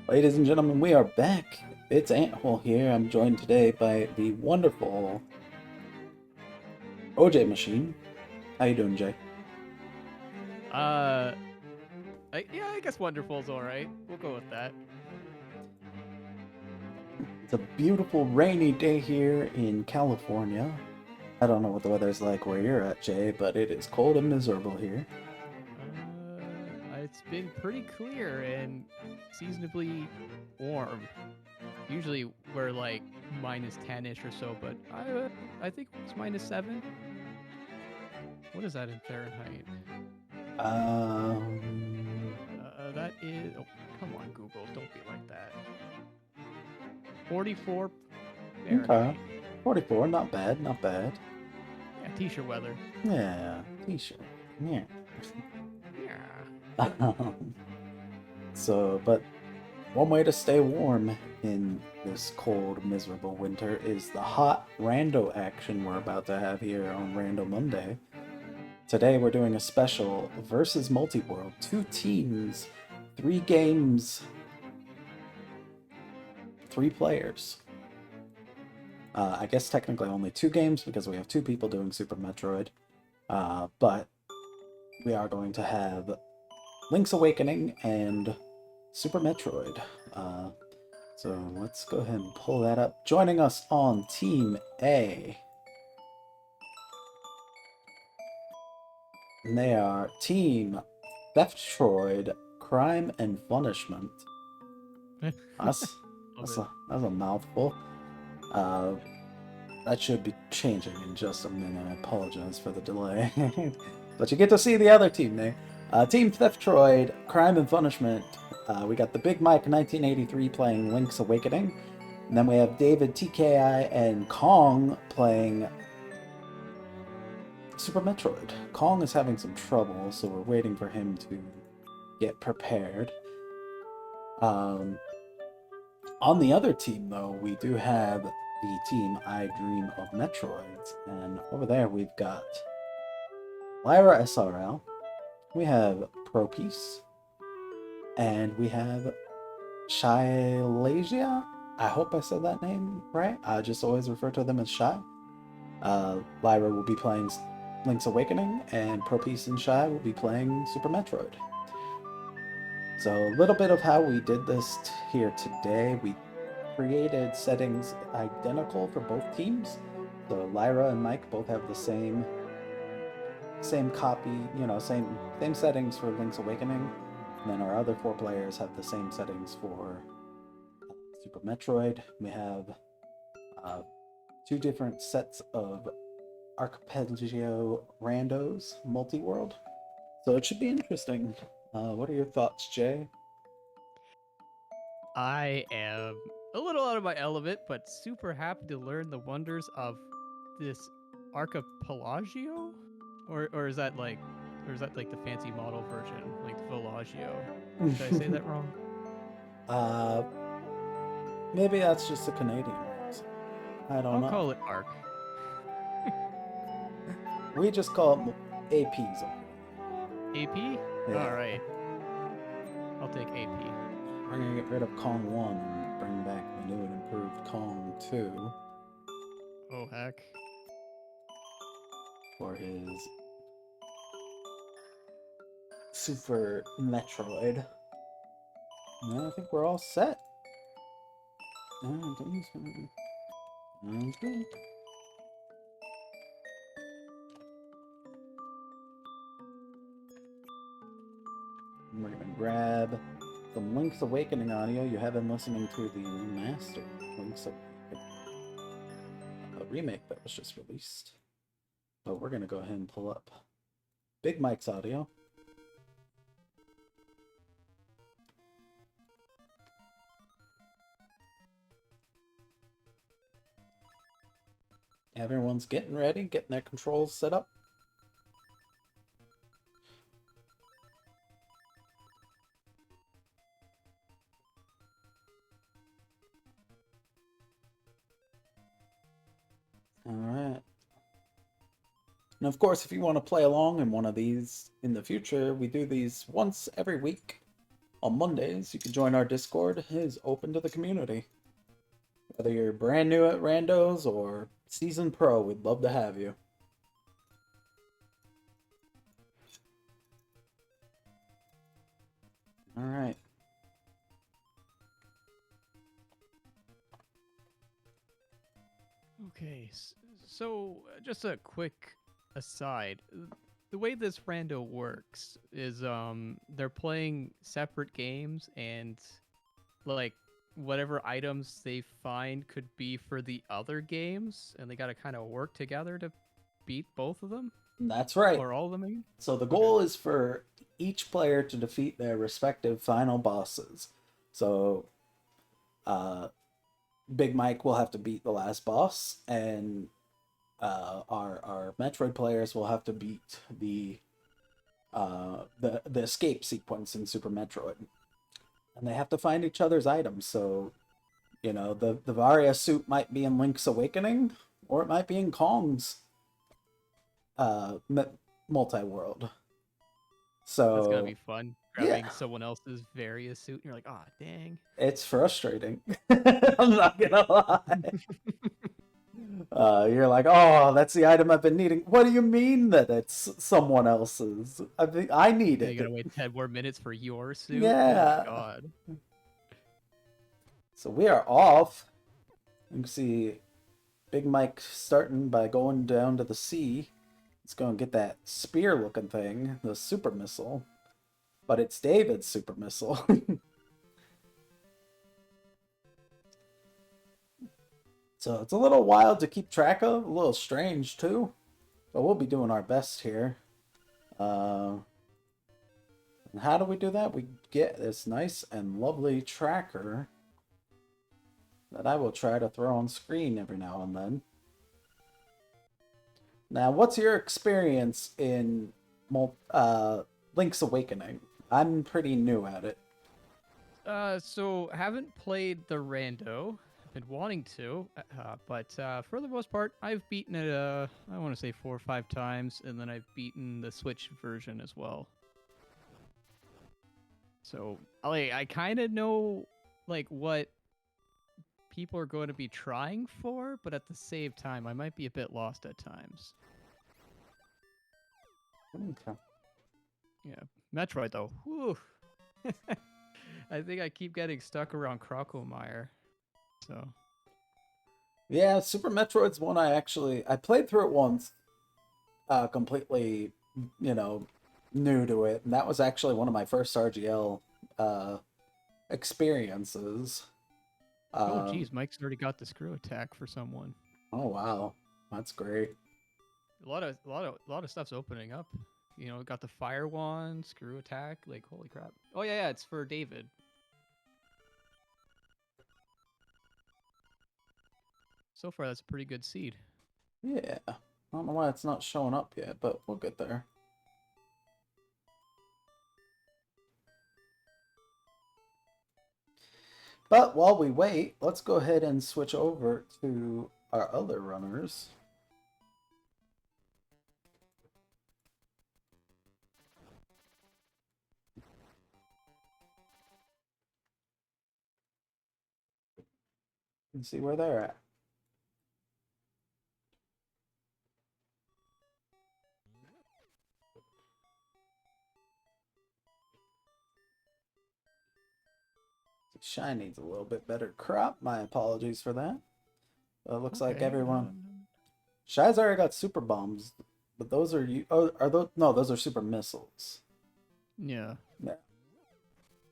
Ladies and gentlemen, we are back. It's Anthole here. I'm joined today by the wonderful OJ Machine. How you doing, Jay? Uh, yeah, I guess wonderful's all right. We'll go with that. It's a beautiful rainy day here in California. I don't know what the weather's like where you're at, Jay, but it is cold and miserable here. It's been pretty clear and seasonably warm. Usually we're like minus 10-ish or so, but I think it's -7. What is that in Fahrenheit? Um, That is. Oh, come on, Google, don't be like that. 44 okay. Fahrenheit. 44, not bad, not bad. Yeah, t-shirt weather. Yeah, t-shirt. Yeah. Yeah. But one way to stay warm in this cold, miserable winter is the hot rando action we're about to have here on RandoMonday. Today we're doing a special versus Multiworld. 2 teams, 3 games, 3 players. I guess technically only 2 games because we have 2 people doing Super Metroid. But we are going to have Link's Awakening and Super Metroid. So let's go ahead and pull that up. Joining us on Team A. And they are Team Metroid Crime and Punishment. That's, that's a mouthful. That should be changing in just a minute. I apologize for the delay. But you get to see the other team there. Team Theftroid, Crime and Punishment. We got the Big Mike 1983 playing Link's Awakening. And then we have David TKI and Kong playing Super Metroid. Kong is having some trouble, so we're waiting for him to get prepared. On the other team, though, we do have the team I Dream of Metroids. And over there we've got Lyra SRL, we have ProPeace, and we have Shailasia. I hope I said that name right. I just always refer to them as Shai. Lyra will be playing Link's Awakening, and ProPeace and Shai will be playing Super Metroid. So a little bit of how we did this here today. We created settings identical for both teams. So Lyra and Mike both have the same copy, same settings for Link's Awakening. And then our other 4 players have the same settings for Super Metroid. We have 2 different sets of Arpeggio randos, Multiworld. So it should be interesting. What are your thoughts, Jay? I am a little out of my element, but super happy to learn the wonders of this archipelagio, or is that like, the fancy model version, like Villagio? Did I say that wrong? Uh, Maybe that's just a Canadian word. I don't I'll know. call it Arc. We just call it APs. AP? Yeah. All right. I'll take AP. We're gonna get rid of Kong 1 and bring back the new and improved Kong 2 Oh, heck. for his Super Metroid. And I think we're all set. We're gonna grab some Link's Awakening audio. You have been listening to the remastered Link's Awakening, a remake that was just released. But we're gonna go ahead and pull up Big Mike's audio. Everyone's getting ready, getting their controls set up. All right. And of course, if you want to play along in one of these in the future, we do these once every week on Mondays. You can join our Discord. It is open to the community. Whether you're brand new at Randos or seasoned pro, we'd love to have you. All right. Okay, so just a quick aside. The way this rando works is they're playing separate games and like whatever items they find could be for the other games and they got to kind of work together to beat both of them That's right. or all of them maybe? So the Okay. goal is for each player to defeat their respective final bosses. So Big Mike will have to beat the last boss, and our Metroid players will have to beat the escape sequence in Super Metroid, and they have to find each other's items. So, you know, the Varia suit might be in Link's Awakening, or it might be in Kong's Multiworld. So That's gonna be fun. yeah, Grabbing someone else's various suit, and you're like, ah, dang. it's frustrating. I'm not gonna lie. You're like, oh, that's the item I've been needing. What do you mean that it's someone else's? I think I need And you gotta it. wait 10 more minutes for your suit. Oh my Yeah. god. So we are off. You can see Big Mike starting by going down to the sea. He's going to get that spear-looking thing, the super missile. But it's David's super missile. So it's a little wild to keep track of, a little strange too. But we'll be doing our best here. And how do we do that? We get this nice and lovely tracker that I will try to throw on screen every now and then. Now, what's your experience in Link's Awakening? I'm pretty new at it. So haven't played the rando. I've been wanting to, but for the most part, I've beaten it. I want to say 4 or 5 times, and then I've beaten the Switch version as well. So I kind of know like what people are going to be trying for, but at the same time, I might be a bit lost at times. Okay. Yeah, Metroid though. Whew. I think I keep getting stuck around Crocomire. So Yeah, Super Metroid's one I played through it once, completely, you know, new to it, and that was actually one of my first RGL experiences. oh geez, Mike's already got the screw attack for someone. Oh wow, that's great. A lot of stuff's opening up. You know, got the fire wand, screw attack. Like holy crap! Oh yeah, it's for David. So far, that's a pretty good seed. Yeah, I don't know why it's not showing up yet, but we'll get there. But while we wait, let's go ahead and switch over to our other runners. And see where they're at. Shine needs a little bit better crop. My apologies for that. It looks like Okay, everyone. Shy's already got super bombs, but those are you. Oh, are those? No, those are super missiles. Yeah. Yeah.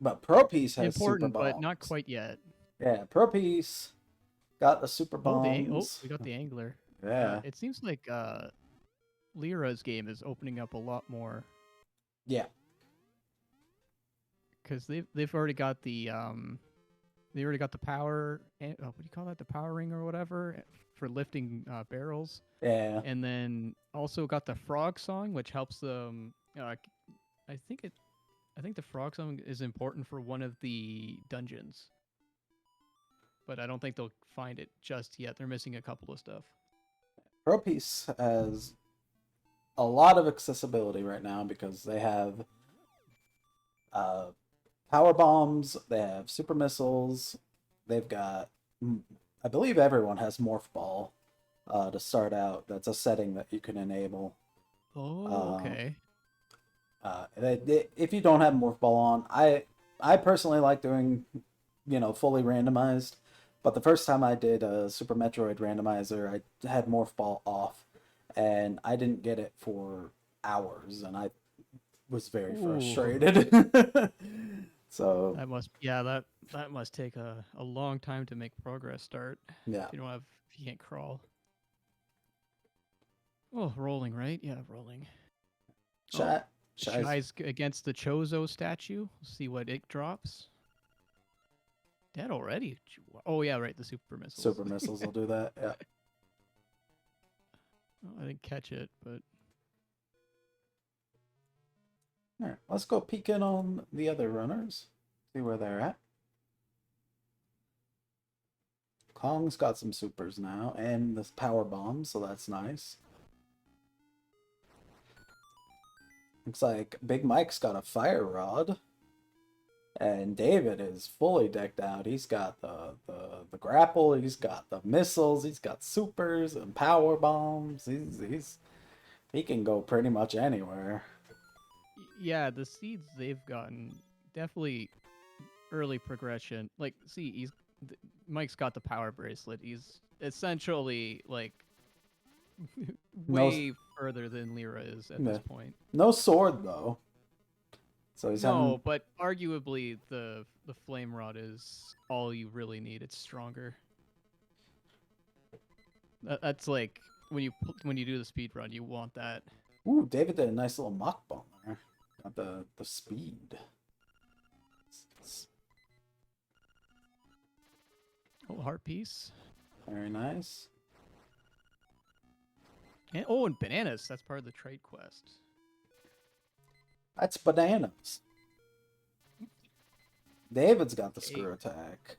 But Pro Piece has super Important, bombs. but not quite yet. Yeah, Pro Piece got the super Oh, bombs. we got the angler. Yeah. It seems like Lyra's game is opening up a lot more. Yeah. Because they've already got the they already got the power. What do you call that? The power ring or whatever for lifting barrels, Yeah. and then also got the frog song, which helps them. I think it. I think the frog song is important for one of the dungeons, but I don't think they'll find it just yet. They're missing a couple of stuff. Pro Piece has a lot of accessibility right now because they have uh, power bombs, they have super missiles, they've got, I believe everyone has Morph Ball to start out. That's a setting that you can enable. Oh, okay. If you don't have Morph Ball on, I personally like doing, fully randomized. But the first time I did a Super Metroid randomizer, I had Morph Ball off, and I didn't get it for hours, and I was very Ooh. frustrated. So That must take a long time to make progress start. yeah, If you can't crawl. Oh, rolling, right? Yeah, rolling. Oh, Shy's Shy's against the Chozo statue. See what it drops. Dead already. Oh yeah, right. The super missiles. super missiles will do that. Yeah. Oh, I didn't catch it, but All right, let's go peek in on the other runners. See where they're at. Kong's got some supers now and this power bomb, so that's nice. Looks like Big Mike's got a fire rod. And David is fully decked out. He's got the grapple, he's got the missiles, he's got supers and power bombs. He can go pretty much anywhere. yeah, the seeds they've gotten definitely early progression. Like, see, Mike's got the power bracelet. He's essentially like No, way further than Lyra is at yeah. this point. No sword though. So he's having But arguably the flame rod is all you really need. It's stronger. That's like when you do the speed run, you want that. Ooh, David did a nice little mock bomb there. Got the speed. Oh, heart piece. Very nice. And bananas. That's part of the trade quest. That's bananas. David's got the screw attack.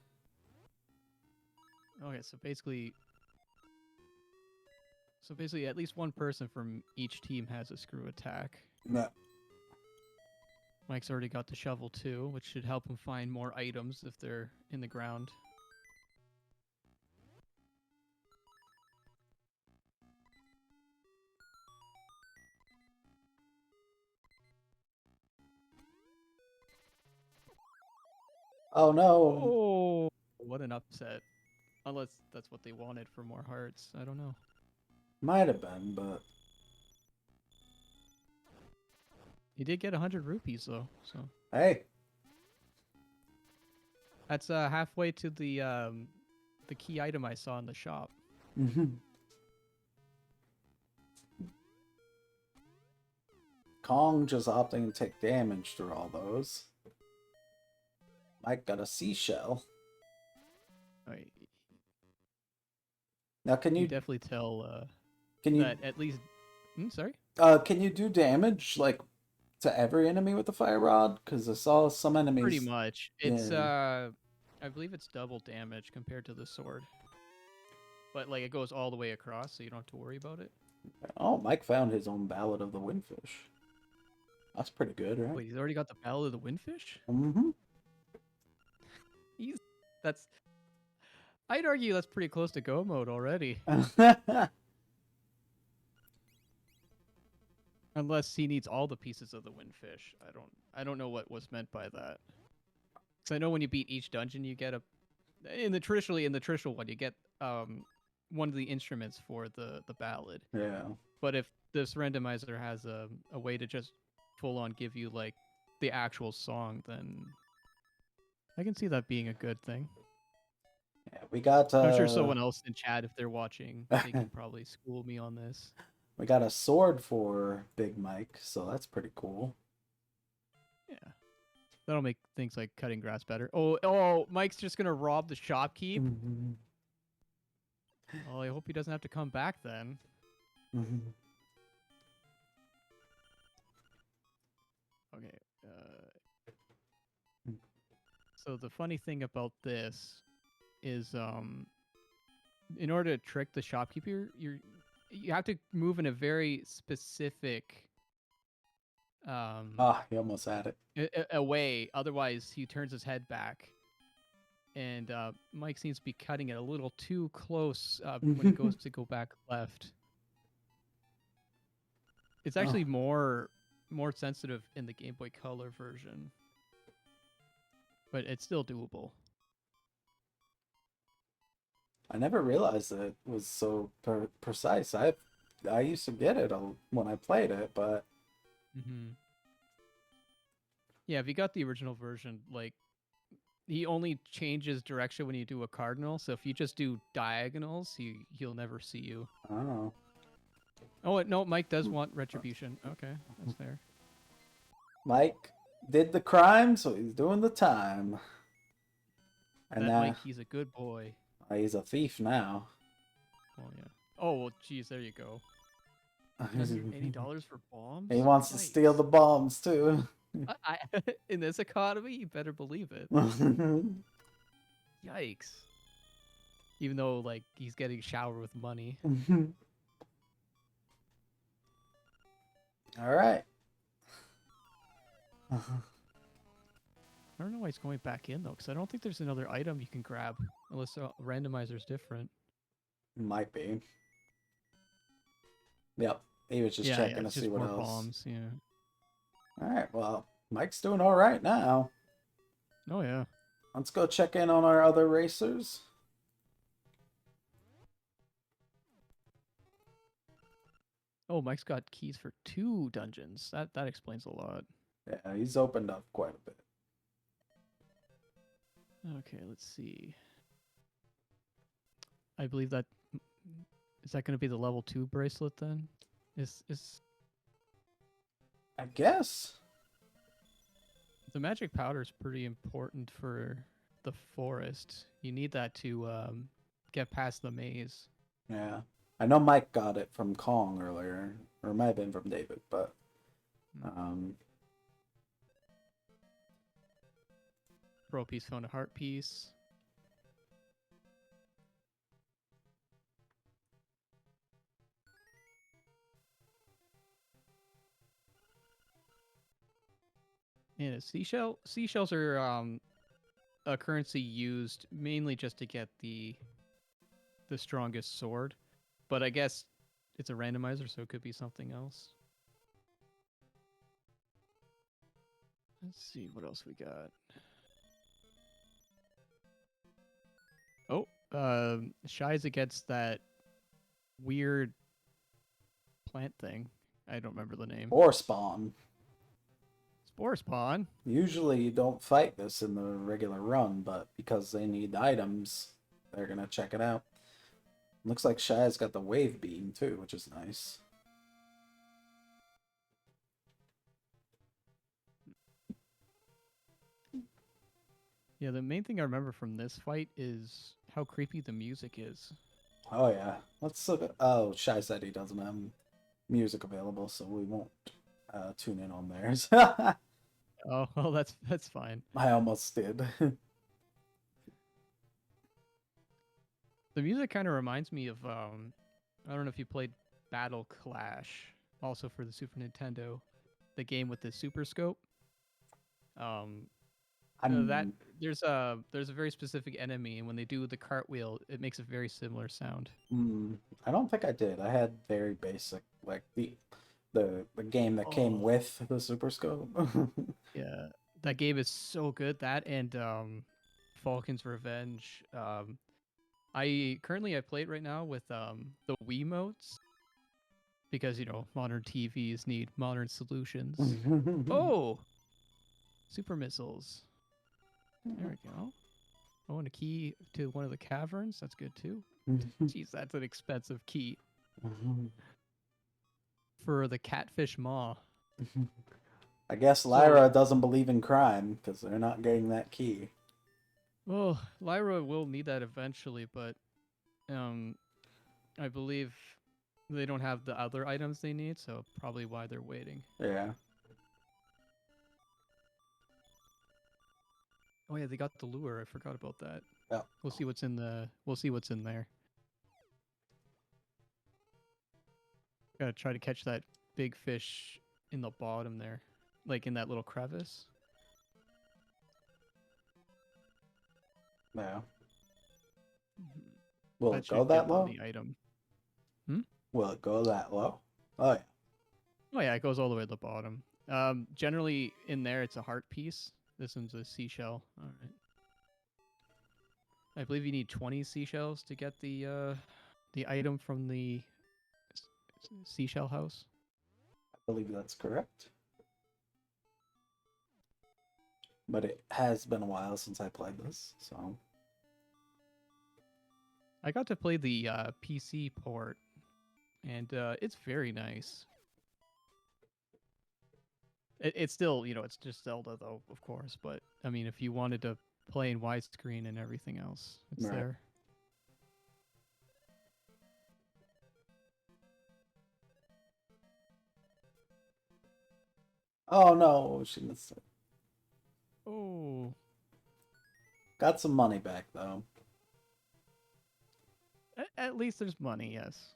Okay, so basically, at least one person from each team has a screw attack. Yeah. Mike's already got the shovel too, which should help him find more items if they're in the ground. Oh no. Oh, what an upset. Unless that's what they wanted for more hearts. I don't know. Might have been, but He did get 100 rupees though, so hey. that's halfway to the key item I saw in the shop. Kong just opting to take damage through all those. Mike got a seashell. Right. Now, can you definitely tell can you that at least? Sorry. can you do damage like to every enemy with the fire rod? Because I saw some enemies. Pretty much. It's Yeah. I believe it's double damage compared to the sword. But like it goes all the way across, so you don't have to worry about it. Oh, Mike found his own Ballad of the Windfish. That's pretty good, right? Wait, he's already got the Ballad of the Windfish? Mm-hmm. That's I'd argue that's pretty close to go mode already. Unless he needs all the pieces of the Windfish. I don't know what was meant by that. Because I know when you beat each dungeon, you get in the traditional one, you get one of the instruments for the ballad. Yeah. But if this randomizer has a way to just full on give you like the actual song, then I can see that being a good thing. Yeah, we got. I'm sure someone else in chat, if they're watching, they can probably school me on this. We got a sword for Big Mike, so that's pretty cool. Yeah. That'll make things like cutting grass better. Oh, Mike's just gonna rob the shopkeep. Well, I hope he doesn't have to come back then. Okay. So the funny thing about this is, in order to trick the shopkeeper, you have to move in a very specific He almost had it. a way. Otherwise, he turns his head back. And Mike seems to be cutting it a little too close when he goes to go back left. It's actually more sensitive in the Game Boy Color version, but it's still doable. I never realized that it was so precise. I used to get it when I played it, but yeah, if you got the original version, like he only changes direction when you do a cardinal. So if you just do diagonals, he'll never see you. oh, Oh no, Mike does want retribution. Okay, that's fair. Mike did the crime, so he's doing the time. And That now Mike, he's a good boy. he's a thief now. Oh yeah. Oh well, geez, there you go. $80 for bombs? He wants to steal the bombs too. In this economy, you better believe it. Yikes. Even though, like, he's getting showered with money. All right. I don't know why he's going back in, though, because I don't think there's another item you can grab, unless the randomizer's different. Might be. Yep. He was just checking to see what else. Bombs, yeah. All right. Well, Mike's doing all right now. Oh, yeah. Let's go check in on our other racers. Oh, Mike's got keys for 2 dungeons. That explains a lot. Yeah, he's opened up quite a bit. Okay, let's see. I believe that is that going to be the level 2 bracelet then? Is I guess the magic powder is pretty important for the forest. You need that to get past the maze. Yeah. I know Mike got it from Kong earlier, or it might have been from David, but Pearl piece found a heart piece. And a seashell. Seashells are a currency used mainly just to get the strongest sword, but I guess it's a randomizer, so it could be something else. Let's see what else we got. Oh, shies against that weird plant thing. I don't remember the name. or Spawn. Spore spawn. Usually you don't fight this in the regular run, but because they need items, they're gonna check it out. Looks like Shy's got the wave beam too, which is nice. Yeah, the main thing I remember from this fight is how creepy the music is. Oh yeah, let's look at. Oh, Shy said he doesn't have music available, so we won't tune in on theirs. Oh, well, that's fine. I almost did. The music kind of reminds me of I don't know if you played Battle Clash, also for the Super Nintendo, the game with the Super Scope. That there's a very specific enemy, and when they do the cartwheel, it makes a very similar sound. I don't think I did. I had very basic, like the game that came with the Super Scope. Yeah, that game is so good. That and Falcon's Revenge. I play it right now with the Wiimotes because modern TVs need modern solutions. Oh, super missiles. There we go. Oh, and a key to one of the caverns. That's good too. Jeez, that's an expensive key for the catfish maw. I guess Lyra doesn't believe in crime because they're not getting that key. Well, Lyra will need that eventually, but I believe they don't have the other items they need, so probably why they're waiting. Yeah. Oh yeah, they got the lure. I forgot about that. Yeah. We'll see what's in the. We'll see what's in there. Gotta try to catch that big fish in the bottom there, like in that little crevice. Yeah. Mhm. Will That it go should get that on low? the item. Will it go that low? Oh yeah. Oh yeah, it goes all the way to the bottom. Generally in there it's a heart piece. This one's a seashell. All right. I believe you need 20 seashells to get the item from the seashell house. I believe that's correct. But it has been a while since I played this, so I got to play the PC port, and it's very nice. It's still, it's just Zelda though, of course. But I mean, if you wanted to play in widescreen and everything else, it's right. there. Oh no, she missed it. Oh, Got some money back though. at least there's money, yes.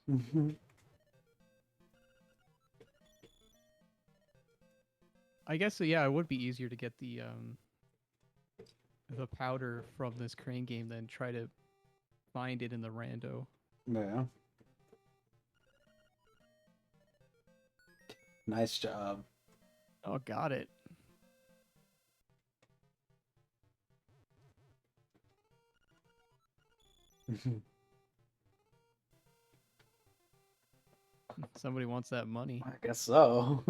I guess yeah, it would be easier to get the powder from this crane game than try to find it in the rando. Yeah. Nice job. Oh, got it. Somebody wants that money. I guess so.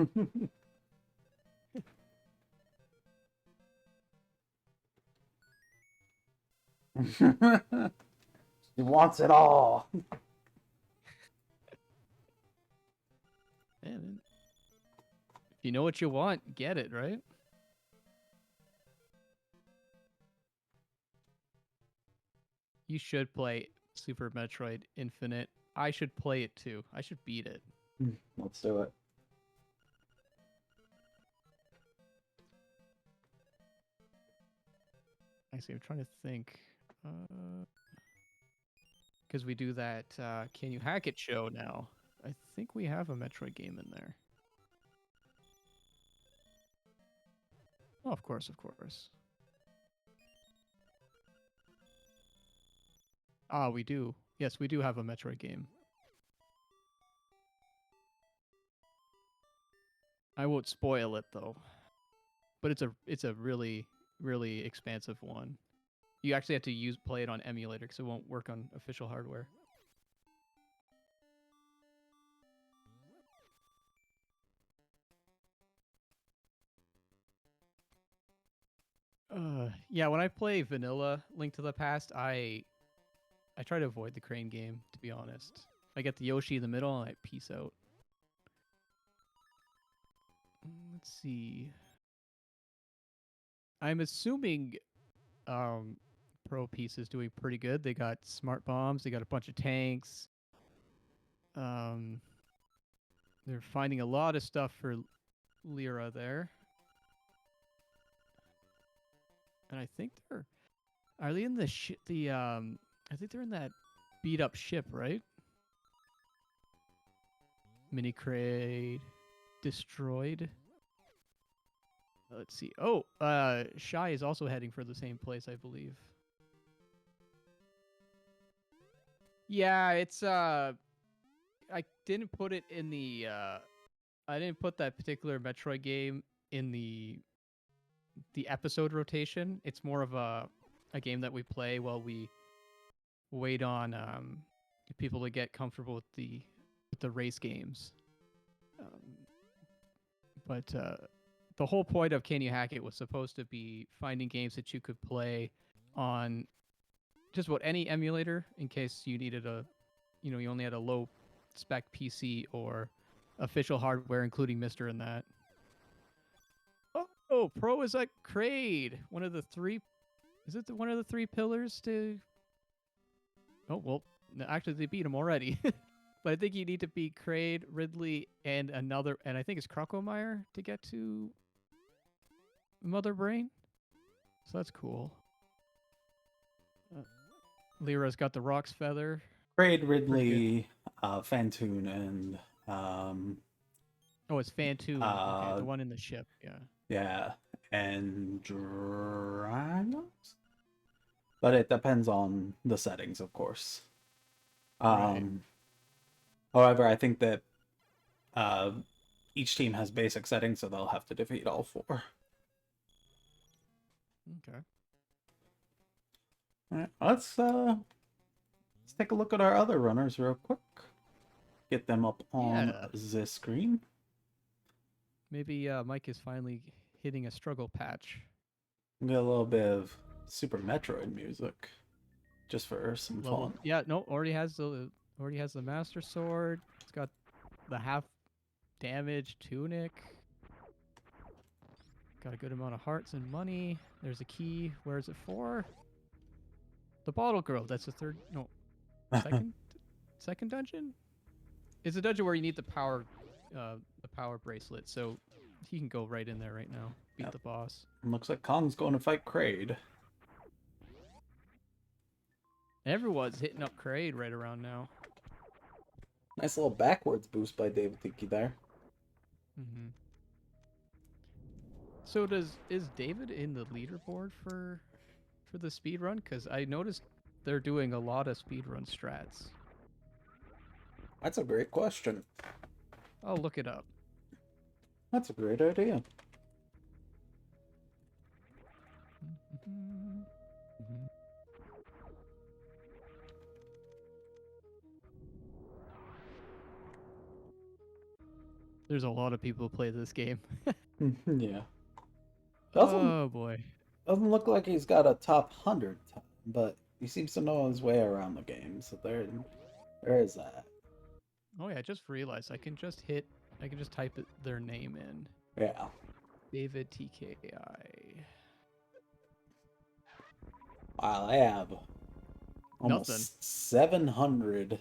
He wants it all. Man, if you know what you want, get it, right? You should play Super Metroid Infinite. I should play it too. I should beat it. Let's do it. Actually, I'm trying to think. Because we do that Can You Hack It show now. I think we have a Metroid game in there. Oh, of course, of course. Ah, we do. Yes, we do have a Metroid game. I won't spoil it though. But it's a really really expansive one. You actually have to play it on emulator because it won't work on official hardware. Yeah, when I play vanilla Link to the Past, I try to avoid the crane game, to be honest. I get the Yoshi in the middle and I peace out. Let's see. I'm assuming Pro Piece is doing pretty good. They got smart bombs, they got a bunch of tanks. They're finding a lot of stuff for Lyra there. And I think are they in I think they're in that beat up ship, right? Mini Crate destroyed. Let's see. Oh, Shy is also heading for the same place, I believe. Yeah, it's I didn't put it in the I didn't put that particular Metroid game in the episode rotation. It's more of a game that we play while we wait on people to get comfortable with the race games. But the whole point of Can You Hack It was supposed to be finding games that you could play on just about any emulator in case you needed you only had a low spec PC or official hardware, including Mister in that. Oh, Pro is at Kraid. One of the three. Is it one of the three pillars to? Oh well, No, actually, they beat him already. But I think you need to beat Kraid, Ridley, and another, and I think it's Krokomeyer to get to Mother Brain. So that's cool. Lyra's got the Rock's Feather. Braid, Pretty good. Ridley, Fantoon, and Oh, it's Fantoon. Okay, uh, the one in the ship. Yeah. yeah, and Dragons. But it depends on the settings, of course. Right. Um, However, I think that uh, each team has basic settings, so they'll have to defeat all four. Okay. All right, let's take a look at our other runners real quick. Get them up on Yeah. the screen. Maybe Mike is finally hitting a struggle patch. Get a little bit of Super Metroid music, just for some Level. fun. Yeah. No. Already has the Master Sword. It's got the half damage tunic. Got a good amount of hearts and money. There's a key. Where is it for? The Bottle Girl. That's the third. No, second. Second dungeon. It's a dungeon where you need the power bracelet. So he can go right in there right now. Beat Yep. the boss. Looks like Kong's going to fight Kraid. Everyone's hitting up Kraid right around now. Nice little backwards boost by David Tiki there. Mm-hmm. So is David in the leaderboard for the speed run? Because I noticed they're doing a lot of speed run strats. That's a great question. I'll look it up. That's a great idea. Mm-hmm. Mm-hmm. There's a lot of people who play this game. Yeah. Doesn't Oh boy. doesn't look like he's got a top 100, but he seems to know his way around the game. So there is that. Oh yeah, I just realized I can just type their name in. Yeah. David TKI. Wow, I have Nothing. almost 700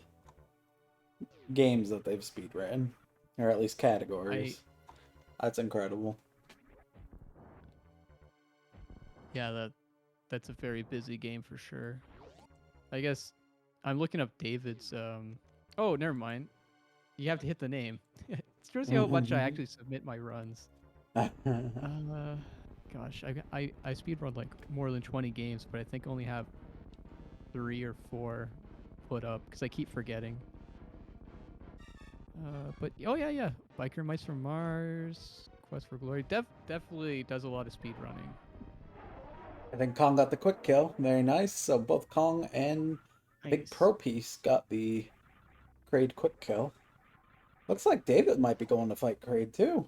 games that they've speedrun, or at least categories. That's incredible. Yeah, that's a very busy game for sure. I guess I'm looking up David's oh, never mind. You have to hit the name. It shows you how much I actually submit my runs. Gosh, I speedrun like more than 20 games, but I think I only have 3 or 4 put up because I keep forgetting. But oh yeah, Biker Mice from Mars, Quest for Glory, definitely does a lot of speed running. I think Kong got the quick kill. Very nice. So both Kong and Big Nice. Pro Piece got the Kraid quick kill. Looks like David might be going to fight Kraid too.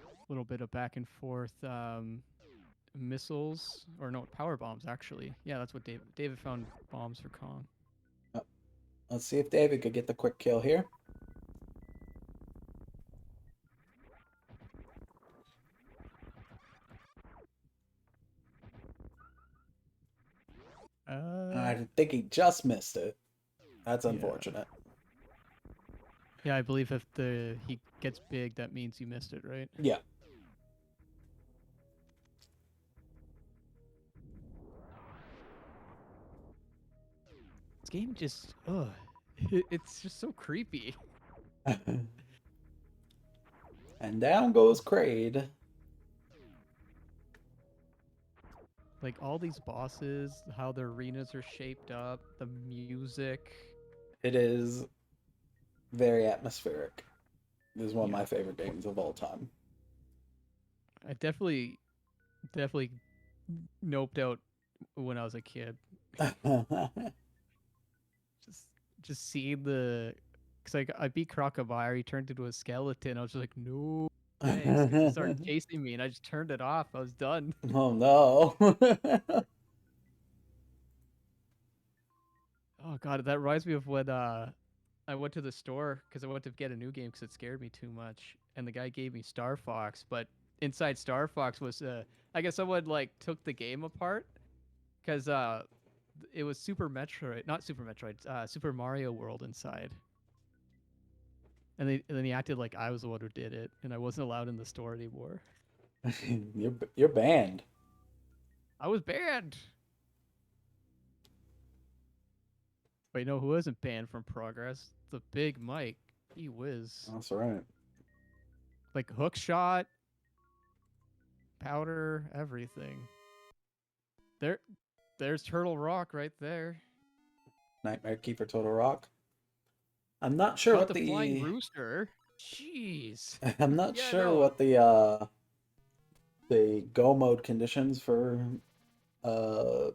A little bit of back and forth missiles, or no, power bombs actually. Yeah, that's what David found bombs for Kong. Let's see if David could get the quick kill here. I think he just missed it. That's Yeah. unfortunate. Yeah, I believe if he gets big, that means you missed it, right? Yeah. This game just, it's just so creepy. And down goes Kraid. Like all these bosses, how the arenas are shaped up, the music. It is very atmospheric. This is one of Yeah, my favorite games of all time. I definitely noped out when I was a kid. Just just seeing because I beat Crocodile, he turned into a skeleton. I was just like, no, thanks. It just started chasing me, and I just turned it off. I was done. Oh no. Oh god, that reminds me of when I went to the store because I went to get a new game because it scared me too much, and the guy gave me Star Fox, but inside Star Fox was I guess someone like took the game apart because it was Super Metroid, not Super Metroid, Super Mario World inside. And then he acted like I was the one who did it, and I wasn't allowed in the store anymore. You're banned. I was banned. But you know who isn't banned from progress? The Big Mike. He whiz. That's right. Like hook shot, powder, everything. There, there's Turtle Rock right there. Nightmare Keeper Total Rock. I'm not sure Not what the Flying the Rooster. Jeez. I'm not Yeah, sure no. what the go mode conditions for uh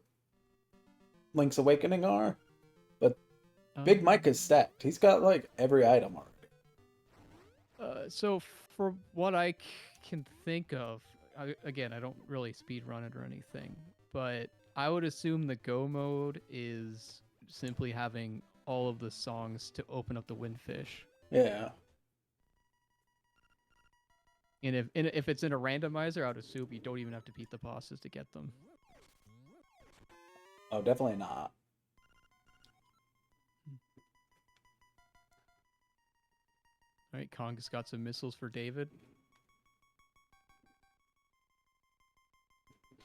Link's Awakening are, but Big Mike is stacked. He's got like every item already. So for what I can think of, again, I don't really speed run it or anything, but I would assume the go mode is simply having all of the songs to open up the Windfish. Yeah. And if it's in a randomizer, I would assume you don't even have to beat the bosses to get them. Oh, definitely not. All right, Kong's got some missiles for David,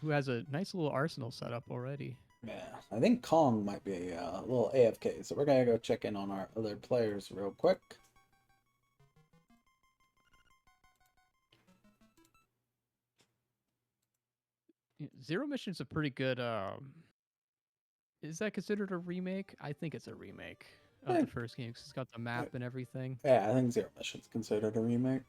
who has a nice little arsenal set up already. Yeah, I think Kong might be a little AFK, so we're gonna go check in on our other players real quick. Zero Mission's a pretty good. Is that considered a remake? I think it's a remake of Eh, the first game because it's got the eh, map and everything. yeah, I think Zero Mission's considered a remake.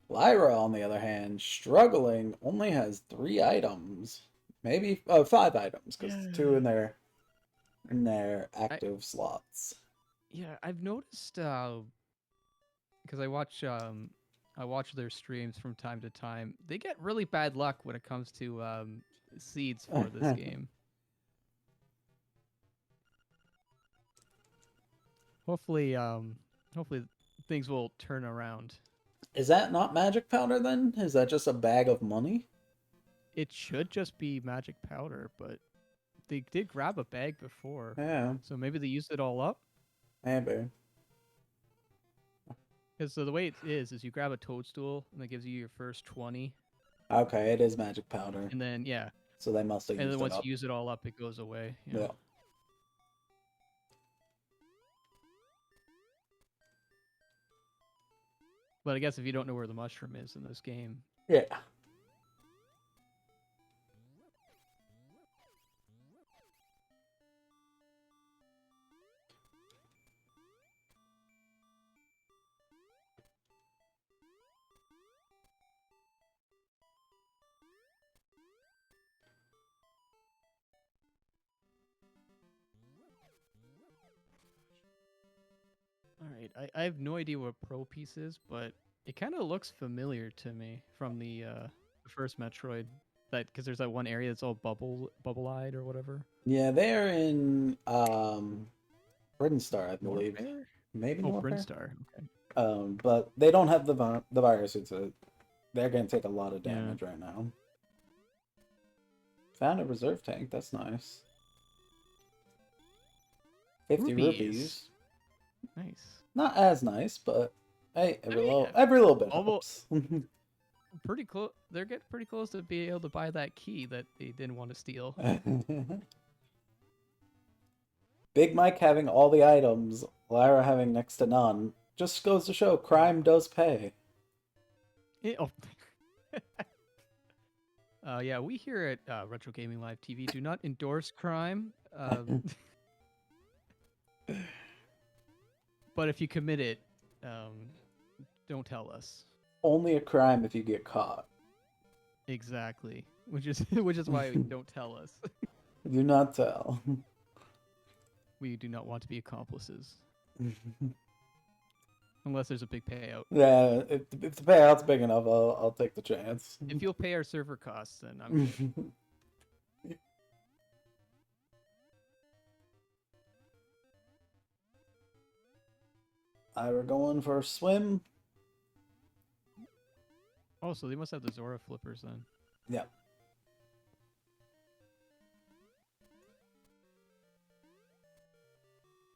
Lyra, on the other hand, struggling, only has 3 items, maybe 5 items, because Yeah. 2 in their I active slots. yeah, I've noticed because I watch their streams from time to time. They get really bad luck when it comes to seeds for this game. Hopefully hopefully things will turn around. Is that not magic powder then? Is that just a bag of money? It should just be magic powder, but they did grab a bag before. Yeah, So maybe they used it all up. maybe. Because so the way it is you grab a toadstool and that gives you your first 20. Okay, it is magic powder. And then, yeah. So they must have And then used it once up. you use it all up, it goes away. Yeah. Yeah. But I guess if you don't know where the mushroom is in this game. Yeah. All right. I have no idea what Pro Piece is, but it kind of looks familiar to me from the first Metroid. That because there's that one area that's all bubble-eyed or whatever. Yeah, they're in Brinstar, I believe. Norfair? Maybe Oh, Norfair? Brinstar. Okay. But they don't have the viruses. So they're gonna take a lot of Yeah. damage right now. Found a reserve tank. That's nice. 50 rupees. Nice. Not as nice, but hey, every mean, little bit almost- helps. Pretty close. They're getting pretty close to being able to buy that key that they didn't want to steal. Big Mike having all the items, Lyra having next to none, just goes to show crime does pay. Oh. Yeah, we here at Retro Gaming Live TV do not endorse crime. But if you commit it, don't tell us. Only a crime if you get caught. Exactly. Which is why don't tell us. Do not tell. We do not want to be accomplices. Unless there's a big payout. Yeah, if the payout's big enough, I'll take the chance. If you'll pay our server costs, then I'm good. We're going for a swim. Oh, so they must have the Zora flippers then. Yeah.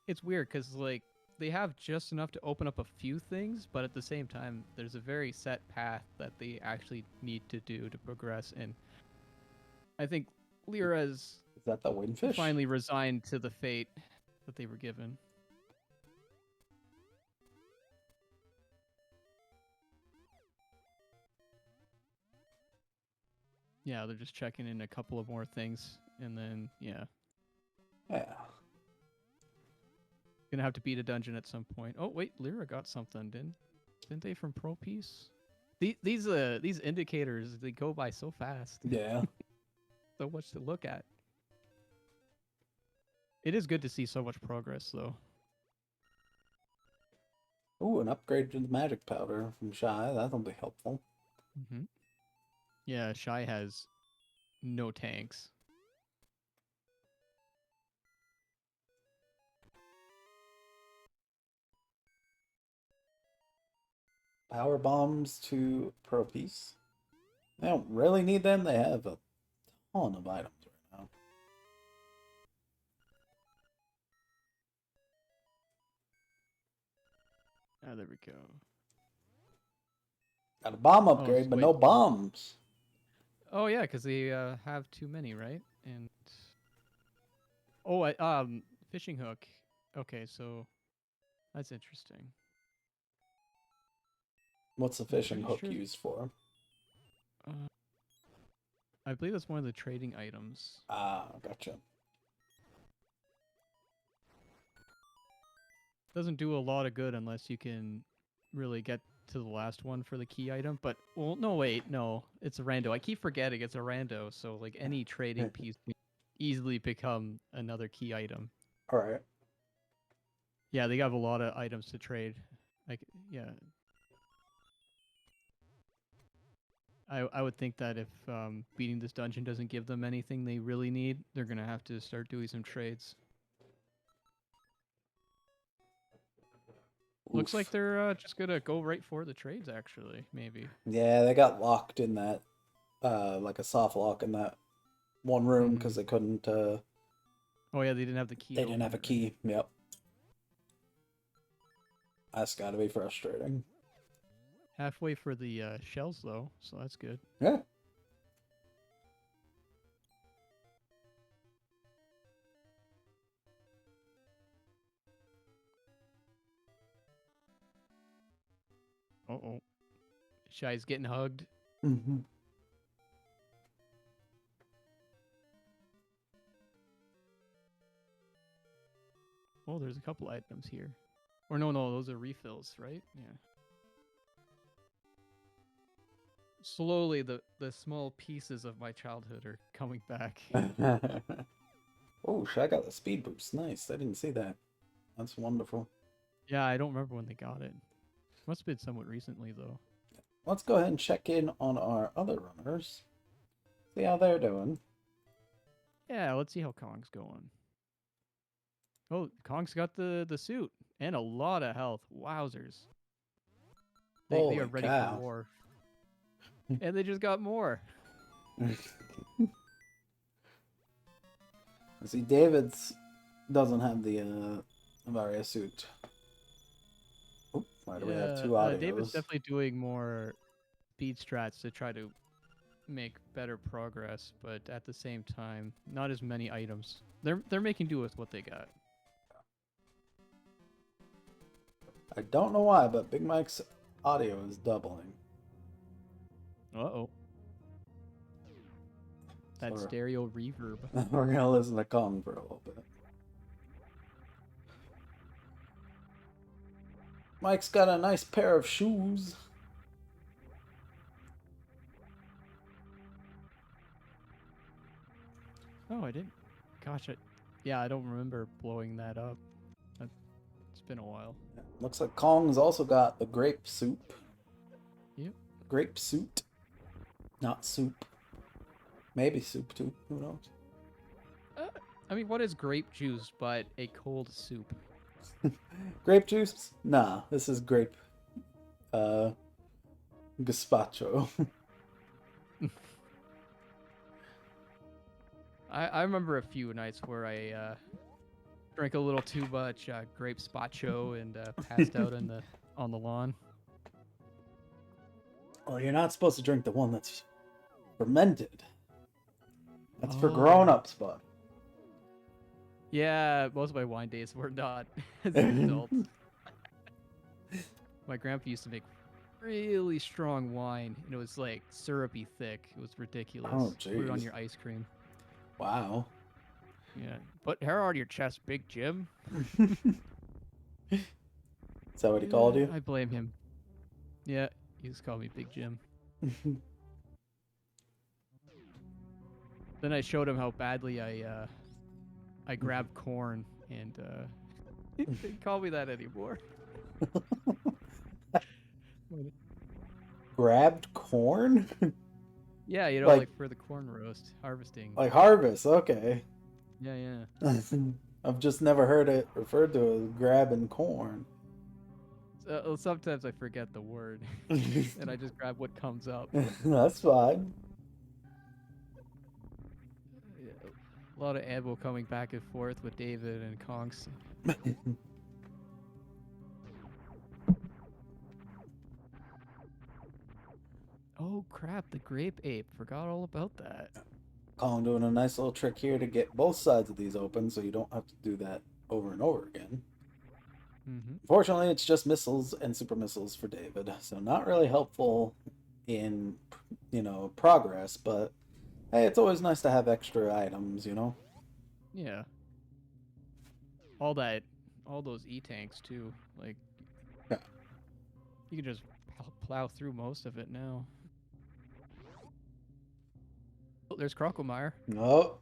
It's weird because like they have just enough to open up a few things, but at the same time, there's a very set path that they actually need to do to progress. And I think Lyra's Is that the windfish? finally resigned to the fate that they were given. Yeah, they're just checking in a couple of more things, and then yeah, Yeah. gonna have to beat a dungeon at some point. Oh wait, Lyra got something, didn't they from Pro Piece? These indicators, they go by so fast. Yeah. So much to look at. It is good to see so much progress though. Ooh, an upgrade to the magic powder from Shy. That'll be helpful. Mm-hmm. Yeah, Shy has no tanks. Power bombs to Pro Piece. They don't really need them. They have a ton of items right now. Ah, there we go. Got a bomb Oh, upgrade, but wait. no bombs. Oh yeah, because they have too many, right? And fishing hook. Okay, so that's interesting. What's the fishing Pretty hook sure- used for? Uh, I believe that's one of the trading items. Ah, gotcha. Doesn't do a lot of good unless you can really get to the last one for the key item. But well, no, wait, no, it's a rando. I keep forgetting it's a rando. So like any trading piece can easily become another key item. All right. Yeah, they have a lot of items to trade. Like yeah, I would think that if beating this dungeon doesn't give them anything they really need, they're gonna have to start doing some trades. Looks like Oof. they're just gonna go right for the trades. Actually, maybe. Yeah, they got locked in that, like a soft lock in that one room because they couldn't. Oh yeah, they didn't have the key. They didn't have a key. Yep. That's got to be frustrating. Halfway for the shells though, so that's good. Yeah. Uh-oh. Shy's getting hugged. Mm-hmm. Oh, there's a couple items here. Or no, those are refills, right? Yeah. Slowly, the small pieces of my childhood are coming back. Oh, I got the speed boost. Nice. I didn't see that. That's wonderful. Yeah, I don't remember when they got it. Must have been somewhat recently, though. Let's go ahead and check in on our other runners. See how they're doing. Yeah, let's see how Kong's going. Oh, Kong's got the suit and a lot of health. Wowzers. They Holy are ready cow. for war. And they just got more. See, David's doesn't have the Varia suit. Oop, why do we have two audios? David's definitely doing more speed strats to try to make better progress, but at the same time, not as many items. They're making do with what they got. I don't know why, but Big Mike's audio is doubling. Uh-oh. That So stereo reverb. we're gonna listen to Kong for a little bit. Mike's got a nice pair of shoes. Oh, I didn't. Gosh, yeah, I don't remember blowing that up. It's been a while. Looks like Kong's also got the grape soup. Yep. Grape suit. Not soup. Maybe soup too. Who knows? I mean, what is grape juice but a cold soup? Grape juice? Nah, this is grape Gazpacho. I remember a few nights where I drank a little too much grape spacho and passed out on the lawn. Well, you're not supposed to drink the one that's fermented. That's for Oh. grown-ups, bud. Yeah, most of my wine days were not as adults. My grandpa used to make really strong wine, and it was like syrupy thick. It was ridiculous. Oh, Put it on jeez. your ice cream. Wow. Yeah. Put hair on your chest, Big Jim. Is that what he called you? I blame him. Yeah, he just called me Big Jim. Then I showed him how badly I grabbed corn, and he didn't call me that anymore. Grabbed corn? Yeah, you know, Like- like for the corn roast, harvesting. Like harvest, okay. Yeah, yeah. I've just never heard it referred to as grabbing corn. Sometimes I forget the word, and I just grab what comes up. That's fine. Yeah, a lot of ammo coming back and forth with David and Conks. Oh crap, the grape ape. Forgot all about that. Colin doing a nice little trick here to get both sides of these open so you don't have to do that over and over again. Mm-hmm. Fortunately, it's just missiles and super missiles for David, so not really helpful in, progress, but hey, it's always nice to have extra items, Yeah. All those E-tanks too. Like, Yeah. you can just plow through most of it now. Oh, there's Crocomire. Oh.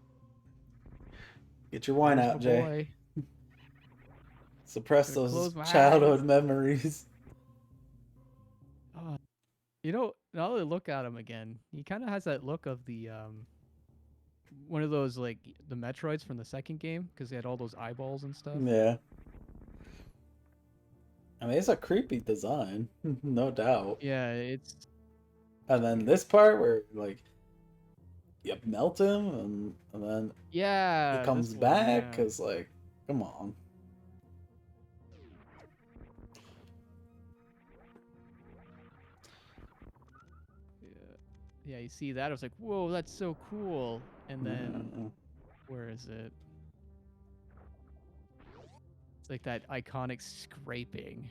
Get your wine There's out, my Jay. boy. Suppress Gonna those close my childhood eyes. memories. You know, now that I look at him again, he kind of has that look of the one of those like the Metroids from the second game because they had all those eyeballs and stuff. Yeah. I mean, it's a creepy design, no doubt. Yeah, it's And then this part where, like, you melt him and then yeah. he comes this one, back, yeah. because, like, come on. Yeah, you see that? I was like, whoa, that's so cool. And then, where is it? It's like that iconic scraping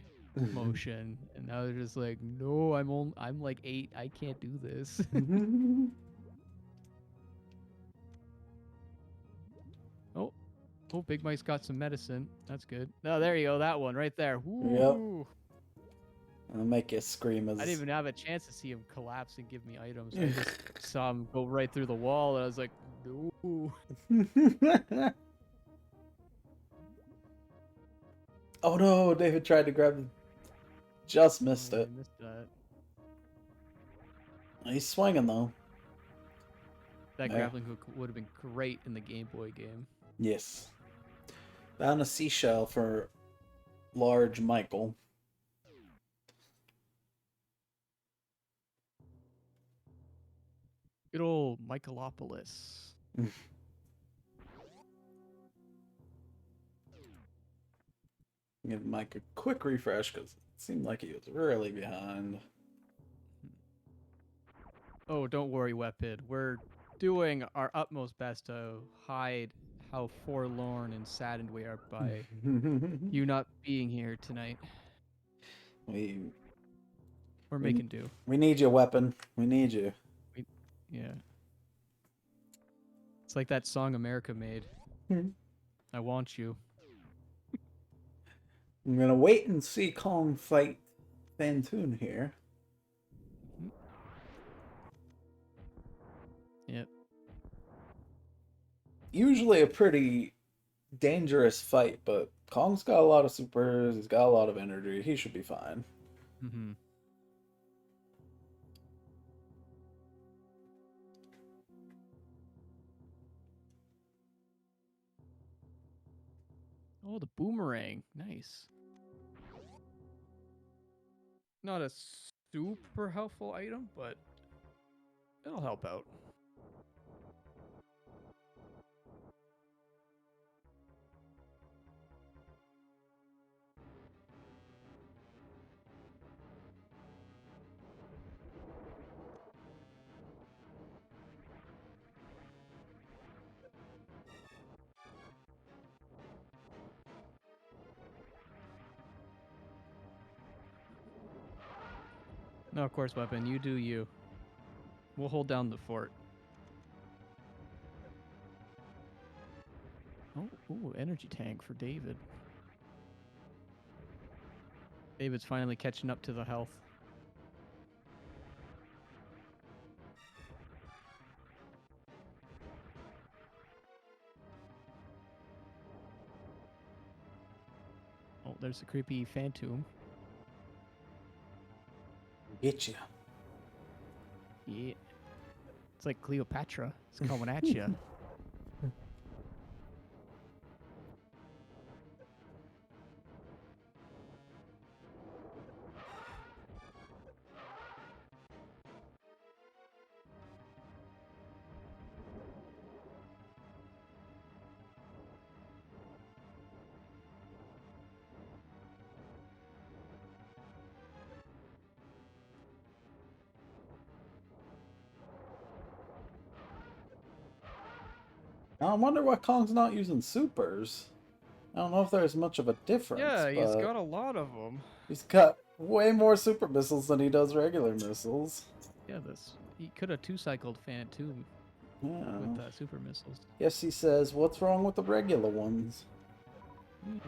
motion, and now they're just like, no, I'm like 8, I can't do this. Oh, Big Mike's got some medicine. That's good. Oh, there you go, that one right there. Woo! I'll make you scream as... I didn't even have a chance to see him collapse and give me items. I just saw him go right through the wall, and I was like, no. Oh no, David tried to grab him. Just missed it. I missed that. He's swinging though. That Yeah. grappling hook would have been great in the Game Boy game. Yes. Found a seashell for large Michael. Good old Michaelopolis. Give Mike a quick refresh because it seemed like he was really behind. Oh, don't worry, Wepid. We're doing our utmost best to hide how forlorn and saddened we are by you not being here tonight. We're making do. We need you, weapon. We need you. Yeah. It's like that song America made. I want you. I'm gonna wait and see Kong fight Fantoon here. Yep. Usually a pretty dangerous fight, but Kong's got a lot of supers, he's got a lot of energy, he should be fine. Mm-hmm. Oh, the boomerang. Nice. Not a super helpful item, but it'll help out. No, of course, weapon. You do you. We'll hold down the fort. Oh, ooh, energy tank for David. David's finally catching up to the health. Oh, there's a creepy phantom. Get you. Yeah. It's like Cleopatra. It's coming at you. Now, I wonder why Kong's not using supers. I don't know if there's much of a difference, Yeah, he's but got a lot of them. he's got way more super missiles than he does regular missiles. Yeah, this he could have two-cycled Phantom Yeah. with super missiles. Yes, he says, what's wrong with the regular ones? Yeah.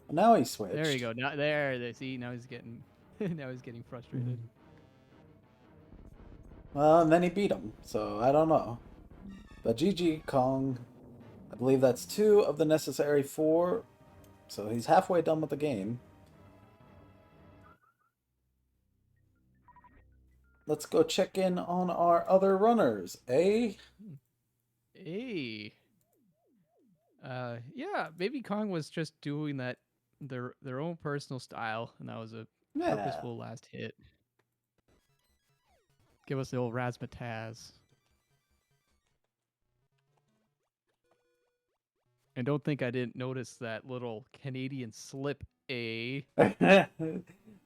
Now he switched. There you go. Now there. See, now he's getting now he's getting frustrated. Well, and then he beat him, so I don't know. But GG, Kong. I believe that's 2 of the necessary 4, so he's halfway done with the game. Let's go check in on our other runners, eh? Hey. Yeah, maybe Kong was just doing that their own personal style, and that was a Yeah. purposeful last hit. Give us the old razzmatazz. And don't think I didn't notice that little Canadian slip, eh?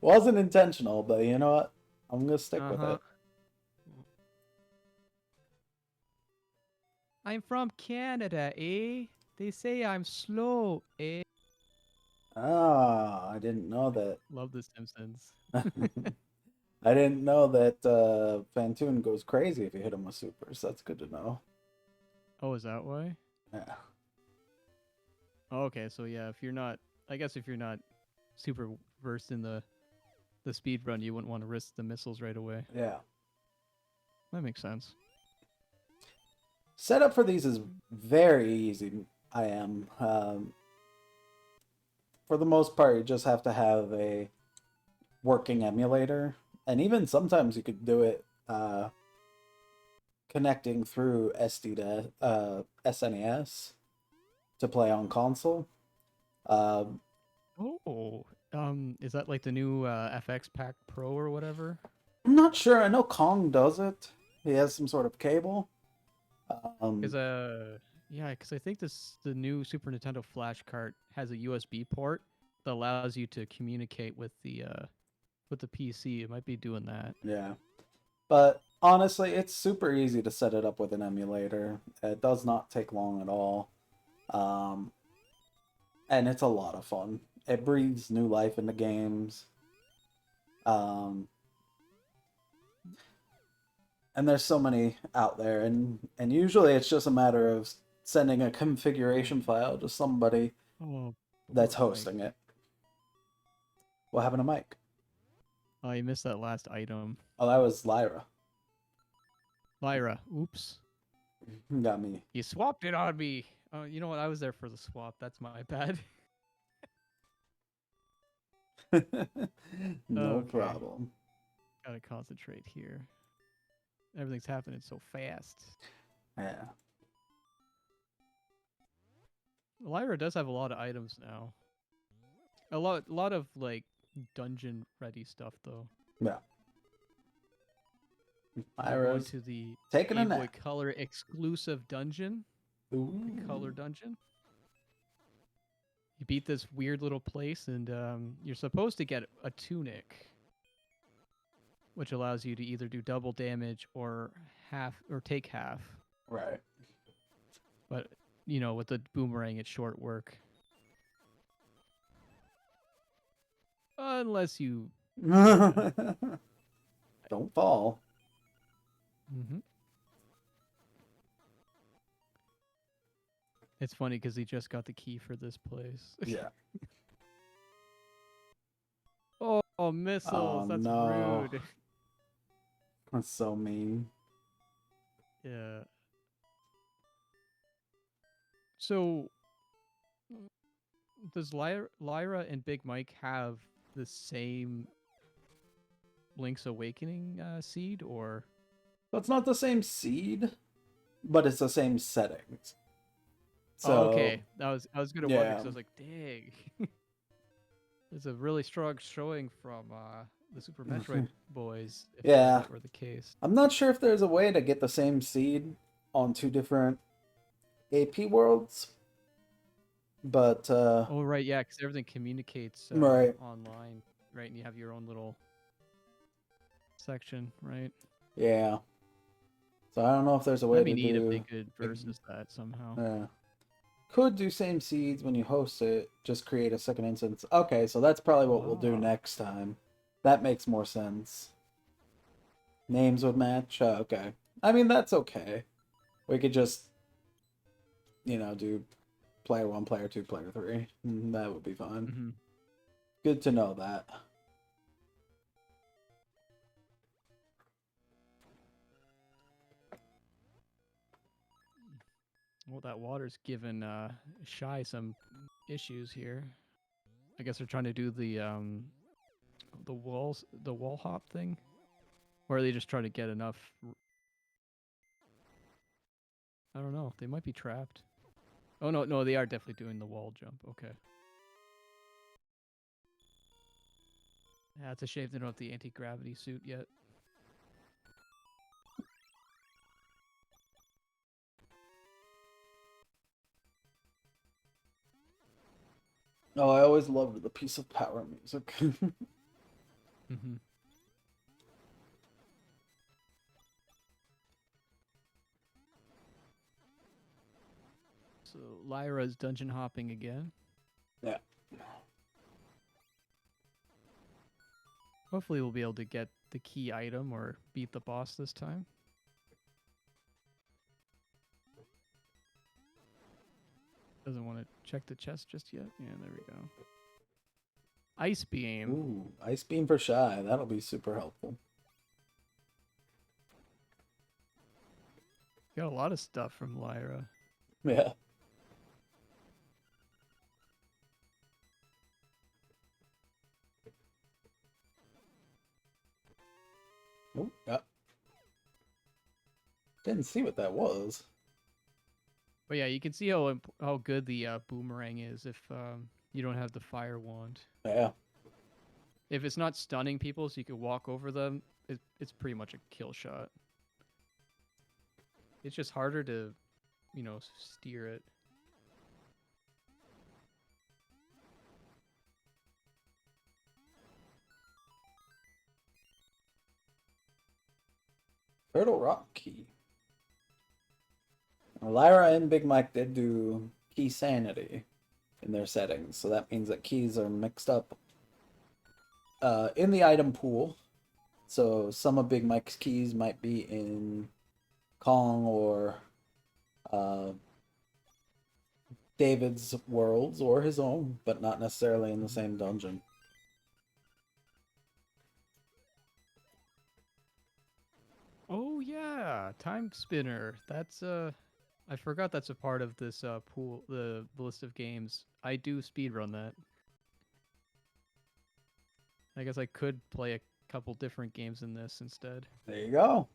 Wasn't intentional, but you know what? I'm gonna stick with it. I'm from Canada, eh? They say I'm slow, eh? Ah, I didn't know that. Love The Simpsons. I didn't know that Fantoon goes crazy if you hit him with supers. That's good to know. Oh, is that why? Yeah. Oh, okay, so yeah, I guess if you're not super versed in the speed run, you wouldn't want to risk the missiles right away. Yeah. That makes sense. Setup for these is very easy. I am. For the most part, you just have to have a working emulator, and even sometimes you could do it connecting through SD to SNES to play on console. Is that like the new FX Pack Pro or whatever? I'm not sure. I know Kong does it. He has some sort of cable. Because I think the new Super Nintendo Flash cart has a USB port that allows you to communicate with the PC. It might be doing that. Yeah. But honestly, it's super easy to set it up with an emulator. It does not take long at all. And it's a lot of fun. It breathes new life into games. And there's so many out there, and usually it's just a matter of sending a configuration file to somebody that's hosting it. What happened to Mike? Oh, you missed that last item. Oh, that was Lyra. Lyra, oops. Got me. You swapped it on me. Oh, you know what? I was there for the swap. That's my bad. No problem. Gotta concentrate here. Everything's happening so fast. Yeah. Lyra does have a lot of items now. A lot of like dungeon ready stuff though. Yeah. We're going Ira's to the taking a Game Boy nap. Color exclusive dungeon. The Color Ooh. Dungeon. You beat this weird little place, and you're supposed to get a tunic, which allows you to either do double damage or take half. Right. But with the boomerang, it's short work. Unless you. Don't fall. Mm-hmm. It's funny because he just got the key for this place. Yeah. Oh, missiles! Oh That's no. rude. That's so mean. Yeah. So, does Lyra and Big Mike have the same Link's Awakening seed, or? So it's not the same seed, but it's the same settings. Oh, So okay. I was gonna wonder yeah. because I was like, dang. There's a really strong showing from the Super Metroid boys, if Yeah. that were the case. I'm not sure if there's a way to get the same seed on two different AP worlds, but Oh, right, yeah, because everything communicates right. online, right? And you have your own little section, right? Yeah. So I don't know if there's a way That'd be to neat if they do. could versus that somehow. Could do same seeds when you host it. Just create a second instance. Okay, so that's probably what we'll do Ah. next time. That makes more sense. Names would match. Okay. I mean that's okay. We could just, do player 1, player 2, player 3. That would be fine. Mm-hmm. Good to know that. Well, that water's given Shy some issues here. I guess they're trying to do the wall hop thing, or are they just trying to get enough? I don't know. They might be trapped. Oh no, they are definitely doing the wall jump. Okay. Yeah, it's a shame they don't have the anti-gravity suit yet. Oh, I always loved the piece of power music. Mm-hmm. So Lyra's dungeon hopping again. Yeah. Hopefully we'll be able to get the key item or beat the boss this time. Doesn't want to check the chest just yet. Yeah, there we go. Ice beam. Ooh, ice beam for Shy. That'll be super helpful. Got a lot of stuff from Lyra. Yeah. Oh, yeah. Didn't see what that was. But yeah, you can see how good the boomerang is if you don't have the fire wand. Yeah. If it's not stunning people so you can walk over them, it's pretty much a kill shot. It's just harder to, steer it. Turtle Rock key. Lyra and Big Mike did do key sanity in their settings, so that means that keys are mixed up in the item pool. So some of Big Mike's keys might be in Kong or David's worlds or his own, but not necessarily in the same dungeon. Oh yeah, time spinner. That's I forgot that's a part of this pool, the list of games. I do speedrun that. I guess I could play a couple different games in this instead. There you go.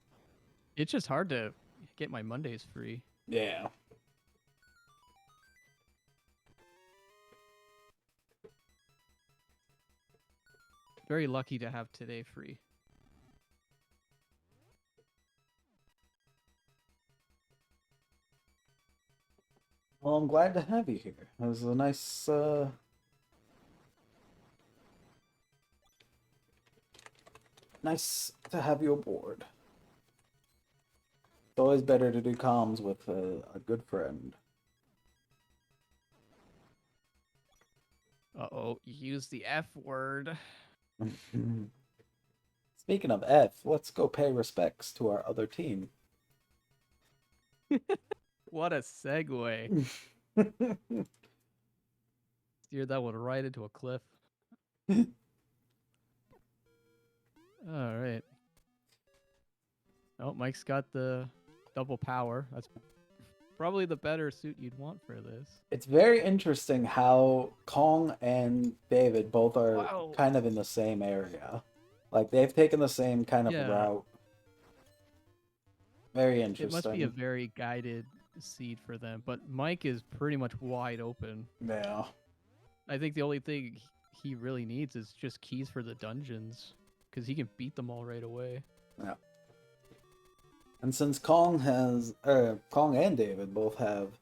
It's just hard to get my Mondays free. Yeah. Very lucky to have today free. Well, I'm glad to have you here. It was a nice to have you aboard. It's always better to do comms with a good friend. Uh-oh, you used the F word. Speaking of F, let's go pay respects to our other team. What a segue. Steered that one right into a cliff. All right. Oh, Mike's got the double power. That's probably the better suit you'd want for this. It's very interesting how Kong and David both are Wow. kind of in the same area. Like they've taken the same kind of Yeah. route. Very It must be a interesting. very guided seed for them, but Mike is pretty much wide open. Yeah. I think the only thing he really needs is just keys for the dungeons, because he can beat them all right away. Yeah. And since Kong and David both have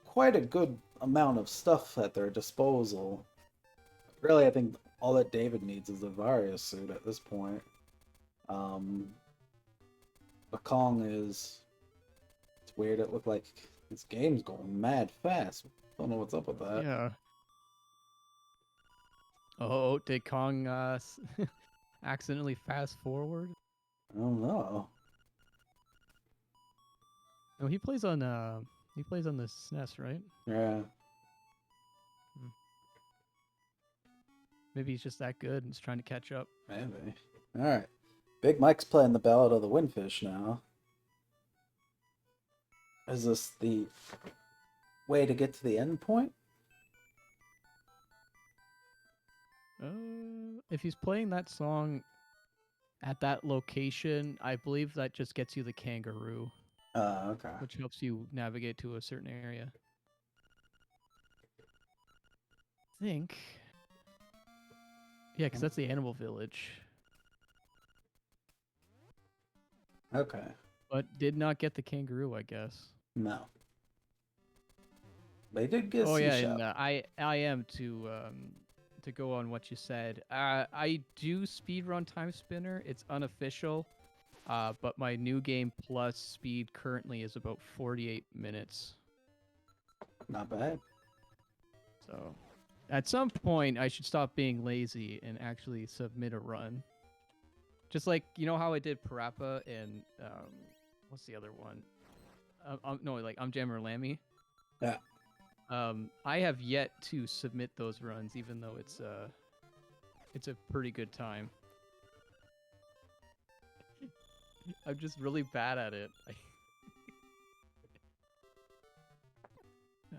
quite a good amount of stuff at their disposal, really, I think all that David needs is the Varia suit at this point. But Kong is. It's weird. It looked like this game's going mad fast. Don't know what's up with that. Yeah. Oh, did Kong accidentally fast forward? I don't know. No, he plays on the SNES, right? Yeah. Maybe he's just that good and is trying to catch up. Maybe. Alright. Big Mike's playing the Ballad of the Windfish now. Is this the way to get to the end point? If he's playing that song at that location, I believe that just gets you the kangaroo, Okay. which helps you navigate to a certain area. I think. Yeah, because that's the animal village. Okay. But did not get the kangaroo, I guess. No. They did get Oh a yeah, seashell. and I am to go on what you said. I do speedrun Time Spinner. It's unofficial, but my new game plus speed currently is about 48 minutes. Not bad. So, at some point, I should stop being lazy and actually submit a run. Just like you know how I did Parappa and what's the other one? No, like I'm Jammer Lammy. Yeah. I have yet to submit those runs, even though it's a pretty good time. I'm just really bad at it.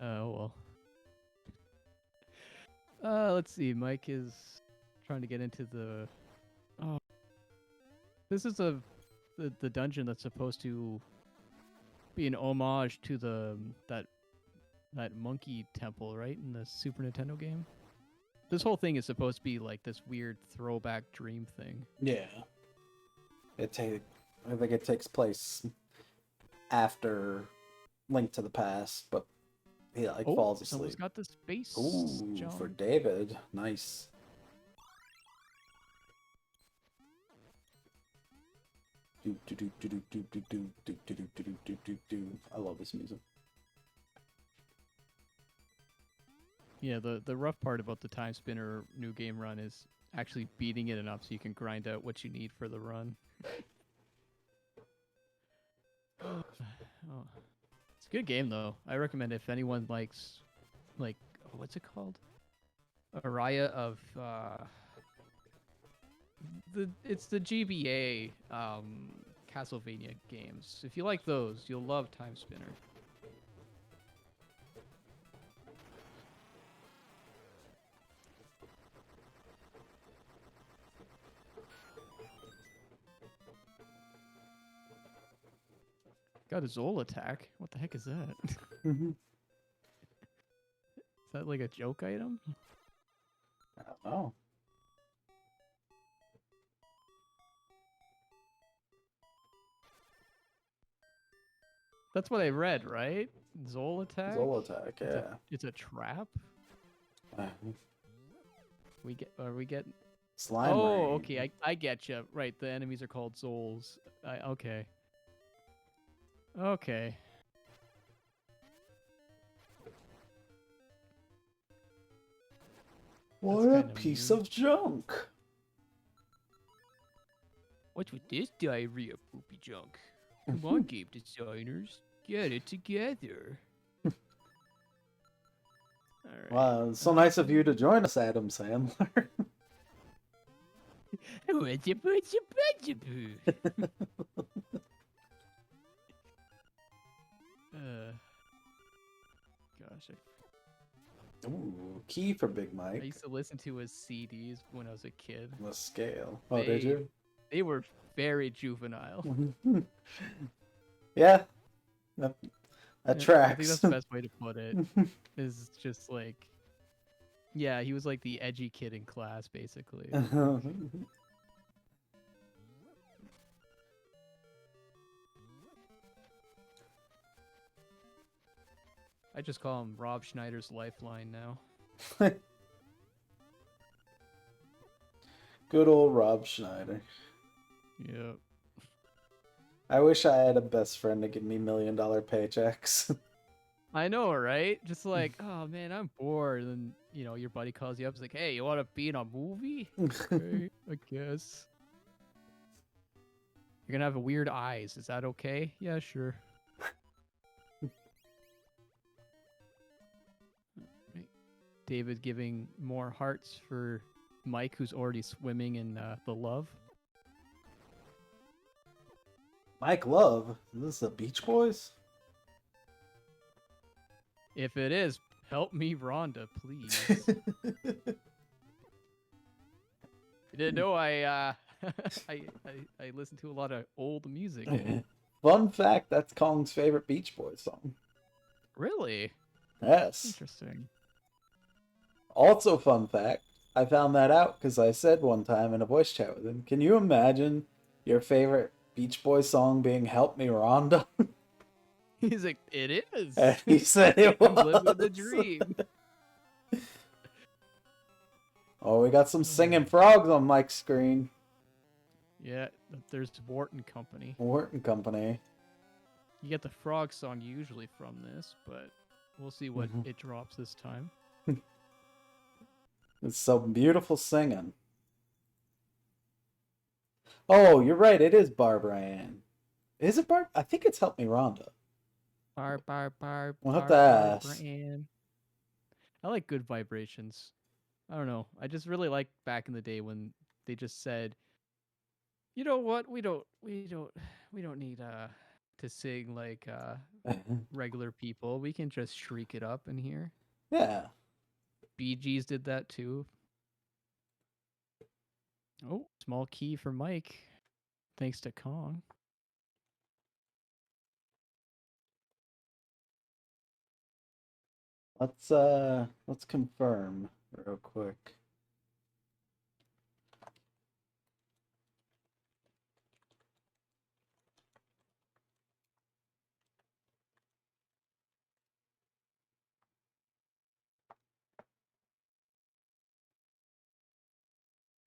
Oh well. Let's see. Mike is trying to get into the. Oh, this is the dungeon that's supposed to be an homage to that monkey temple, right, in the Super Nintendo game. This whole thing is supposed to be like this weird throwback dream thing. Yeah. I think it takes place after Link to the Past, but he falls asleep. Someone's got the space Ooh, jump. for David. Nice. I love this music. Yeah, the rough part about the Time Spinner new game run is actually beating it enough so you can grind out what you need for the run. Oh, it's a good game though. I recommend if anyone likes, like, what's it called? Araya of it's the GBA Castlevania games. If you like those, you'll love Time Spinner. Got a Zol attack. What the heck is that? Mm-hmm. Is that like a joke item? I don't know. That's what I read, right? Zol attack. Zolotac, yeah. It's a trap. Uh, We get. Slime Oh, rain. okay. I get you. Right. The enemies are called Zols. Okay. Okay. What That's a kinda piece mean. of junk. What's with this diarrhea poopy junk? Come on, game designers. Get it together. Alright. Wow, it's so nice of you to join us, Adam Sandler. Gosh, Ooh, key for Big I Mike. used to listen to his CDs when I was a kid. The scale. Oh, did you? They were very juvenile. Yeah, that I think tracks. that's the best way to put it. Is just like, yeah, he was like the edgy kid in class, basically. I just call him Rob Schneider's lifeline now. Good old Rob Schneider. Yep. I wish I had a best friend to give me $1 million paychecks. I know, right? Just like, oh man, I'm bored. And you know, your buddy calls you up. He's like, hey, you want to be in a movie? Okay, I guess. You're gonna have weird eyes. Is that okay? Yeah, sure. Right. David giving more hearts for Mike, who's already swimming in the love. Mike Love? Is this the Beach Boys? If it is, help me, Rhonda, please. You didn't know I listen to a lot of old music. Fun fact, that's Kong's favorite Beach Boys song. Really? Yes. Interesting. Also, fun fact, I found that out because I said one time in a voice chat with him, can you imagine your favorite Beach Boys song being Help Me Rhonda? He's like, it is. And he said it was. I'm living the dream. Oh, we got some singing frogs on Mike's screen. Yeah, there's Wharton Company. Wharton Company. You get the frog song usually from this, but we'll see what it drops this time. It's some beautiful singing. Oh, you're right. It is Barbara Ann. Is it Barb? I think it's Help Me Rhonda. We'll have to ask. I like Good Vibrations. I don't know. I just really like back in the day when they just said, you know what? We don't need to sing like regular people. We can just shriek it up in here. Yeah. Bee Gees did that too. Oh, small key for Mike. Thanks to Kong. Let's confirm real quick.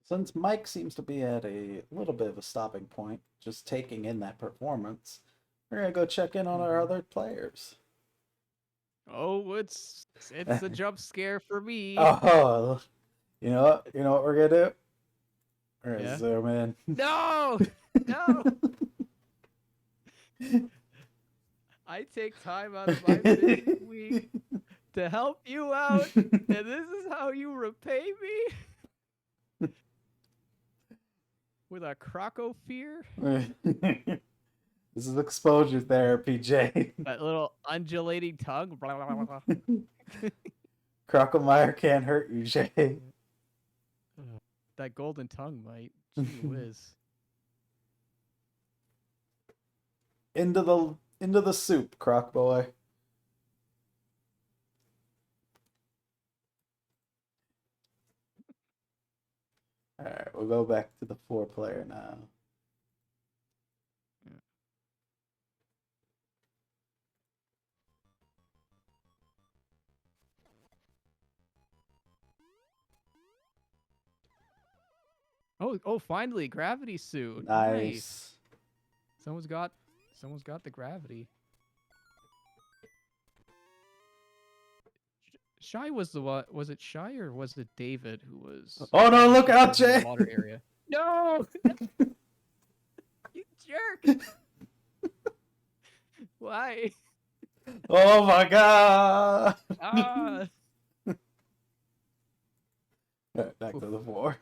Since Mike seems to be at a little bit of a stopping point, just taking in that performance, we're gonna go check in on our other players. Oh, it's a jump scare for me. Oh, you know what we're gonna do? We're gonna Yeah. zoom in. No, no. I take time out of my busy week to help you out, and this is how you repay me? With a crocophere? This is exposure therapy, Jay. That little undulating tongue? Crocomire can't hurt you, Jay. That golden tongue might. Gee whiz. Into the soup, Croc boy. Alright, we'll go back to the 4-player now. Oh, finally, gravity suit. Nice. Nice. Someone's got the gravity. Shy was the what? Was it Shy or was it David who was? Oh no, look out, in the Jay! water area. No, you jerk! Why? Oh my god! Ah. Back to the floor.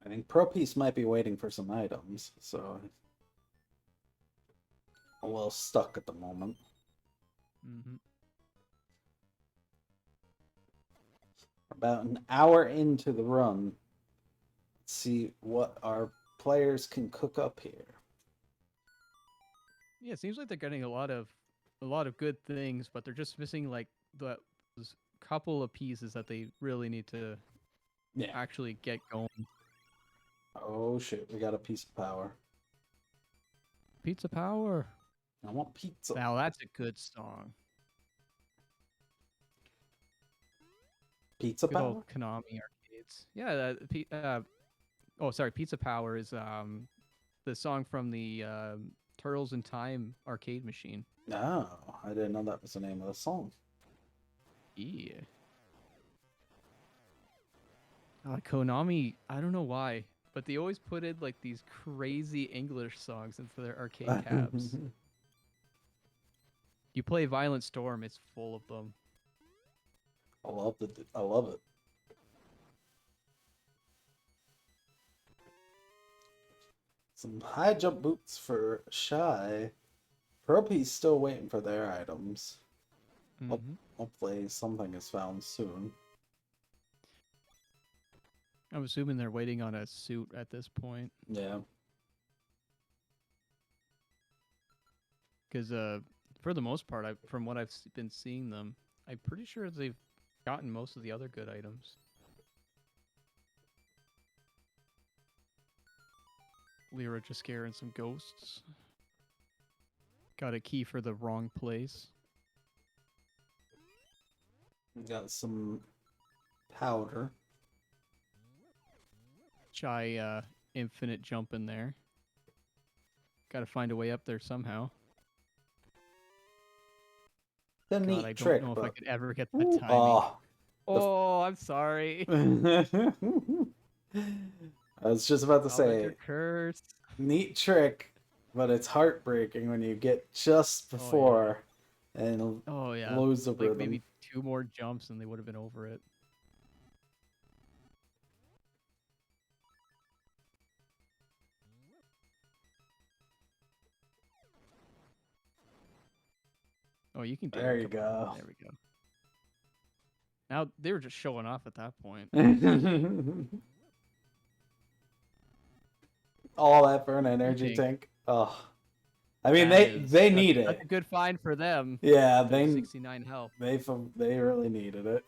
I think Pro Piece might be waiting for some items, so a little stuck at the moment. Mm-hmm. About an hour into the run. Let's see what our players can cook up here. Yeah, it seems like they're getting a lot of good things, but they're just missing like those couple of pieces that they really need to actually get going. Oh shit, we got a piece of power. Pizza Power. I want pizza. Now that's a good song. Pizza Good power? old Konami arcades. Yeah, oh sorry, Pizza Power is the song from the Turtles in Time arcade machine. No, I didn't know that was the name of the song. Yeah. Konami, I don't know why, but they always put in like these crazy English songs into their arcade cabs. You play Violent Storm, it's full of them. I love it. Some high jump boots for Shy. Propi's still waiting for their items. Mm-hmm. Hopefully something is found soon. I'm assuming they're waiting on a suit at this point. Yeah. Because for the most part, from what I've been seeing them, I'm pretty sure they've gotten most of the other good items. Lyra just scaring some ghosts. Got a key for the wrong place. Got some powder. Shy infinite jump in there. Gotta find a way up there somehow. The God, neat I trick, don't know if I but... could ever get that timing. Oh, I'm sorry. I was just about to say, Curse. neat trick, but it's heartbreaking when you get just before and lose the rhythm. Maybe 2 more jumps and they would have been over it. Oh, you can do it. There you go. There we go. Now, they were just showing off at that point. All that for an energy tank. Oh, I mean, they need it. That's a good find for them. Yeah, they 69 health. They really needed it.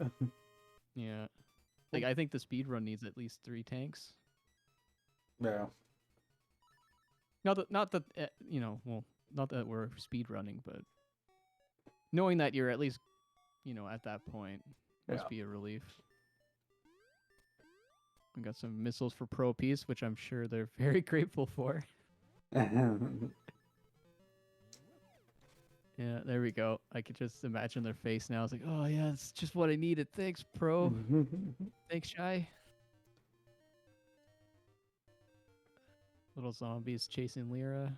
Yeah, like I think the speed run needs at least 3 tanks. Yeah. Not that not that we're speed running, but knowing that you're at least, at that point must be a relief. We got some missiles for Pro Piece, which I'm sure they're very grateful for. Yeah, there we go. I could just imagine their face now. It's like, oh yeah, it's just what I needed. Thanks, Pro. Thanks, Shy. Little zombies chasing Lyra.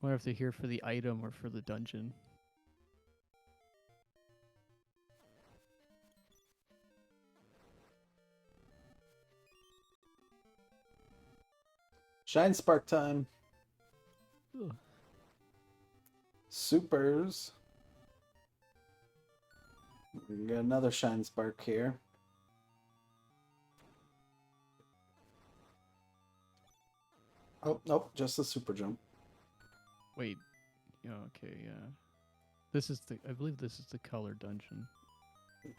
Wonder if they're here for the item or for the dungeon. Shine Spark time. Ugh. Supers. We got another Shine Spark here. Oh, nope, just a super jump. Wait. Yeah, okay, yeah. I believe this is the color dungeon. I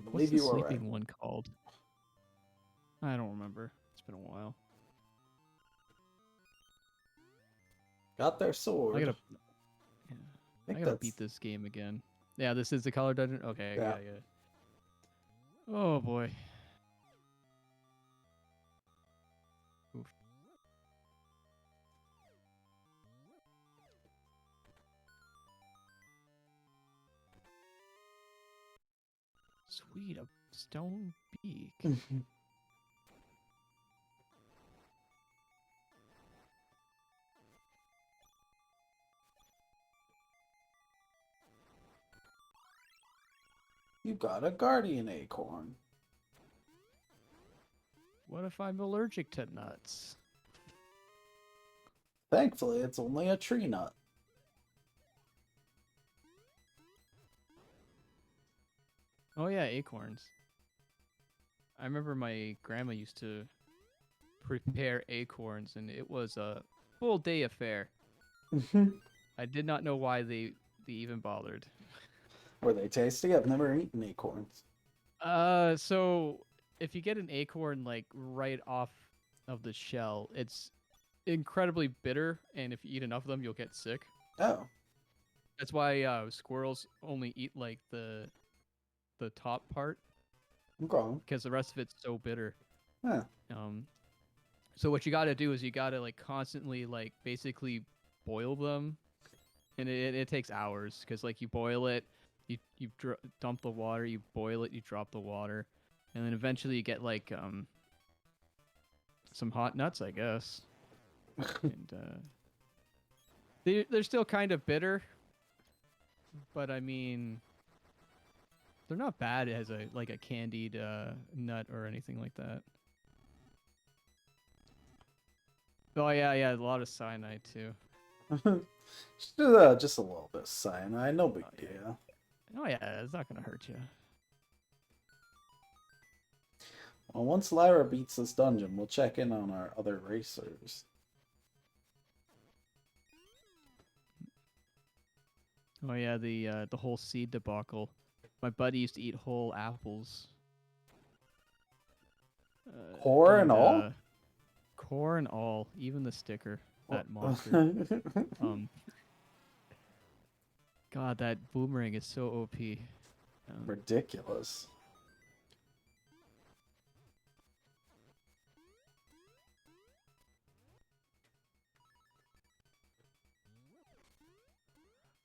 believe What's you the are sleeping right. one called? I don't remember. It's been a while. Got their sword. I think I gotta that's beat this game again. Yeah, this is the color dungeon. Okay, Yeah. I get it. Oh boy. Oof. Sweet, a stone beak. You got a guardian acorn. What if I'm allergic to nuts? Thankfully, it's only a tree nut. Oh yeah, acorns. I remember my grandma used to prepare acorns, and it was a full day affair. I did not know why they even bothered. Were they tasty? I've never eaten acorns. So if you get an acorn like right off of the shell, it's incredibly bitter, and if you eat enough of them, you'll get sick. Oh, That's why squirrels only eat like the top part okay. because the rest of it's so bitter. Huh. So what you got to do is you got to like constantly like basically boil them, and it takes hours because like you boil it, you dump the water, you boil it, you drop the water, and then eventually you get like some hot nuts, I guess. And they're still kind of bitter, but I mean they're not bad as a like a candied nut or anything like that. Oh yeah, a lot of cyanide too. Just a little bit of cyanide, no big Oh, yeah. deal. Oh yeah, it's not gonna hurt you. Well, once Lyra beats this dungeon, we'll check in on our other racers. Oh yeah, the whole seed debacle. My buddy used to eat whole apples. Core and all? Core and all, even the sticker. That monster. God, that boomerang is so OP. Ridiculous.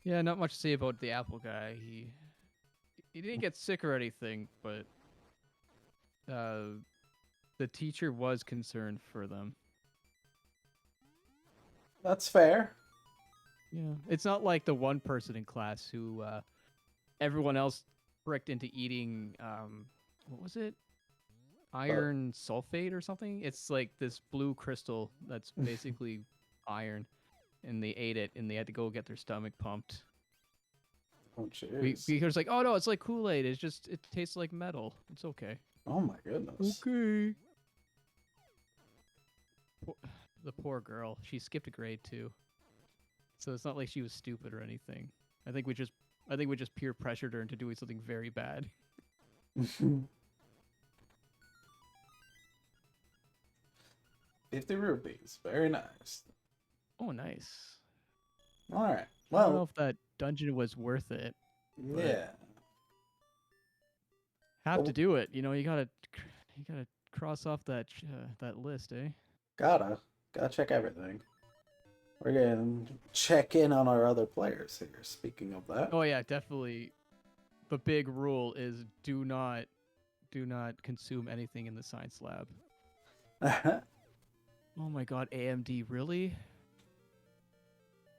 Yeah, not much to say about the apple guy. He didn't get sick or anything, but the teacher was concerned for them. That's fair. Yeah, it's not like the one person in class who everyone else tricked into eating. What was it? Iron sulfate or something? It's like this blue crystal that's basically iron, and they ate it, and they had to go get their stomach pumped. Oh, jeez. Because like, oh no, it's like Kool-Aid. It tastes like metal. It's okay. Oh my goodness. Okay. The poor girl. She skipped a grade too. So it's not like she was stupid or anything. I think we just peer pressured her into doing something very bad. 50 rupees. Very nice. Oh, nice. All right. I don't know Well, if that dungeon was worth it. yeah. Have to do it. You know, you gotta cross off that list, eh? Gotta check everything. We're gonna check in on our other players here. Speaking of that. Oh yeah, definitely. The big rule is do not consume anything in the science lab. Oh my god, AMD, really?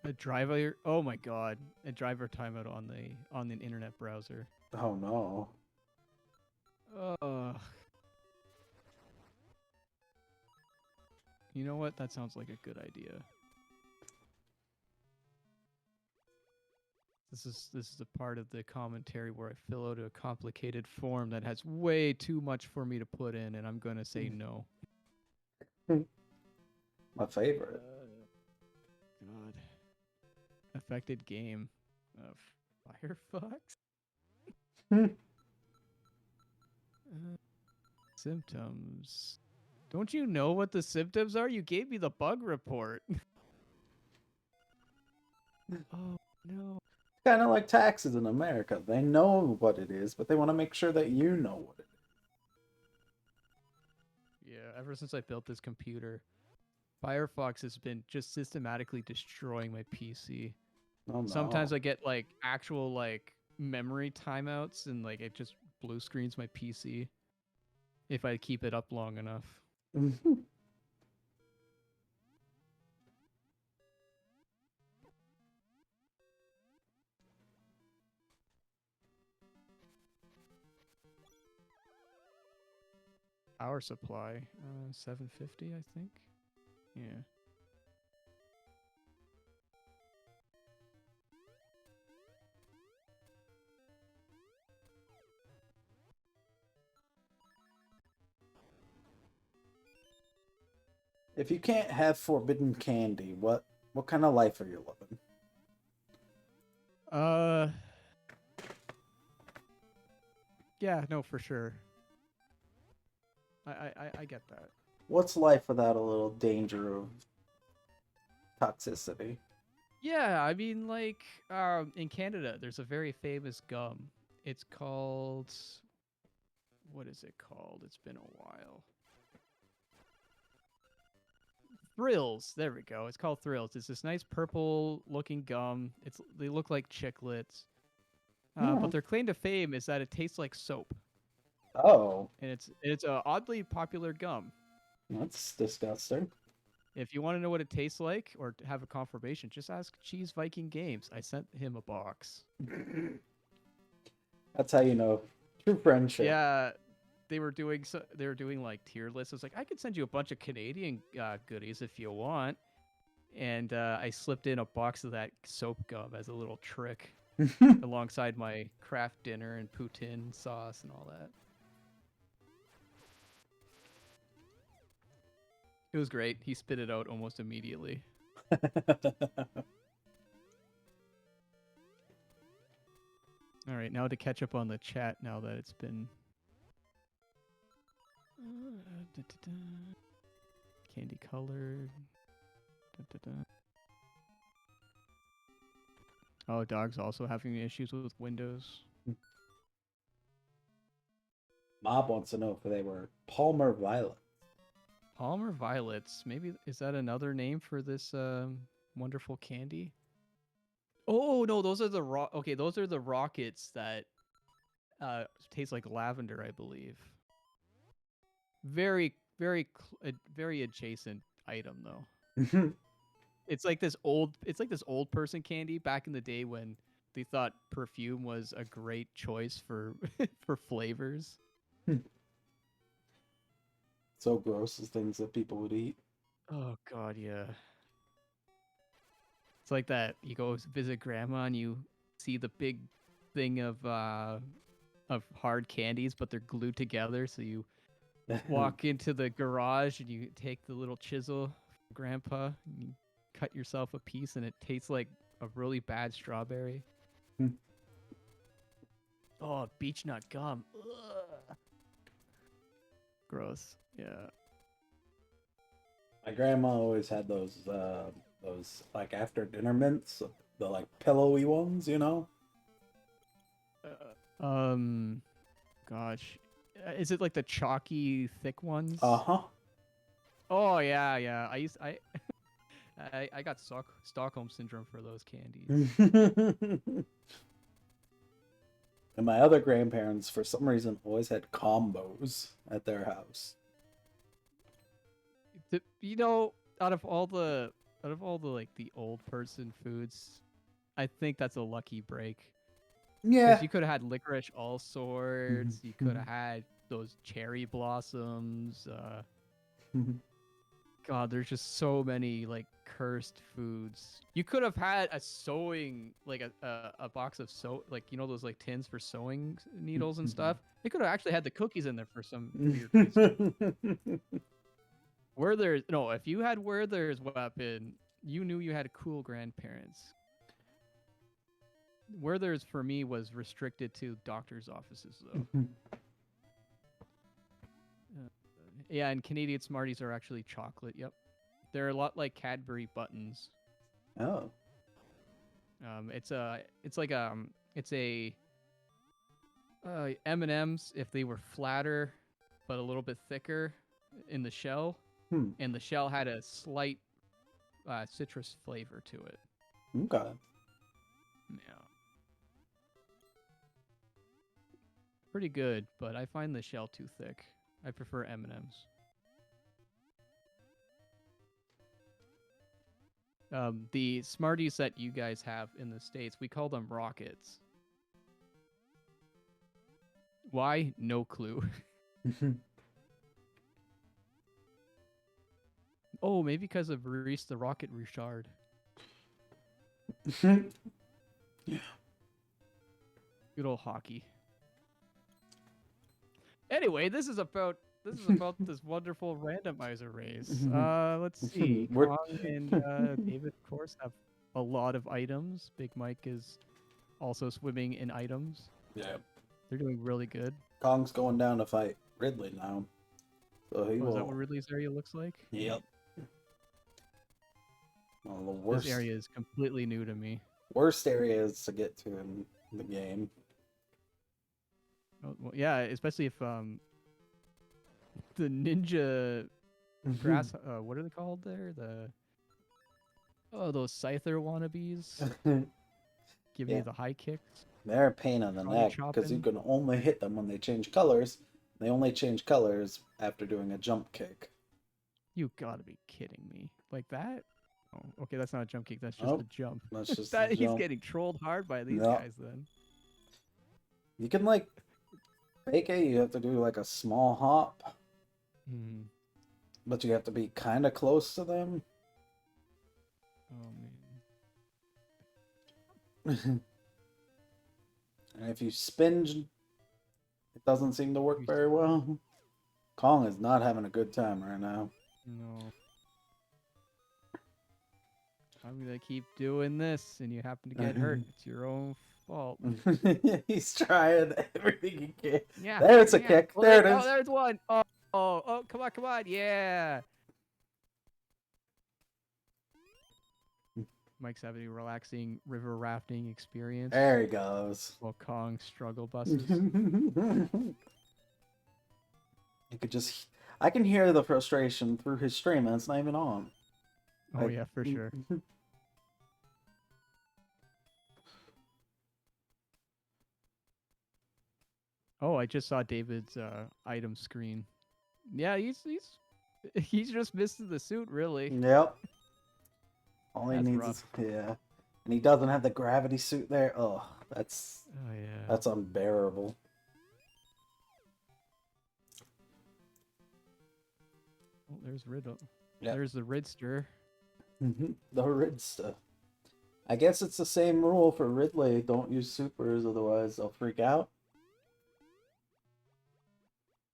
A driver? Oh my god, a driver timeout on the internet browser. Oh no. You know what? That sounds like a good idea. This is a part of the commentary where I fill out a complicated form that has way too much for me to put in, and I'm gonna say no. My favorite. God. Affected game of Firefox. Symptoms. Don't you know what the symptoms are? You gave me the bug report. Oh no. Kind of like taxes in America. They know what it is, but they want to make sure that you know what it Yeah, ever since I built this computer, Firefox has been just systematically destroying my PC. is. Oh Sometimes no. I get like actual like memory timeouts and like it just blue screens my PC if I keep it up long enough. Power supply, 750, I think. Yeah. If you can't have forbidden candy, what kind of life are you living? Uh, yeah, no, for sure. I get that. What's life without a little danger of toxicity? Yeah, I mean, like, in Canada, there's a very famous gum. It's called, what is it called? It's been a while. Thrills. There we go. It's called Thrills. It's this nice purple-looking gum. They look like chiclets. Hmm. But their claim to fame is that it tastes like soap, Oh, and it's a oddly popular gum. that's disgusting. If you want to know what it tastes like or have a confirmation, just ask Cheese Viking Games. I sent him a box. That's how you know true friendship. Yeah, they were doing like tier lists. I was like, I could send you a bunch of Canadian goodies if you want, and I slipped in a box of that soap gum as a little trick alongside my craft dinner and poutine sauce and all that. It was great. He spit it out almost immediately. All right, now to catch up on the chat now that it's been candy colored. Oh, dog's also having issues with Windows. Mob wants to know if they were Palmer Violet. Palmer violets. Maybe is that another name for this wonderful candy? Oh no, those are the Okay, those are the rockets that taste like lavender, I believe. Very adjacent item though. It's like this old person candy back in the day when they thought perfume was a great choice for for flavors. So gross as things that people would eat. Oh god, yeah. It's like that you go visit grandma and you see the big thing of hard candies, but they're glued together. So you walk into the garage and you take the little chisel from grandpa and you cut yourself a piece and it tastes like a really bad strawberry. Oh, beech nut gum. Ugh. Gross. Yeah. My grandma always had those like after dinner mints, the like pillowy ones, you know. Um, gosh, is it like the chalky thick Uh ones? huh. Oh yeah, yeah. I got Stockholm syndrome for those candies. And my other grandparents, for some reason, always had combos at their house. You know, out of all the like the old person foods, I think that's a lucky break because Yeah. you could have had licorice all sorts. You could have had those cherry blossoms. God, there's just so many like cursed foods. You could have had a sewing like a box of like those like tins for sewing needles and stuff. They could have actually had the cookies in there for some weird reason. If you had Werther's weapon, you knew you had cool grandparents. Werther's for me was restricted to doctors' offices though. Yeah, and Canadian Smarties are actually chocolate. Yep. They're a lot like Cadbury buttons. Oh. It's a M&Ms if they were flatter, but a little bit thicker in the shell, Hmm. and the shell had a slight citrus flavor to it. Okay. Yeah. Pretty good, but I find the shell too thick. I prefer M&Ms. The Smarties that you guys have in the States, we call them Rockets. Why? No clue. Oh, maybe because of Reese the Rocket Richard. Good old hockey. Anyway, this is about this wonderful randomizer race. Let's see. We're- Kong and David, of course, have a lot of items. Big Mike is also swimming in items. Yeah. They're doing really good. Kong's going down to fight Ridley now. So he Oh, will. is that what Ridley's area looks like? Yep. Well, the worst This area is completely new to me. worst areas to get to in the game. Oh, well, yeah, especially if the ninja grass. What are they called there? Those scyther wannabes give Yeah. you the high kicks. They're a pain in the Karate neck because you chopping. can only hit them when they change colors. They only change colors after doing a jump kick. You gotta be kidding me! Like that? Oh, okay, that's not a jump kick. That's just Nope, a jump. That's just That the he's jump. getting trolled hard by these No. guys. Then You can like fake it. You have to do like a small hop, but you have to be kind of close to them. Oh man. And if you spin, it doesn't seem to work very well. Kong is not having a good time right now. No. I'm gonna keep doing this, and you happen to get hurt. It's your own fault. He's trying everything he can. Yeah. There's a kick. Well, There it Oh, is. there's one. Oh, come on. Yeah. Mike's having a relaxing river rafting experience There he goes. while Kong struggle buses. You could just. I can hear the frustration through his stream, and it's not even on. Oh, yeah, for sure. Oh, I just saw David's item screen. Yeah, he's just missing the suit, really. Yep. All he That's needs rough. is yeah, and he doesn't have the gravity suit there. Oh, that's Oh yeah. that's unbearable. Oh, there's Riddle. Yep. There's the Ridster. The Ridster. I guess it's the same rule for Ridley. Don't use supers, otherwise they'll freak out.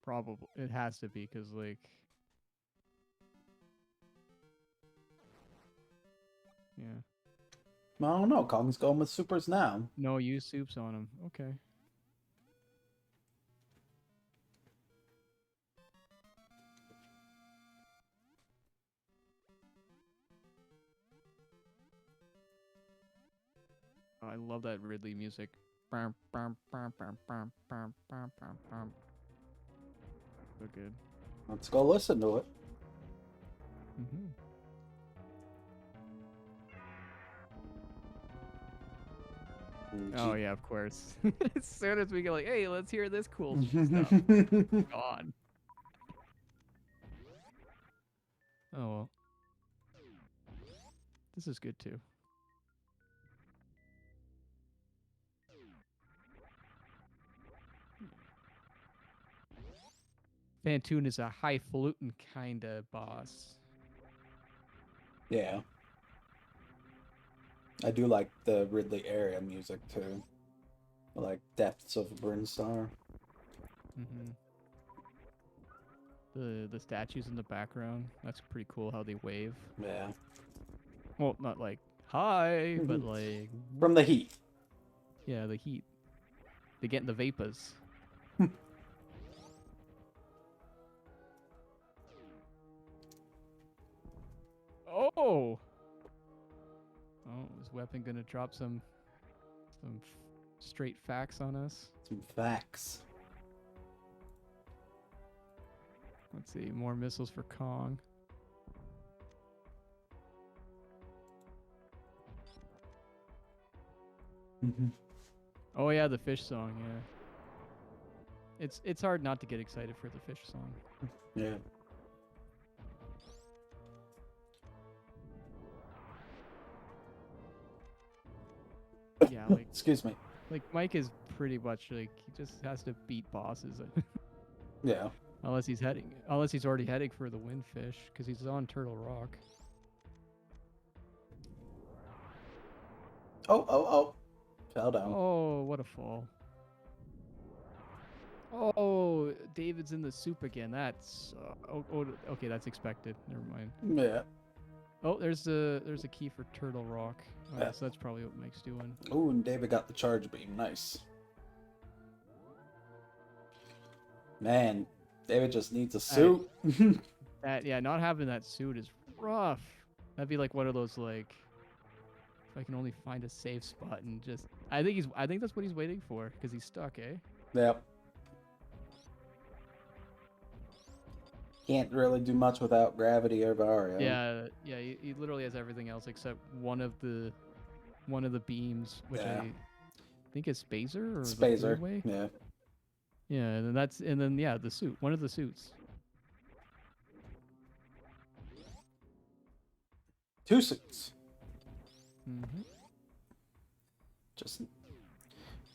Probably it has to be because like. Yeah. I don't know. Kong's going with supers now. No, use soups on him. Okay. Oh, I love that Ridley music. So good. Let's go listen to it. Oh yeah, of course. As soon as we go, like, hey, let's hear this cool stuff. Gone. Oh well. This is good too. Fantoon is a highfalutin kind of boss. Yeah. I do like the Ridley area music too. I like Depths of Brinstar. The statues in the background. That's pretty cool how they wave. Yeah. Well, not like hi, but like From the heat. yeah, the heat. They get in the vapors. Oh. Oh, is this weapon gonna drop some straight facts on us? Some facts. Let's see, more missiles for Kong. Oh yeah, the fish song. Yeah, it's hard not to get excited for the fish song. Yeah. Yeah, like Excuse me. like Mike is pretty much like he just has to beat bosses. Yeah. Unless he's already heading for the windfish because he's on Turtle Rock. Oh. Fell down. Oh, what a fall. Oh, David's in the soup again. That's okay, that's expected. Never mind. Yeah. Oh, there's a key for Turtle Rock. Oh, Yeah. so that's probably what Mike's doing. Oh, and David got the charge beam. Nice. Man, David just needs a suit. Yeah, not having that suit is rough. That'd be like one of those like if I can only find a safe spot and just I think that's what he's waiting for because he's stuck, eh? Yep. Can't really do much without gravity or Vario. Yeah, he literally has everything else except one of the beams, which Yeah. I think is Spazer or the Spazer. Way. Yeah. Yeah, and then the suit, one of the suits. 2 suits. Mm-hmm. Just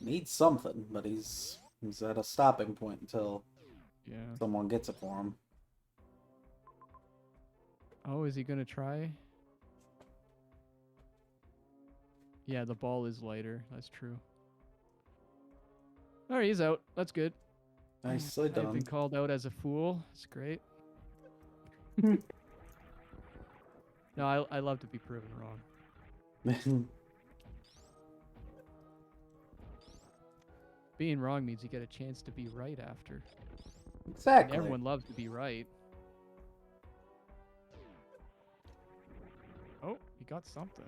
needs something, but he's at a stopping point until Yeah. someone gets it for him. Oh, is he gonna try? Yeah, the ball is lighter. That's true. All right, he's out. That's good. Nicely I've been done. called out as a fool. That's great. No, I love to be proven wrong. Being wrong means you get a chance to be right after. Exactly. And everyone loves to be right. Oh, he got something.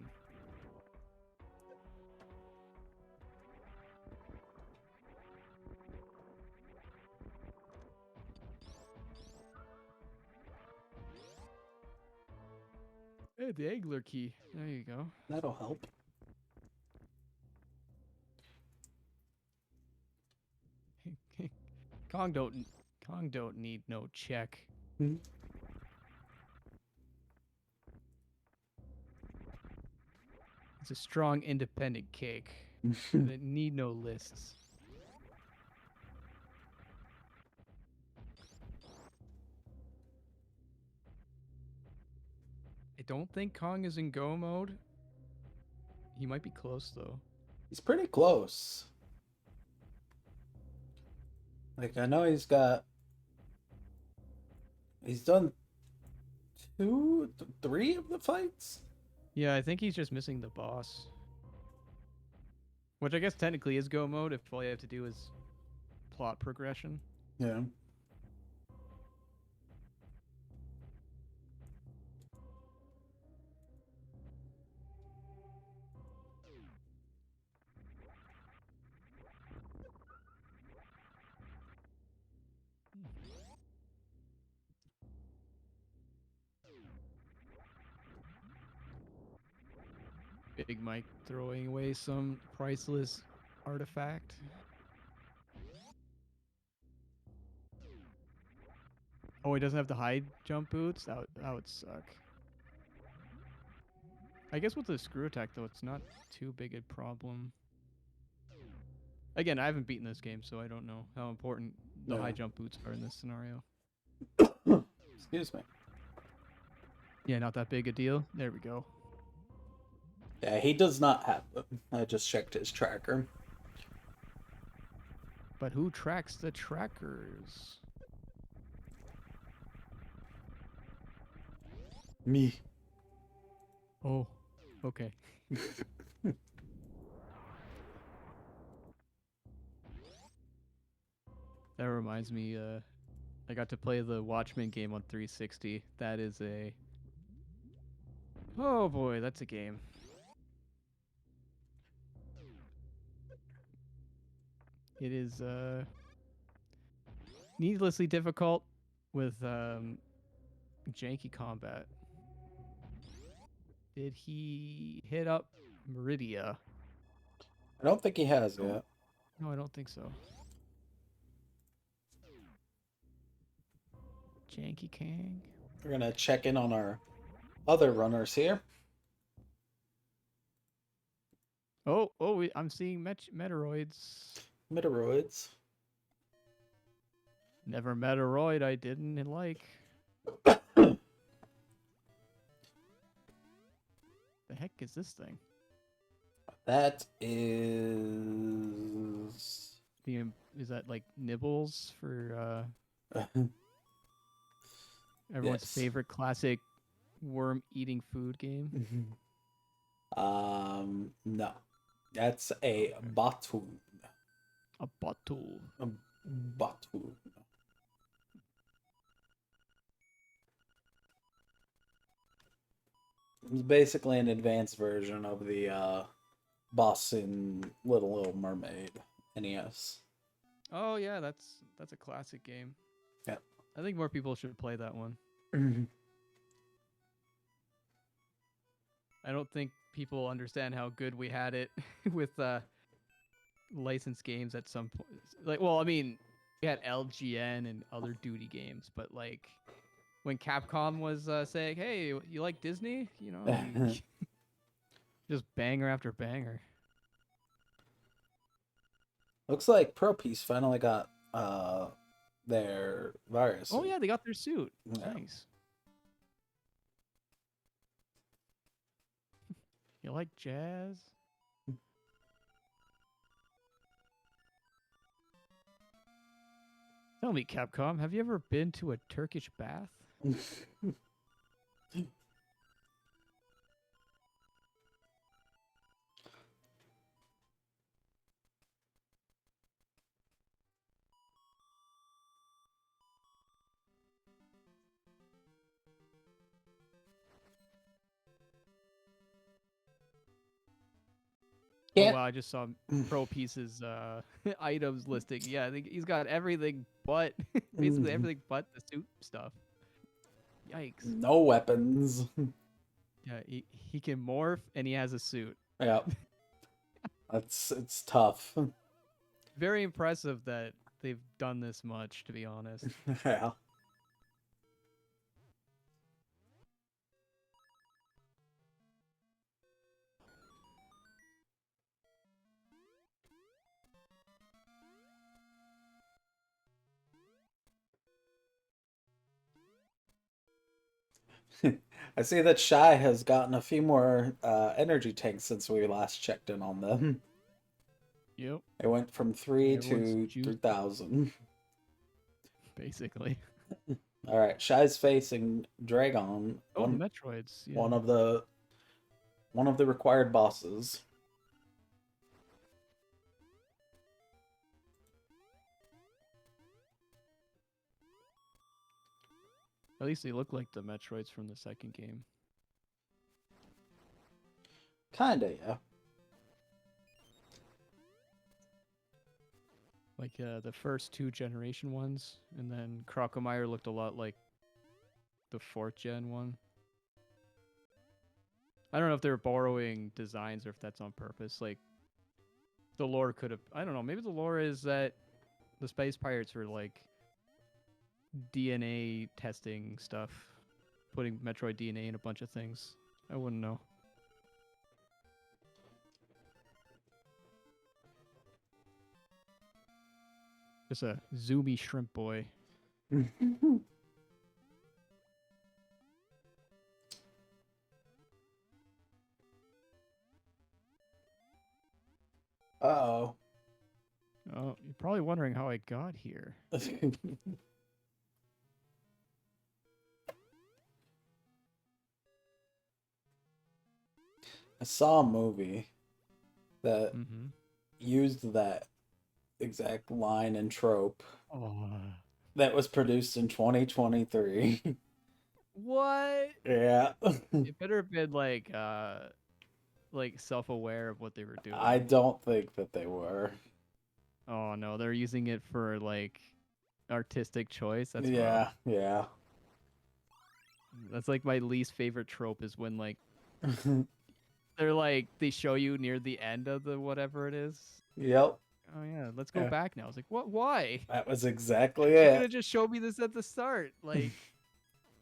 Hey, the angler key. There you go. That'll help. Kong don't need no check. Mhm. It's a strong, independent cake. That need no lists. I don't think Kong is in go mode. He might be close though. He's pretty close. Like, I know he's done 3 of the fights. Yeah, I think he's just missing the boss. Which I guess technically is go mode if all you have to do is plot progression. Yeah. Big Mike throwing away some priceless artifact. Oh, he doesn't have the high jump boots? That would suck. I guess with the screw attack, though, it's not too big a problem. Again, I haven't beaten this game, so I don't know how important the high jump boots are in this scenario. Excuse me. Yeah, not that big a deal. There we go. Yeah, he does not have them. I just checked his tracker. But who tracks the trackers? Me. Oh, okay. That reminds me, I got to play the Watchmen game on 360. That is a... Oh boy, that's a game. It is needlessly difficult with janky combat. Did he hit up Meridia? I don't think he has No, yet. no, I don't think so. Janky Kang. We're gonna check in on our other runners here. Oh, I'm seeing Metroids. Meteoroids. Never met a roid I didn't like. The heck is this thing? That is. Is that like Nibbles for everyone's Yes. favorite classic worm-eating food game? No. That's a Batu. A bottle. A Batu. It's basically an advanced version of the boss in Little Mermaid NES. Oh yeah, that's a classic game. Yep. I think more people should play that one. I don't think people understand how good we had it with licensed games at some point. Like, well, I mean, we had LGN and other duty games, but like when Capcom was saying, "Hey, you like Disney?" You know, just banger after banger. Looks like Pro Piece finally got their virus. Oh yeah, they got their suit. Yeah. Nice. You like jazz? Tell me, Capcom, have you ever been to a Turkish bath? Oh Can't. wow, I just saw Pro Piece's items listing. Yeah, I think he's got everything but basically everything but the suit stuff. Yikes. No weapons. Yeah, he can morph and he has a suit. Yeah. It's tough. Very impressive that they've done this much, to be honest. Yeah. I see that Shy has gotten a few more energy tanks since we last checked in on them. Yep. It went from 3 Everyone's to juiced. 3,000. Basically. All right, Shy's facing Dragon. Oh, the Metroids. Yeah. One of the required bosses. At least they look like the Metroids from the second game. Kinda, yeah. Like the first two generation ones, and then Crocomire looked a lot like the 4th gen one. I don't know if they're borrowing designs or if that's on purpose. Like, the lore could have... I don't know, maybe the lore is that the Space Pirates were, like, DNA testing stuff. Putting Metroid DNA in a bunch of things. I wouldn't know. Just a zoomy shrimp boy. Uh-oh. Oh, you're probably wondering how I got here. I saw a movie that Mm-hmm. used that exact line and trope Oh. that was produced in 2023. What? Yeah. It better have been like self-aware of what they were doing. I don't think that they were. Oh no, they're using it for like artistic choice. That's rough. Yeah, yeah. That's like my least favorite trope is when like they show you near the end of the whatever it is. Yep. Oh yeah, let's go Yeah. back now. I was like, what? Why? That was exactly You could it. have just showed me this at the start. Like,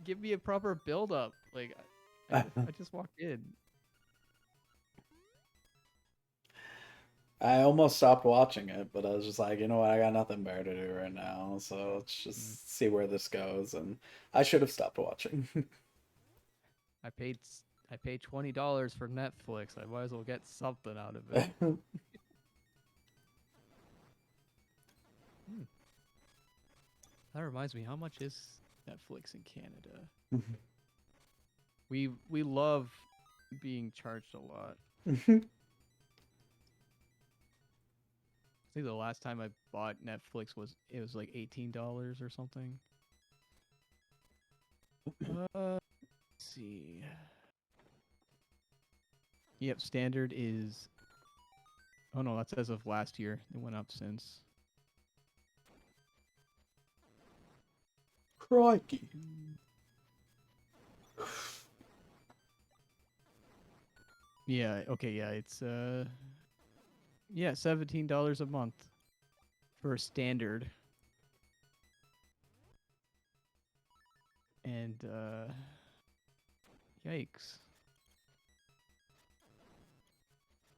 give me a proper build up. Like, I just walked in. I almost stopped watching it, but I was just like, you know what, I got nothing better to do right now, so let's Mm. just see where this goes. And I should have stopped watching. I paid I paid $20 for Netflix. I might as well get something out of it. Hmm. That reminds me, how much is Netflix in Canada? We love being charged a lot. I think the last time I bought Netflix was like $18 or something. Let's see. Yep, standard is. Oh no, that's as of last year. It went up since. Crikey. Yeah. Okay. Yeah. It's Yeah, $17 a month for a standard. And yikes.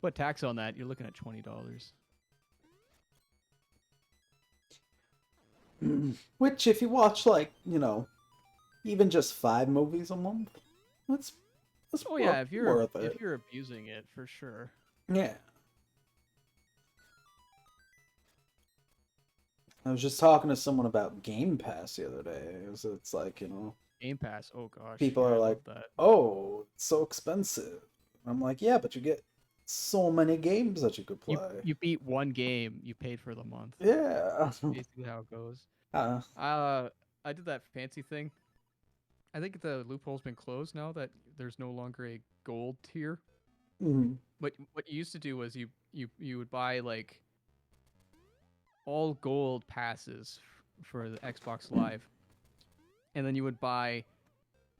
Put tax on that, you're looking at $20. Which, if you watch, like, you know, even just 5 movies a month, that's Oh yeah, worth if it. you're abusing it for sure. Yeah. I was just talking to someone about Game Pass the other day. It's like, you know, Game Pass. Oh gosh, people yeah, are I like, love that. oh, it's so expensive. I'm like, yeah, but you get so many games that you could play. You beat one game, you paid for the month. Yeah. Basically how it goes. uh, Uh, I did that fancy thing. I think the loophole's been closed now that there's no longer a gold tier. mm, But what you used to do was you would buy like all gold passes for the Xbox Live, and then you would buy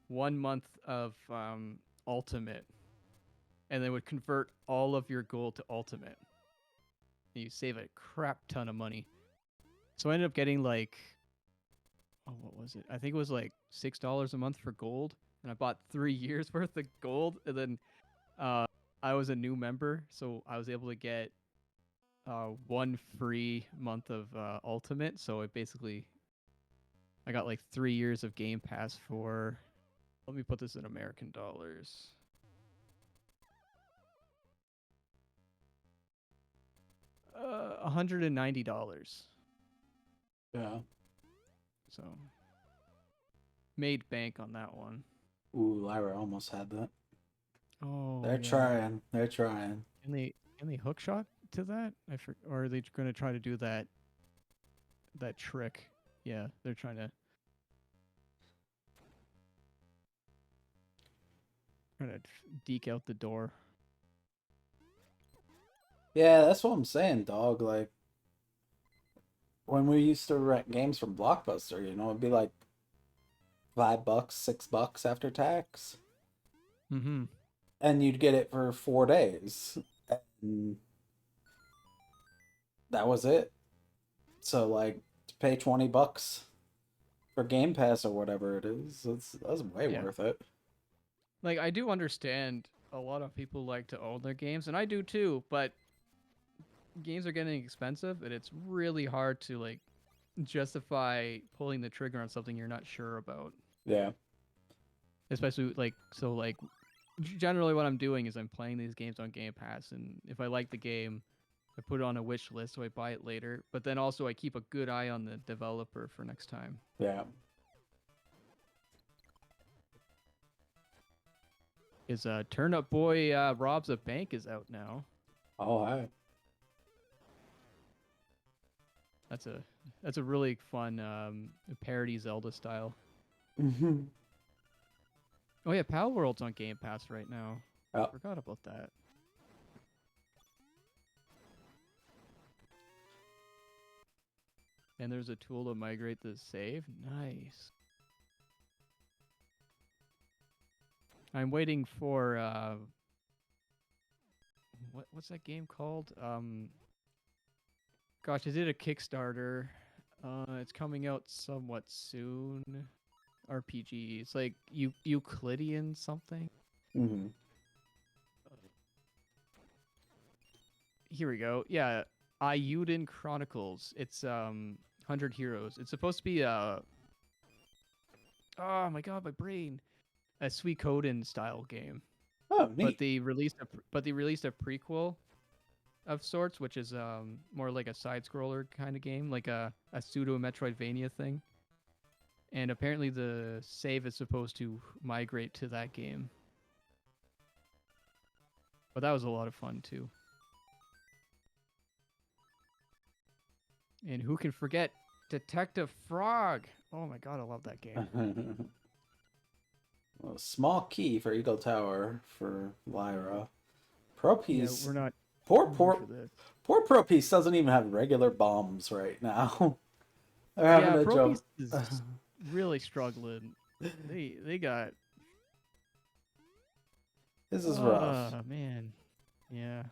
1 month of Ultimate, and they would convert all of your gold to Ultimate. And you save a crap ton of money. So I ended up getting like, oh, what was it? I think it was like $6 a month for gold, and I bought 3 years worth of gold, and then I was a new member, so I was able to get one free month of Ultimate. So it basically, I got like 3 years of Game Pass for. Let me put this in American dollars. $190. yeah. So made bank on that one. Ooh, Lyra almost had that. Oh They're yeah. trying. They're trying. Can they hook shot to that? Or are they going to try to do that trick? Yeah, they're trying to deke out the door. Yeah, that's what I'm saying, dog. Like, when we used to rent games from Blockbuster, you know, it'd be like $5, $6 after tax, Mm-hmm. and you'd get it for 4 days, and that was it. So, like, to pay $20 for Game Pass or whatever it is, that's way Yeah. worth it. Like I do understand a lot of people like to own their games, and I do too, but games are getting expensive, and it's really hard to like justify pulling the trigger on something you're not sure about. Yeah. Especially like generally what I'm doing is I'm playing these games on Game Pass, and if I like the game, I put it on a wish list so I buy it later. But then also I keep a good eye on the developer for next time. Yeah. Is Turnip Boy Robs a Bank is out now. Oh, hi. That's a really fun parody Zelda style. Mm-hmm. Oh yeah, Pal World's on Game Pass right now. Oh. Forgot about that. And there's a tool to migrate the save. Nice. I'm waiting for what's that game called? Gosh, I did a Kickstarter. It's coming out somewhat soon. RPG. It's like Euclidean something. Mm-hmm. Here we go. Yeah, Iuden Chronicles. It's 100 Heroes. It's supposed to be oh my god, my brain. A Suikoden style game. Oh, But neat. they released a prequel of sorts, which is more like a side scroller kind of game, like a pseudo Metroidvania thing. And apparently the save is supposed to migrate to that game. But that was a lot of fun too. And who can forget Detective Frog? Oh my god, I love that game. Well, small key for Eagle Tower for Lyra. Pro Yeah, Piece. we're not Poor, here poor, for this. poor Pro Piece doesn't even have regular bombs right now. They're having Yeah, to Pro jump. Beast is really struggling. They got This is rough. man. Yeah.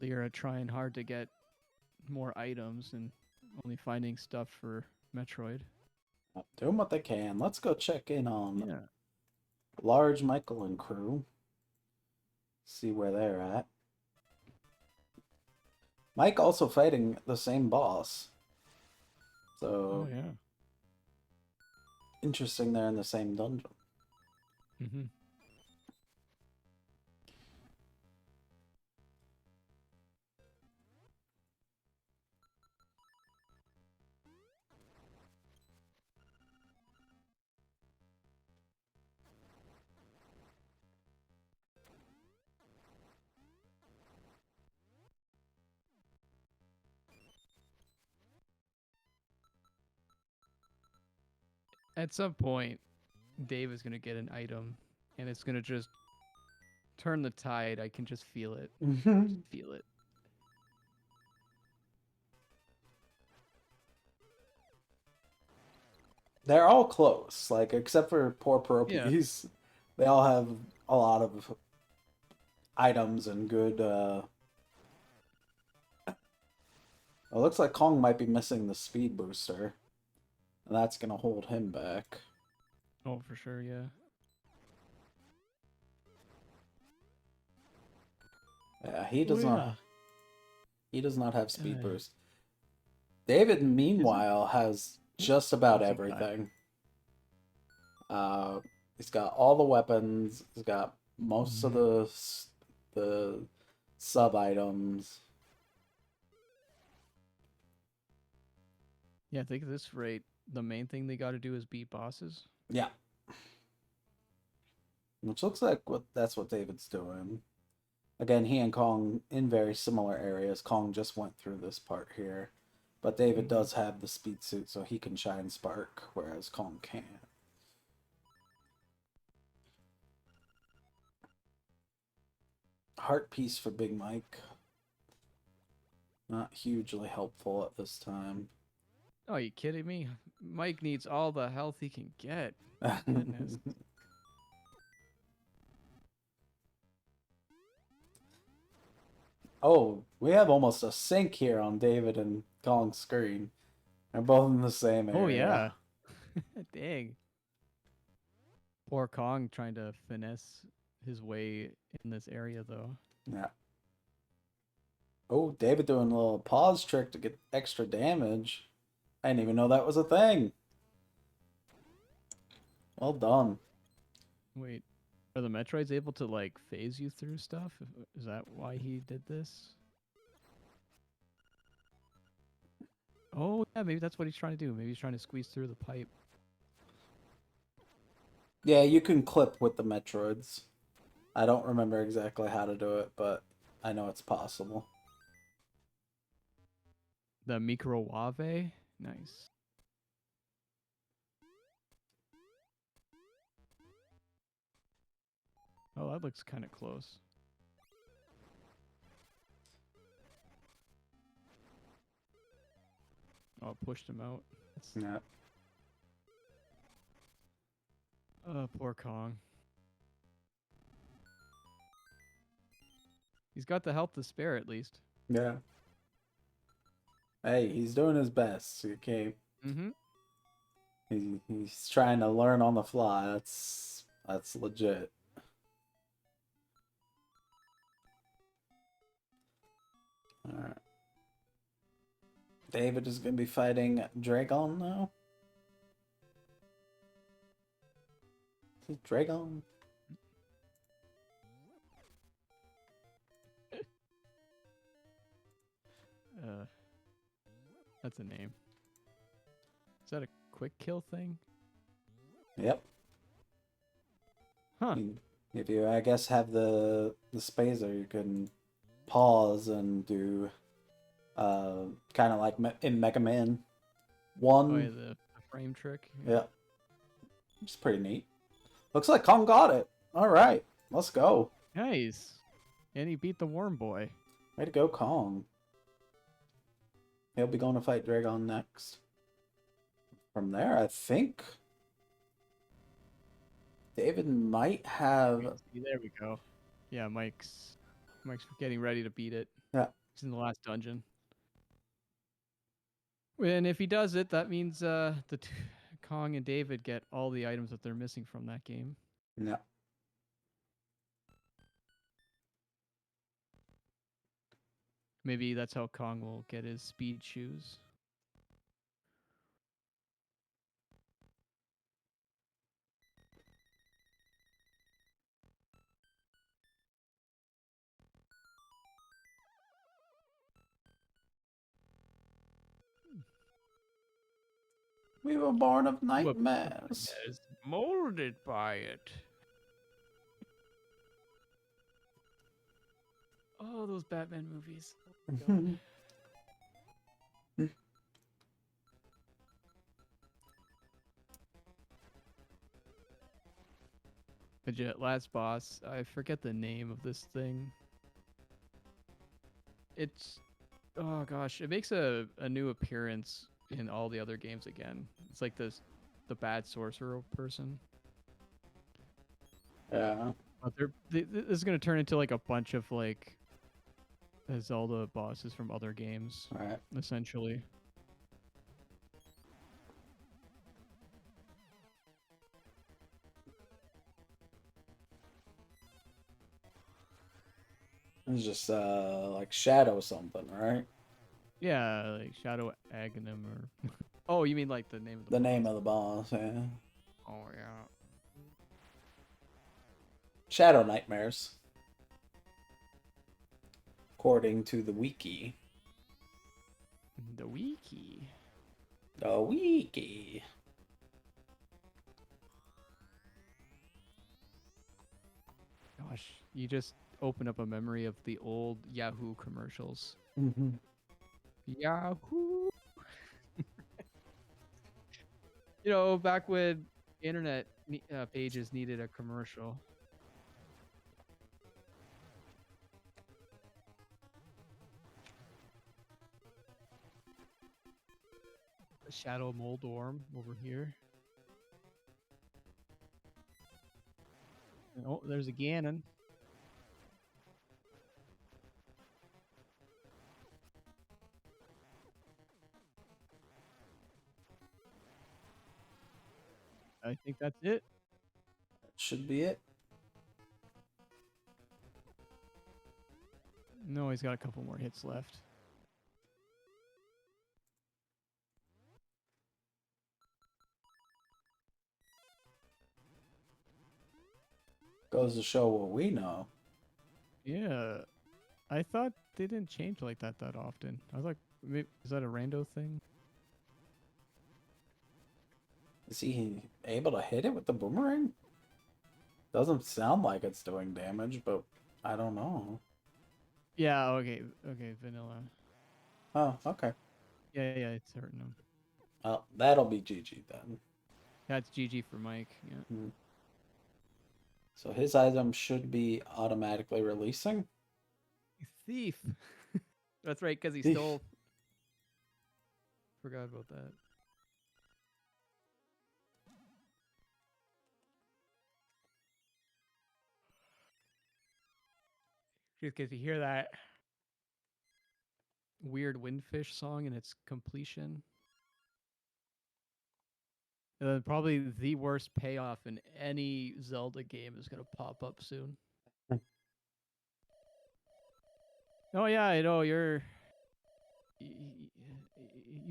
Lyra trying hard to get more items and only finding stuff for Metroid. Doing what they can. Let's go check in on Yeah. Large Michael and crew. See where they're at. Mike also fighting the same boss. Oh So yeah. interesting they're in the same dungeon. Mm-hmm. At some point, Dave is gonna get an item, and it's gonna just turn the tide. I can just feel it. Just feel it. They're all close, like except for poor Pro Yeah. Piece. They all have a lot of items and good it looks like Kong might be missing the speed booster. And that's gonna hold him back. Oh, for sure. Yeah. Yeah, he Oh does yeah. not he does not have speed Uh, boost. David is he? meanwhile has just about What's he got? everything. He's got all the weapons, he's got most of Mhm. the sub items. Yeah, I think at this rate, the main thing they got to do is beat bosses. Yeah. Which looks like that's what David's doing. Again, he and Kong in very similar areas. Kong just went through this part here. But David Mhm. does have the speed suit, so he can shine spark, whereas Kong can't. Heart piece for Big Mike. Not hugely helpful at this time. Oh, you kidding me? Mike needs all the health he can get. Goodness. Oh, we have almost a sync here on David and Kong's screen. They're both in the same Oh area. yeah. Dang. Poor Kong trying to finesse his way in this area though. Yeah. Oh, David doing a little pause trick to get extra damage. I didn't even know that was a thing. Well done. Wait, are the Metroids able to like phase you through stuff? Is that why he did this? Oh yeah, maybe that's what he's trying to do. Maybe he's trying to squeeze through the pipe. Yeah, you can clip with the Metroids. I don't remember exactly how to do it, but I know it's possible. The microwave? Nice. Oh, that looks kind of close. Oh, it pushed him out. Yeah. Oh, poor Kong. He's got the health to spare at least. Yeah. Hey, he's doing his best. Okay. Mm-hmm. He's trying to learn on the fly. That's legit. All right. David is gonna be fighting Dragon now. Is it Dragon? That's a name. Is that a quick kill thing? Yep. Huh. If you, I guess, have the spacer, you can pause and do, kind of like in Mega Man 1. Oh yeah, the frame trick. Yeah. It's pretty neat. Looks like Kong got it. All right, let's go. Nice. And he beat the worm boy. Way to go, Kong. He'll be going to fight Dragon next. From there, I think David might have. There we go. Yeah, Mike's getting ready to beat it. Yeah. He's in the last dungeon. And if he does it, that means Kong and David get all the items that they're missing from that game. Yeah. Maybe that's how Kong will get his speed shoes. We were born of nightmares. Is molded by it. Oh, those Batman movies. Oh, Legit, last boss. I forget the name of this thing. It's, oh gosh, it makes a new appearance in all the other games again. It's like the bad sorcerer person. Yeah. But this is gonna turn into like a bunch of like Zelda bosses from other games, All right. essentially. It's just like Shadow something, right? Yeah, like Shadow Aghanim or. Oh, you mean like the name of the. The name of the boss, yeah. Oh yeah. Shadow Nightmares. According to the wiki. The wiki. The wiki. Gosh, you just open up a memory of the old Yahoo commercials. Mm-hmm. Yahoo. You know, back when internet pages needed a commercial. A Shadow Moldorm over here. Oh, there's a Ganon. I think that's it. That should be it. No, he's got a couple more hits left. Goes to show what we know. Yeah, I thought they didn't change like that often. I was like, maybe, is that a rando thing? Is he able to hit it with the boomerang? Doesn't sound like it's doing damage, but I don't know. Yeah, okay, vanilla. Oh, okay. Yeah, it's hurting him. Well, that'll be GG then. That's GG for Mike. Yeah. So his item should be automatically releasing. Thief. That's right, because he Thief. stole. Forgot about that. Just because you hear that weird windfish song in its completion. And then probably the worst payoff in any Zelda game is going to pop up soon. Oh yeah, I know you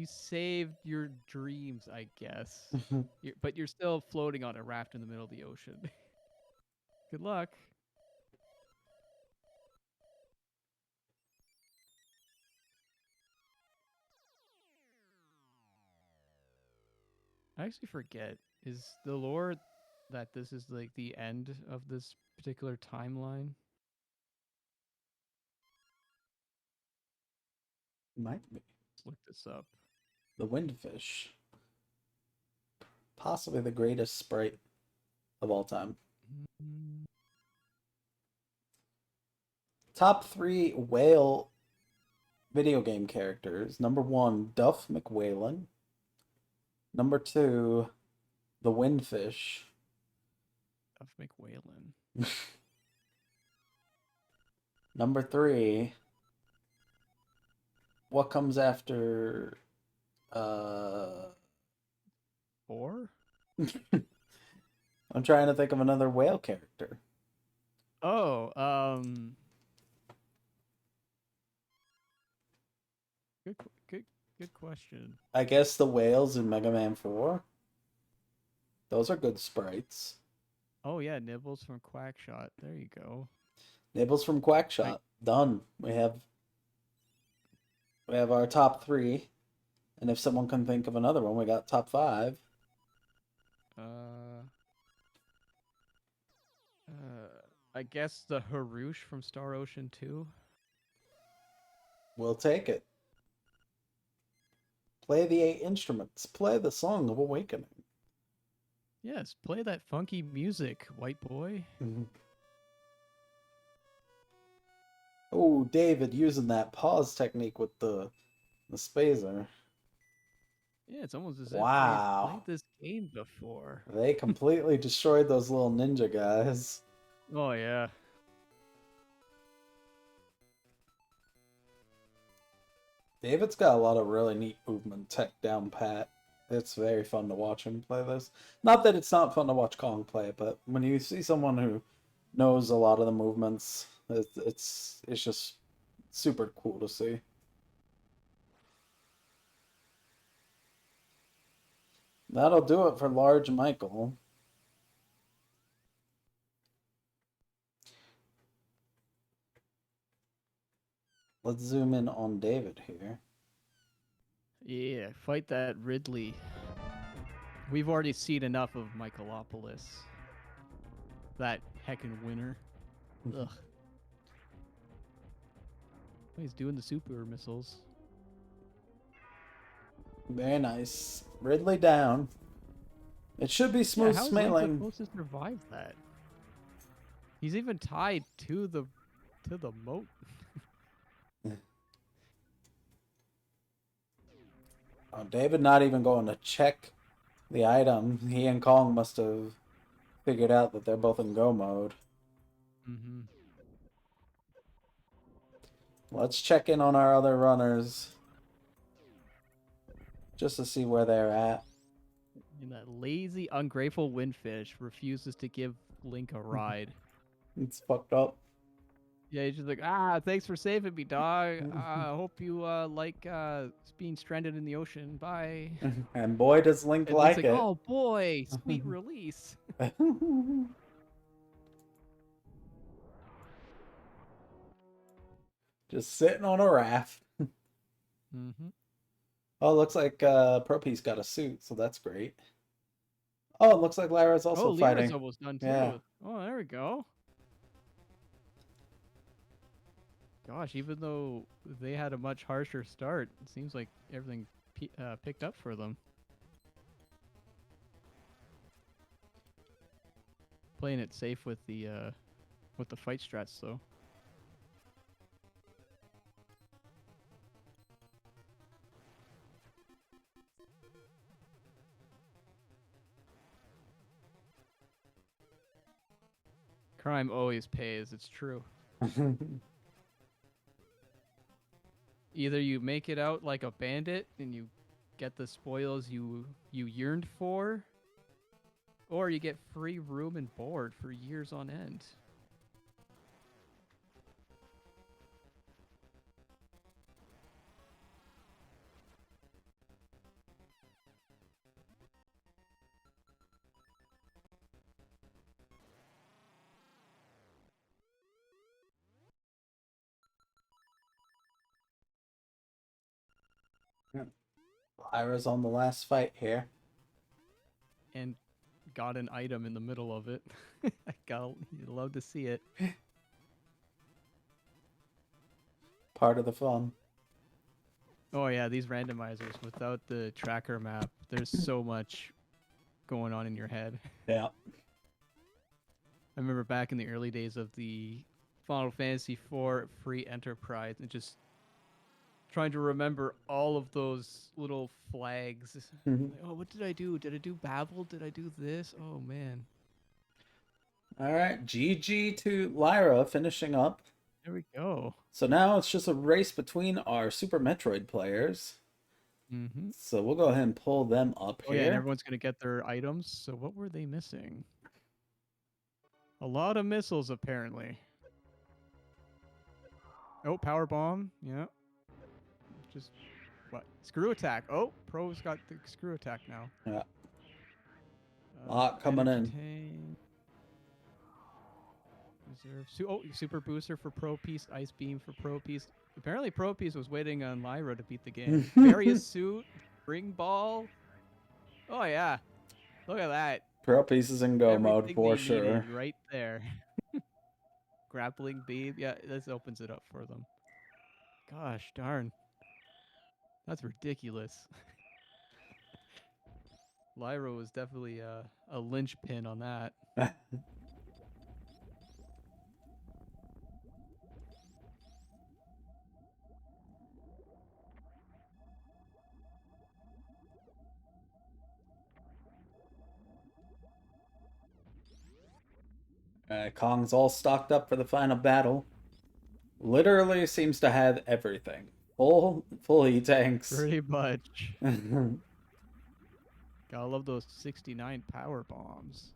saved your dreams, I guess. But you're still floating on a raft in the middle of the ocean. Good luck. I actually forget. Is the lore that this is like the end of this particular timeline? Might be. Let's look this up. The Windfish. Possibly the greatest sprite of all time. Mm. Top 3 whale video game characters. Number 1, Duff McWhalen. Number 2, the Windfish. Duff McWhalen. Number 3, what comes after 4? I'm trying to think of another whale character. Oh, good question. I guess the whales in Mega Man 4. Those are good sprites. Oh yeah, Nibbles from Quackshot. There you go. Nibbles from Quackshot. Done. We have our top 3. And if someone can think of another one, we got top 5. I guess the Harush from Star Ocean 2. We'll take it. Play the 8 instruments. Play the Song of Awakening. Yes, play that funky music, white boy. Oh, David using that pause technique with the spazer. Yeah, it's almost as if Wow. they've played this game before. They completely destroyed those little ninja guys. Oh yeah. David's got a lot of really neat movement tech down pat. It's very fun to watch him play this. Not that it's not fun to watch Kong play, but when you see someone who knows a lot of the movements, it's just super cool to see. That'll do it for Large Michael. Let's zoom in on David here. Yeah, fight that Ridley. We've already seen enough of Michaelopolis. That heckin' winner. Ugh. He's doing the super missiles. Very nice. Ridley down. It should be smooth how's sailing. Link supposed to survive that? He's even tied to the moat. Oh, David not even going to check the item. He and Kong must have figured out that they're both in go mode. Mm-hmm. Let's check in on our other runners. Just to see where they're at. And that lazy, ungrateful windfish refuses to give Link a ride. It's fucked up. Yeah, he's just like, thanks for saving me, dog. I hope you like being stranded in the ocean. Bye. And boy, does Link And like Link's it. like, oh boy, sweet release. Just sitting on a raft. Mm-hmm. Oh, looks like Pro Piece got a suit, so that's great. Oh, it looks like Lara's also fighting. Lyra's almost done too. Yeah. Oh, there we go. Gosh, even though they had a much harsher start, it seems like everything picked up for them. Playing it safe with the fight strats though. Crime always pays, it's true. Either you make it out like a bandit and you get the spoils you yearned for, or you get free room and board for years on end. Lyra's on the last fight here. And got an item in the middle of it. You'd love to see it. Part of the fun. Oh yeah, these randomizers without the tracker map, there's so much going on in your head. Yeah. I remember back in the early days of the Final Fantasy IV free enterprise and just trying to remember all of those little flags. Like, oh, what did I do? Did I do Babel? Did I do this? Oh man. All right, GG to Lyra finishing up. There we go. So now it's just a race between our Super Metroid players. Mm-hmm. So we'll go ahead and pull them up Oh here. yeah, and everyone's gonna get their items. So what were they missing? A lot of missiles apparently. Oh, power bomb. Yeah. Just what? Screw attack. Oh, Pro's got the screw attack now. Yeah. Lot coming in. Tank. Reserve. Super booster for Pro Piece. Ice beam for Pro Piece. Apparently, Pro Piece was waiting on Lyra to beat the game. Various suit, ring ball. Oh yeah, look at that. Pro pieces in go mode Everything for they sure. needed right there. Grappling beam. Yeah, this opens it up for them. Gosh darn. That's ridiculous. Lyra was definitely a linchpin on that. Kong's all stocked up for the final battle. Literally seems to have everything. Full E-tanks. Pretty much. Gotta love those 69 power bombs.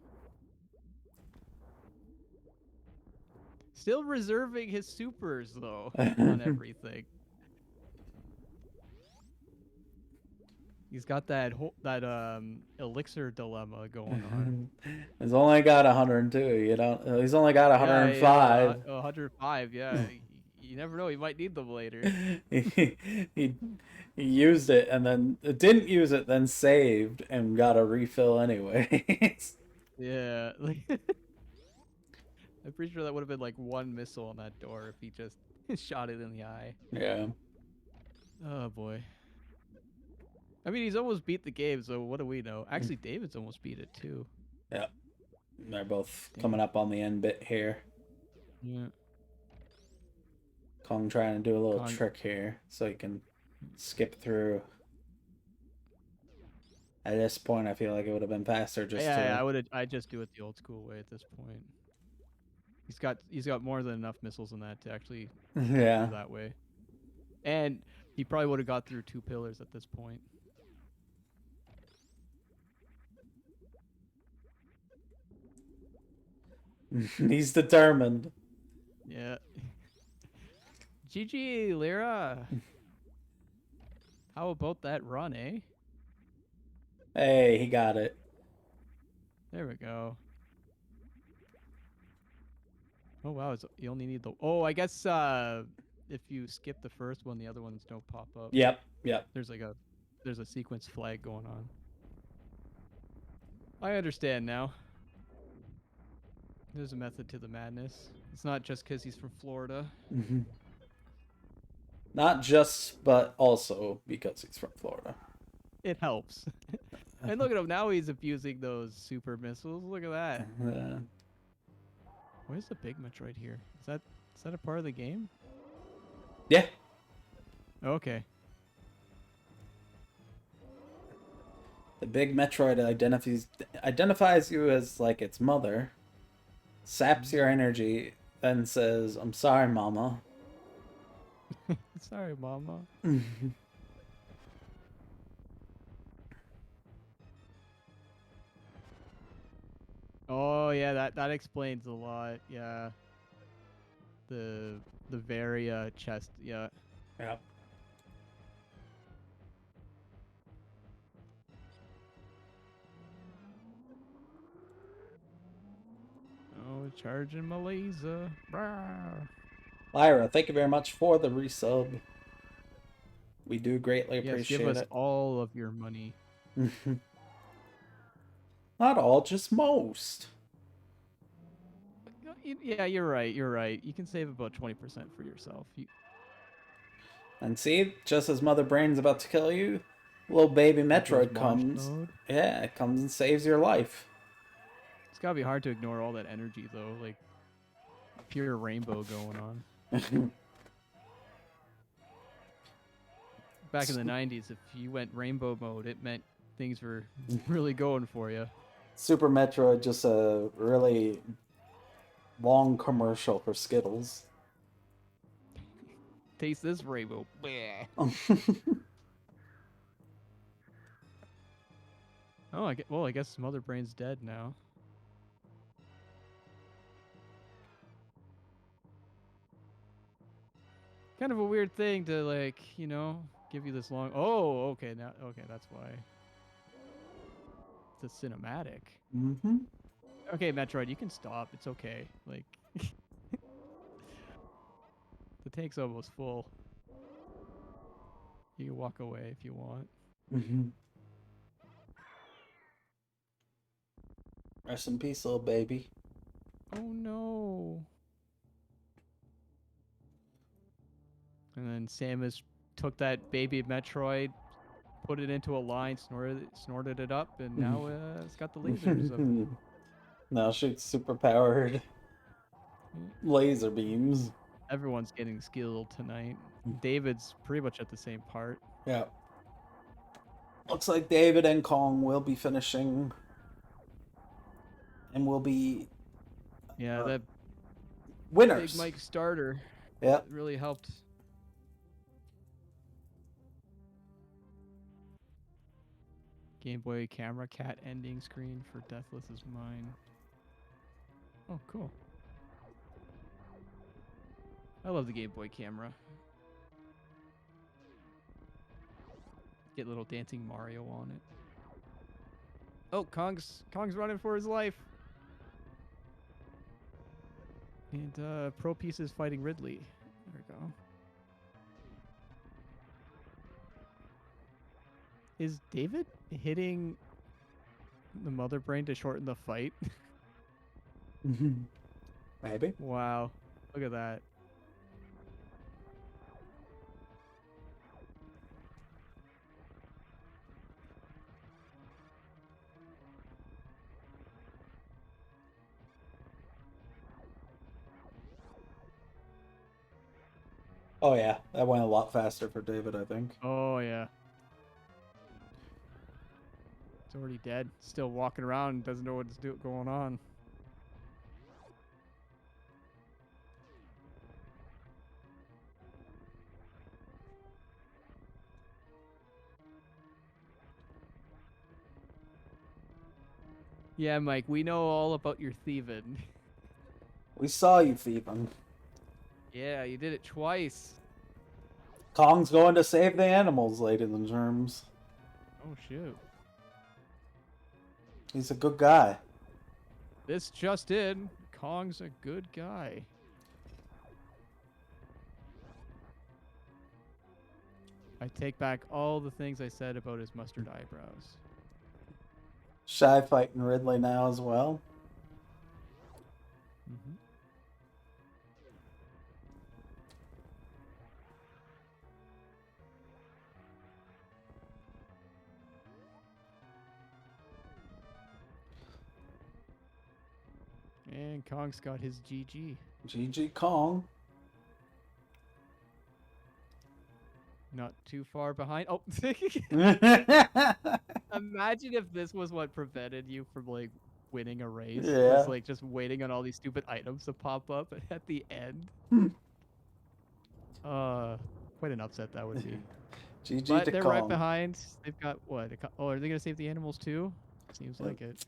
Still reserving his supers though on everything. He's got that elixir dilemma going on. He's only got 102. You don't. He's only got 105. Yeah, 105. Yeah, you never know. He might need them later. he used it and then didn't use it, then saved and got a refill anyways. Yeah, like I'm pretty sure that would have been like one missile on that door if he just shot it in the eye. Yeah. Oh boy. I mean, he's almost beat the game, so what do we know? Actually, David's almost beat it too. Yeah. They're both coming up on the end bit here. Yeah. Kong trying to do a little trick here so he can skip through. At this point, I feel like it would have been faster just to... I'd just do it the old school way at this point. He's got more than enough missiles in that to actually go that way. And he probably would have got through 2 pillars at this point. He's determined. Yeah. GG, Lyra. How about that run, eh? Hey, he got it. There we go. Oh wow, you only need the... Oh, I guess if you skip the first one, the other ones don't pop up. Yep. There's a sequence flag going on. I understand now. There's a method to the madness. It's not just because he's from Florida. Not just, but also because he's from Florida. It helps. And look at him now. He's abusing those super missiles. Look at that. Why is the big Metroid here? Is that a part of the game? Yeah. Okay. The big Metroid identifies you as like its mother, saps your energy, then says, "I'm sorry, Mama." Sorry, Mama. Oh yeah, that explains a lot. Yeah. The the Varia chest. Yeah. Yeah. Oh, charging my laser. Rawr. Lyra, thank you very much for the resub. We do greatly Yes, give appreciate us it. all of your money. Not all, just most. Yeah, you're right. You're right. You can save about 20% for yourself. And see, just as Mother Brain's about to kill you, little baby It goes Metroid launch comes. mode. Yeah, it comes and saves your life. It's gotta be hard to ignore all that energy though, like pure rainbow going on. Back in the 90s, if you went rainbow mode, it meant things were really going for you. Super Metroid, just a really long commercial for Skittles. Taste this rainbow. Bleh. Oh, I guess Mother Brain's dead now. Kind of a weird thing to like, give you this long. Oh, okay, that's why. It's a cinematic. Mm-hmm. Okay, Metroid, you can stop. It's okay. Like, the tank's almost full. You can walk away if you want. Mm-hmm. Rest in peace, little baby. Oh no. And then Samus took that baby Metroid, put it into a line, snorted it up, and now it's got the lasers of. Now shoots super powered laser beams. Everyone's getting skilled tonight. David's pretty much at the same part. Yeah. Looks like David and Kong will be finishing. And will be Yeah, that winners. Big Mike starter Yeah. really helped. Game Boy camera cat ending screen for Deathless is mine. Oh, cool. I love the Game Boy camera. Get little dancing Mario on it. Oh, Kong's running for his life. And Pro Piece is fighting Ridley. There we go. Is David hitting the Mother Brain to shorten the fight? Maybe. Wow. Look at that. Oh yeah, that went a lot faster for David, I think. Oh, yeah. It's already dead. Still walking around, doesn't know what's going on. Yeah, Mike, we know all about your thieving. We saw you thieving. Yeah, you did it twice. Kong's going to save the animals, ladies and germs. Oh, shoot. He's a good guy. This just in. Kong's a good guy. I take back all the things I said about his mustard eyebrows. Shy fighting Ridley now as well. Mm-hmm. And Kong's got his GG. GG Kong. Not too far behind. Oh, imagine if this was what prevented you from like winning a race. Yeah. Was like just waiting on all these stupid items to pop up at the end. Quite an upset that would be. GG But to they're Kong. right behind. They've got what? Oh, are they gonna save the animals too? Seems Yeah. like it.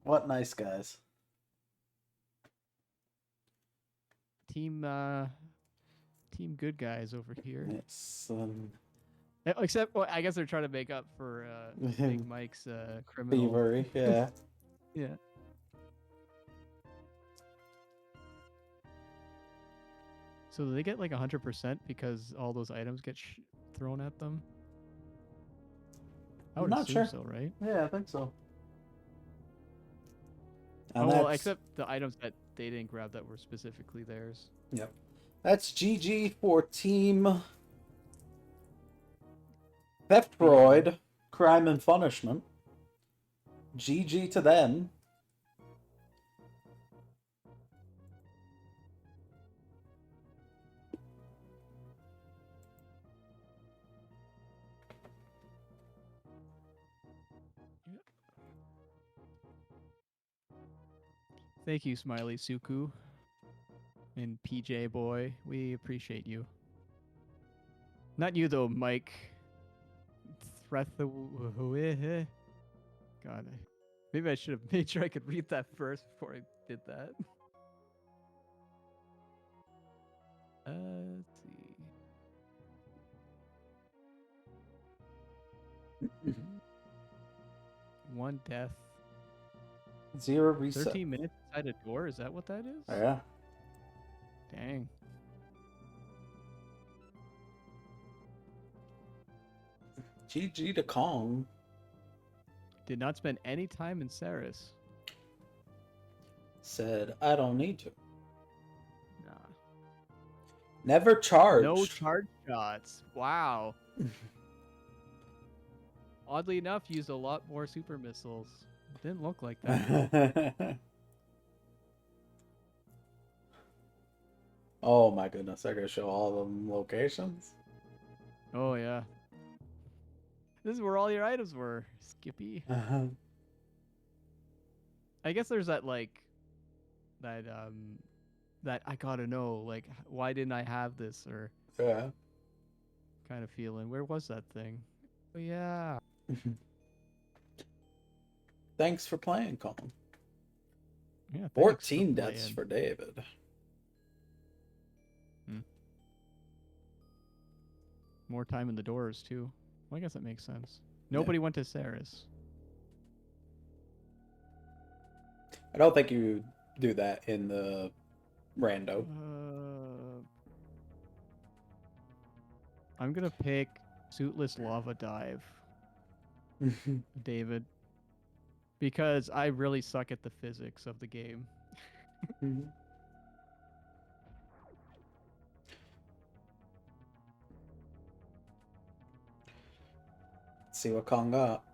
What nice guys. Team good guys over here. Yes. Except, well, I guess they're trying to make up for Big Mike's criminal. Thievery, yeah. Yeah. So do they get like 100% because all those items get thrown at them? I I'm would not assume sure. so, right? Yeah, I think so. And Oh, well, that's- except the items that they didn't grab that were specifically theirs. Yep. That's GG for Team Metroid, Crime and Punishment. GG to them. Thank you, Smiley Suku and PJ Boy. We appreciate you. Not you though, Mike. God, maybe I should have made sure I could read that first before I did that. Let's see. One death. 0 reset. 13 minutes inside a door? Is that what that is? Yeah. Dang. GG to Kong. Did not spend any time in Ceres. Said, I don't need to. Nah. Never charged. No charge shots. Wow. Oddly enough, used a lot more super missiles. Didn't look like that. Oh my goodness, I gotta show all the locations. Oh, yeah. This is where all your items were, Skippy. I guess there's that, like, that I gotta know, like, why didn't I have this, or Yeah. kind of feeling. Where was that thing? Oh, yeah. Thanks for playing, Colin. Yeah. 14 deaths for David. More time in the doors, too. Well, I guess that makes sense. Nobody went to Ceres. I don't think you do that in the rando. I'm gonna pick Suitless Lava Dive, David, because I really suck at the physics of the game. Let's see what Kong got.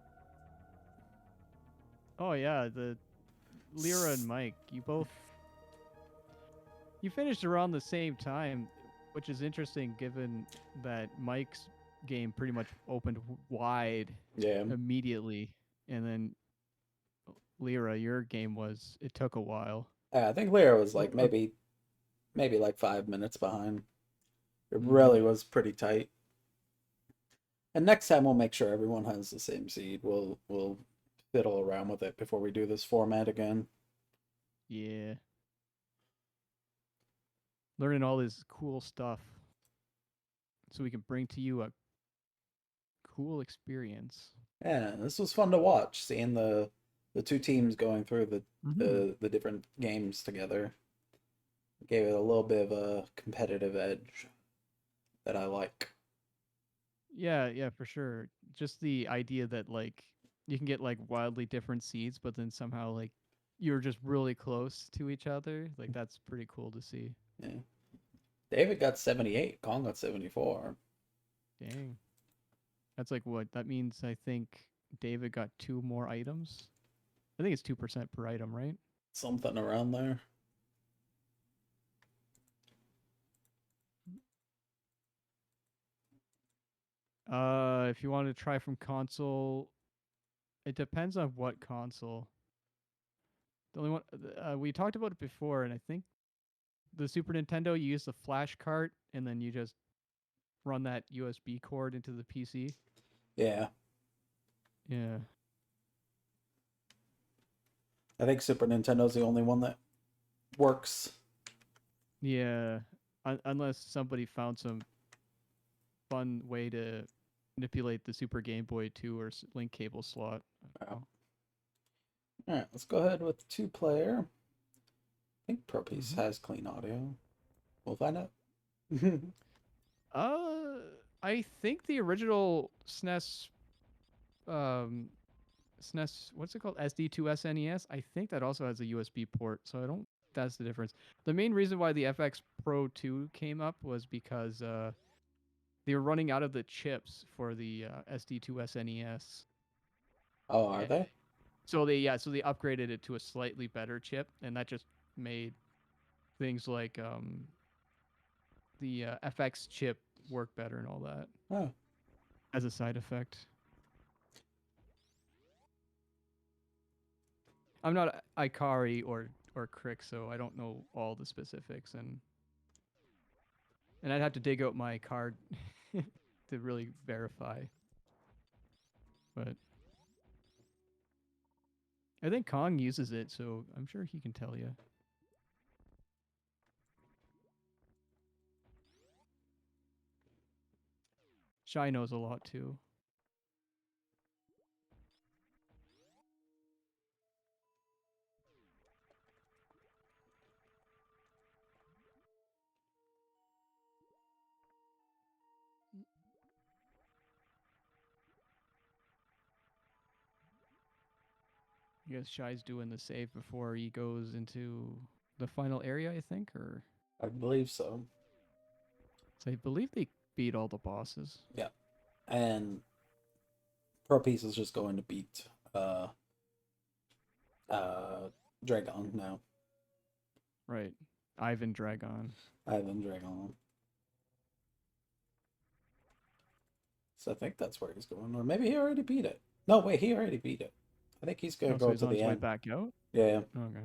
Oh yeah, the Lyra and Mike, you finished around the same time, which is interesting given that Mike's game pretty much opened wide immediately, and then Lyra, your game it took a while. I think Lyra was like maybe like 5 minutes behind. It really was pretty tight. And next time we'll make sure everyone has the same seed. We'll fiddle around with it before we do this format again. Yeah. Learning all this cool stuff so we can bring to you a cool experience. Yeah, this was fun to watch, seeing the two teams going through the different games together. Gave it a little bit of a competitive edge that I like. Yeah, for sure. Just the idea that like you can get like wildly different seeds, but then somehow like you're just really close to each other. Like that's pretty cool to see. Yeah. David got 78. Kong got 74. Dang. That's like what? That means I think David got 2 more items. I think it's 2% per item, right? something around there. If you want to try from console, it depends on what console. The only one we talked about it before, and I think the Super Nintendo, you use the flash cart, and then you just run that USB cord into the PC. Yeah, Yeah. I think Super Nintendo's the only one that works. Yeah. Unless somebody found some fun way to manipulate the Super Game Boy 2 or link cable slot. Wow. All right, let's go ahead with 2-player. I think Pro Piece has clean audio. We'll find out. Uh, I think the original SNES, what's it called? SD to SNES. I think that also has a USB port, so I don't. That's the difference. The main reason why the FX Pro 2 came up was because they were running out of the chips for the SD to SNES. Oh, are they? So they upgraded it to a slightly better chip, and that just made things like the FX chip work better and all that Oh, as a side effect. I'm not Ikari or Crick, so I don't know all the specifics, and I'd have to dig out my card to really verify. But I think Kong uses it, so I'm sure he can tell you. Shy knows a lot too. I guess Shy's doing the save before he goes into the final area, I think, or I believe so. so I believe they beat all the bosses. Yeah, and Pro Piece is just going to beat uh Dragon now. Right. Ivan Dragon. Ivan Dragon. So I think that's where he's going, or maybe he already beat it. No, wait, he already beat it. I think he's gonna Oh, so go he's to on the his way end. back out? Yeah. Okay.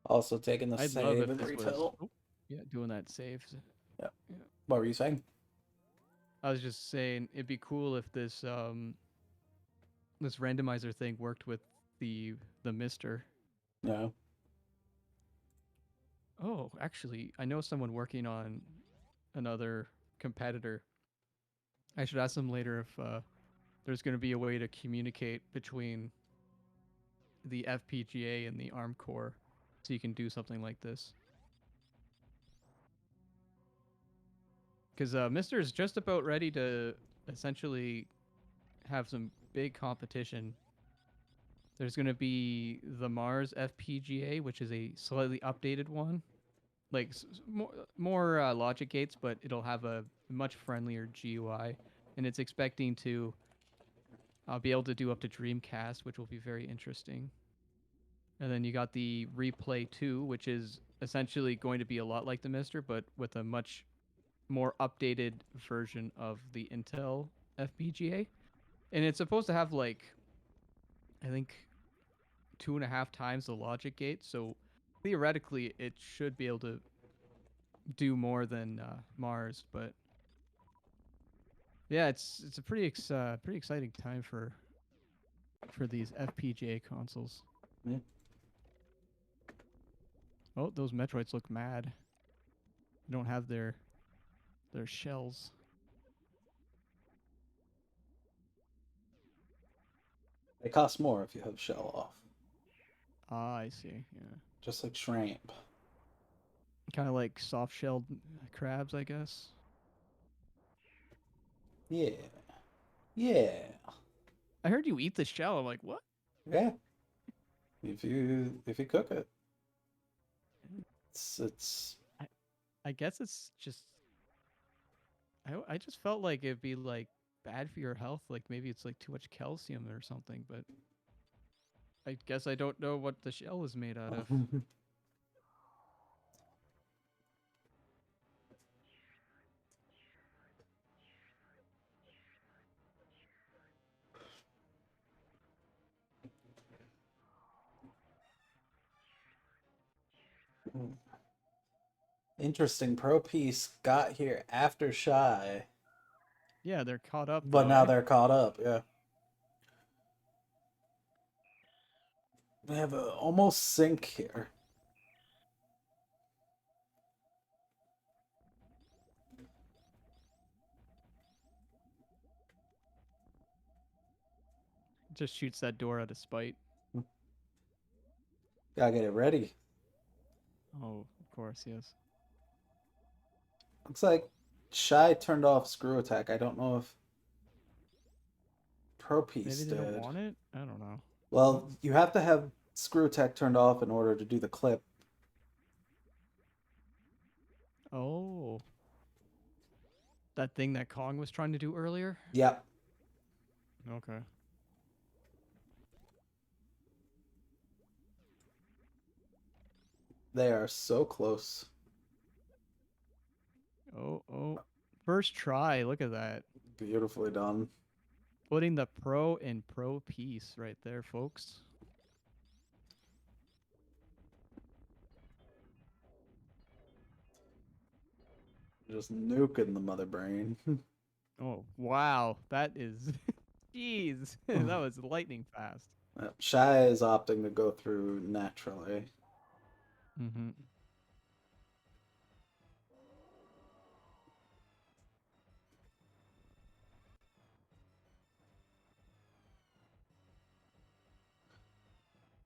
Also taking the I'd love save if and this was refill. yeah, doing that save. Yeah. Yeah. What were you saying? I was just saying it'd be cool if this randomizer thing worked with the Mister. No. Oh, actually, I know someone working on another competitor. I should ask them later if there's going to be a way to communicate between the FPGA and the ARM core, so you can do something like this. Because Mister is just about ready to essentially have some big competition. There's going to be the Mars FPGA, which is a slightly updated one, like more logic gates, but it'll have a much friendlier GUI, and it's expecting to be able to do up to Dreamcast, which will be very interesting. And then you got the Replay 2, which is essentially going to be a lot like the Mister, but with a much more updated version of the Intel FPGA. And it's supposed to have like, I think, 2.5 times the logic gate. So theoretically, it should be able to do more than Mars. But yeah, it's a pretty exciting time for these FPGA consoles. Yeah. Oh, those Metroids look mad. They don't have their shells. They cost more if you have shell off. Ah, I see. Yeah, Just like shrimp. kind of like soft-shelled crabs, I guess. Yeah. Yeah. I heard you eat the shell. I'm like, what? Yeah, if you cook it, it's I, I guess it's just. I just felt like it'd be like bad for your health. Like maybe it's like too much calcium or something. But I guess I don't know what the shell is made out of. interesting. Pro Piece got here after Shy, Yeah, they're caught up but though, now eh? they're caught up. Yeah, we have a almost sync here. Just shoots that door out of spite. Gotta get it ready. Oh, of course, yes. Looks like Shy turned off screw attack. I don't know if Pro Maybe Piece they don't did. want it. I don't know. Well, you have to have screw attack turned off in order to do the clip. Oh, that thing that Kong was trying to do earlier. Yep, Okay. they are so close. Oh. First try. Look at that. Beautifully done. Putting the pro in pro piece right there, folks. Just nuking the mother brain. Oh, wow. That is. Jeez. That was lightning fast. Shy is opting to go through naturally. Mm-hmm.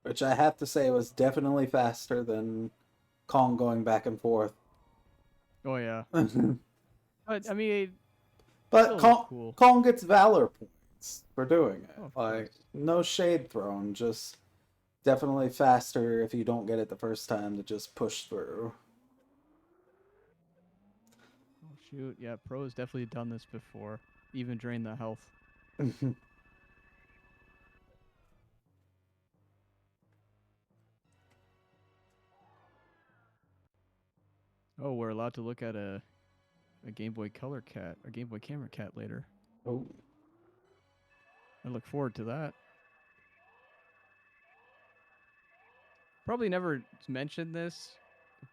Which I have to say was definitely faster than Kong going back and forth. Oh, yeah. But But, I mean, still look cool. Kong gets Valor points for doing it. Oh, of Like, course. no shade thrown, just definitely faster if you don't get it the first time to just push through. Oh, shoot. Yeah, pro has definitely done this before. Even drained the health. Oh, we're allowed to look at a Game Boy Color cat, a Game Boy Camera cat later. Oh, I look forward to that. Probably never mentioned this,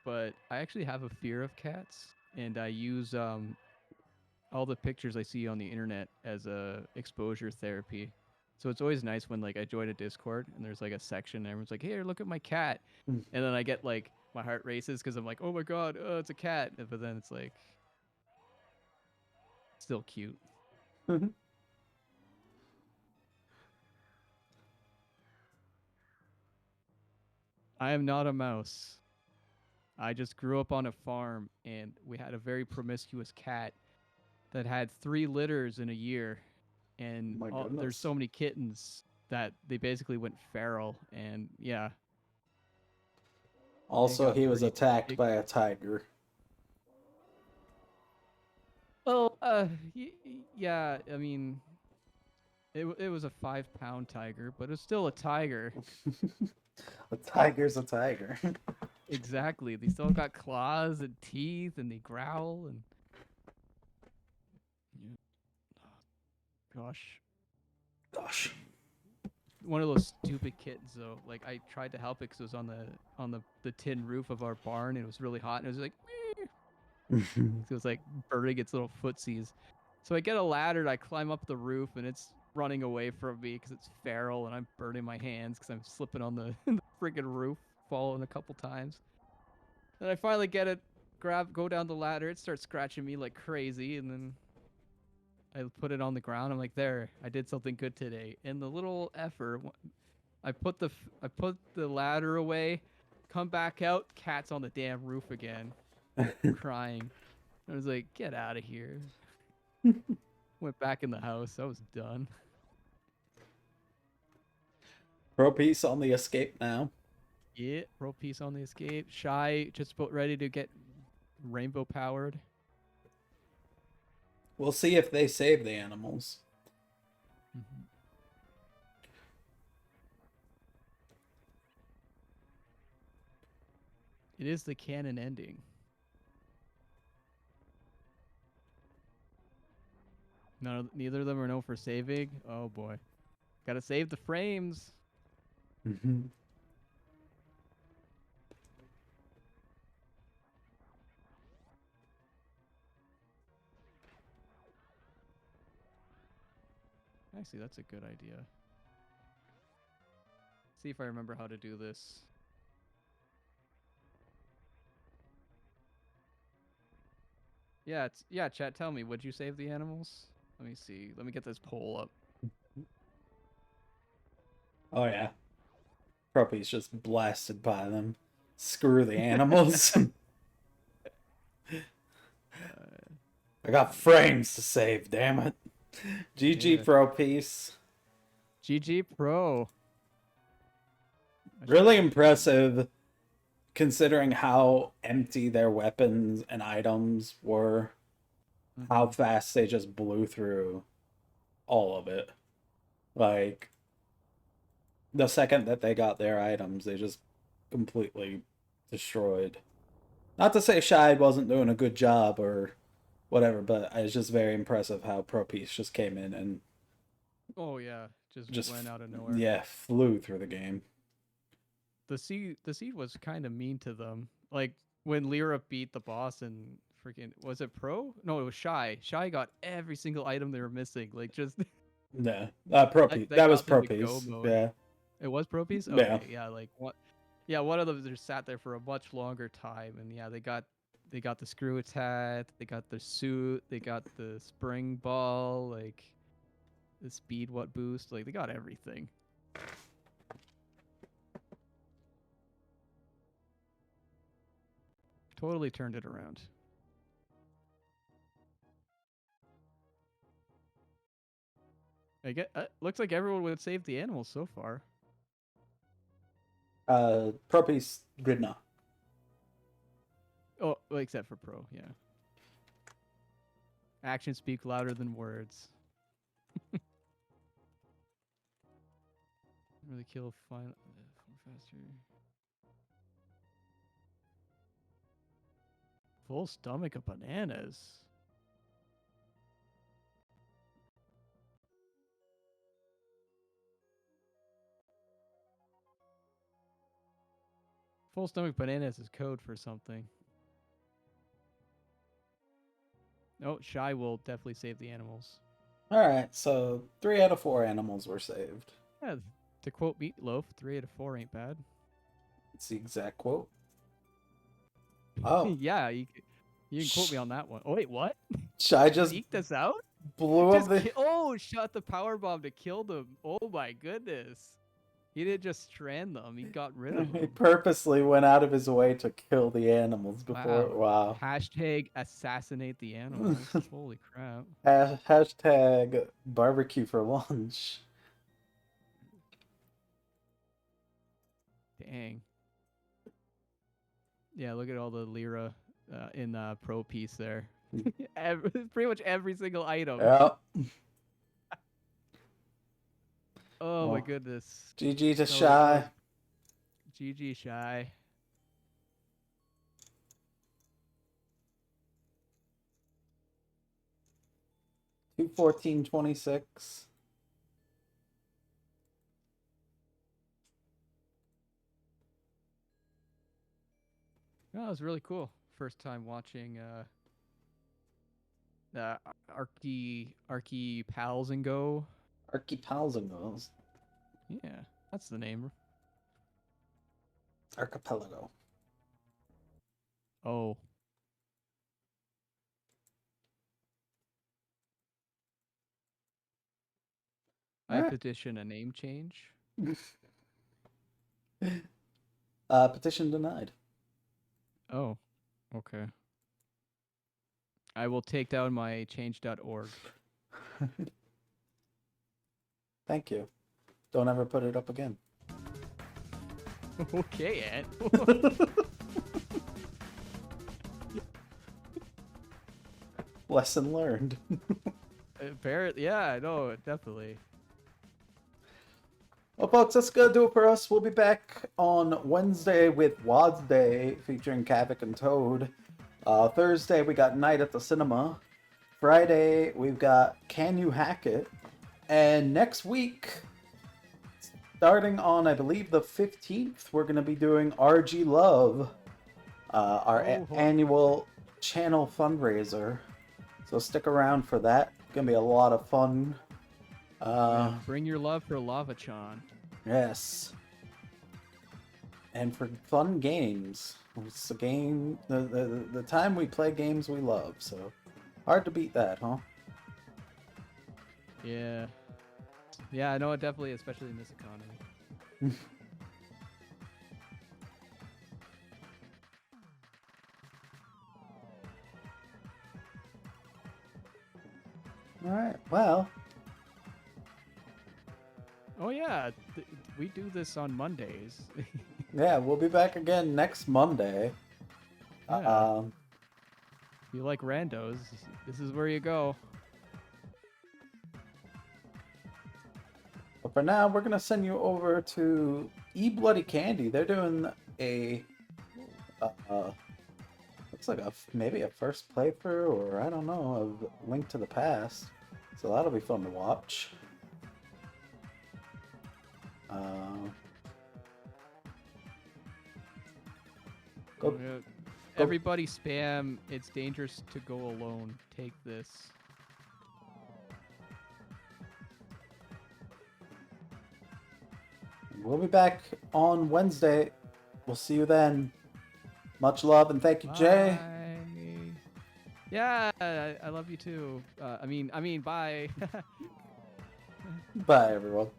but I actually have a fear of cats, and I use all the pictures I see on the internet as a exposure therapy. So it's always nice when like I join a Discord and there's like a section and everyone's like, "Hey, look at my cat," and then I get like my heart races because I'm like, "Oh my god, it's a cat," but then it's like still cute. I am not a mouse. I just grew up on a farm and we had a very promiscuous cat that had 3 litters in a year, and my there's goodness. so many kittens that they basically went feral, and yeah, it Also, got he was pretty attacked big. by a tiger. Well, yeah, I mean, it was a 5 pound tiger, but it's still a tiger. A tiger's a tiger. Exactly. They still got claws and teeth, and they growl and. Yeah. Gosh, Gosh. one of those stupid kittens though. Like I tried to help it because it was on the tin roof of our barn and it was really hot and it was like it was like burning its little footsies. So I get a ladder and I climb up the roof and it's running away from me because it's feral and I'm burning my hands because I'm slipping on the, the freaking roof, falling a couple times. Then I finally get it, go down the ladder. It starts scratching me like crazy and then I put it on the ground. I'm like, there, I did something good today. And the little effer, I put the ladder away, come back out, cat's on the damn roof again, crying. I was like, get out of here. Went back in the house. I was done. Pro Peace on the escape now. Yeah, Pro Peace on the escape. Shy just about ready to get rainbow powered. We'll see if they save the animals. Mm-hmm. It is the canon ending. Neither of them are known for saving. Oh boy, gotta save the frames. Mm-hmm. Actually, that's a good idea. See if I remember how to do this. Yeah, chat, tell me, would you save the animals? Let me see. Let me get this poll up. Oh yeah. Pro Peace just blasted by them. Screw the animals. I got frames to save, damn it. GG Yeah. Pro Peace. GG Pro. Really impressive considering how empty their weapons and items were. How fast they just blew through all of it. Like, the second that they got their items, they just completely destroyed. Not to say Shide wasn't doing a good job or whatever, but it's just very impressive how Pro Peace just came in and Oh yeah, just just went out of nowhere. yeah, flew through the game. The seed was kind of mean to them. Like when Lyra beat the boss and freaking was it Pro? No, it was Shy. Shy got every single item they were missing. Like just Yeah, Pro Peace. that That was got them Pro to go Peace. mode. Yeah, It was Pro Piece? yeah. Okay, yeah, like what? Yeah, one of them just sat there for a much longer time, and yeah, they got the screw attack, they got the suit, they got the spring ball, like the speed what boost, like they got everything. Totally turned it around. I get looks like everyone would save the animals so far. Pro Peace did not. Oh, well, except for Pro, yeah. Actions speak louder than words. Really kill final faster. Full stomach of bananas. Full stomach bananas is code for something. Oh, Shy will definitely save the animals. All right, so 3 out of 4 animals were saved. Yeah, to quote Meatloaf, 3 out of 4 ain't bad. It's the exact quote. Oh, Yeah, you can quote me on that one. Oh wait, what? Shy Just just eke this out? blew up Just the. shot the power bomb to kill them. Oh my goodness. He didn't just strand them. He got rid of He them. purposely went out of his way to kill the animals before. Wow. Wow. Hashtag assassinate the animals. Holy crap. Hashtag barbecue for lunch. Dang. Yeah, look at all the Lyra in Pro Piece there. Pretty much every single item. Yeah. Oh my Well, goodness. GG to That Shy. was GG Shy. 214.26. That was really cool. First time watching Archie Pals and Go. Archipelagos. Yeah, that's the name. Archipelago. Oh. I Alright. petition a name change. Petition denied. Oh, okay. I will take down my change.org. Thank you. Don't ever put it up again. Okay, Ant. Lesson learned. Apparently, yeah, I know, definitely. Well, folks, that's gonna do it for us. We'll be back on Wednesday with Wad's Day featuring Kavik and Toad. Thursday, we got Night at the Cinema. Friday, we've got Can You Hack It? And next week, starting on, I believe, the 15th, we're going to be doing RG Love, our annual channel fundraiser. So stick around for that. It's going to be a lot of fun. Yeah, bring your love for Lava-chan. Yes. And for fun games. It's the game, the time we play games we love, so hard to beat that, huh? Yeah. Yeah, I know it definitely, especially in this economy. Alright, well. Oh yeah, we do this on Mondays. Yeah, we'll be back again next Monday. Yeah. If you like randos, this is where you go. But for now, we're gonna send you over to E Bloody Candy. They're doing a looks like maybe a first playthrough, or I don't know, of Link to the Past. So that'll be fun to watch. Go, Everybody spam, it's dangerous to go alone. Take this. We'll be back on Wednesday. We'll see you then. Much love and thank you, Jay. Bye. Yeah, I love you too. I mean, bye. Bye, everyone.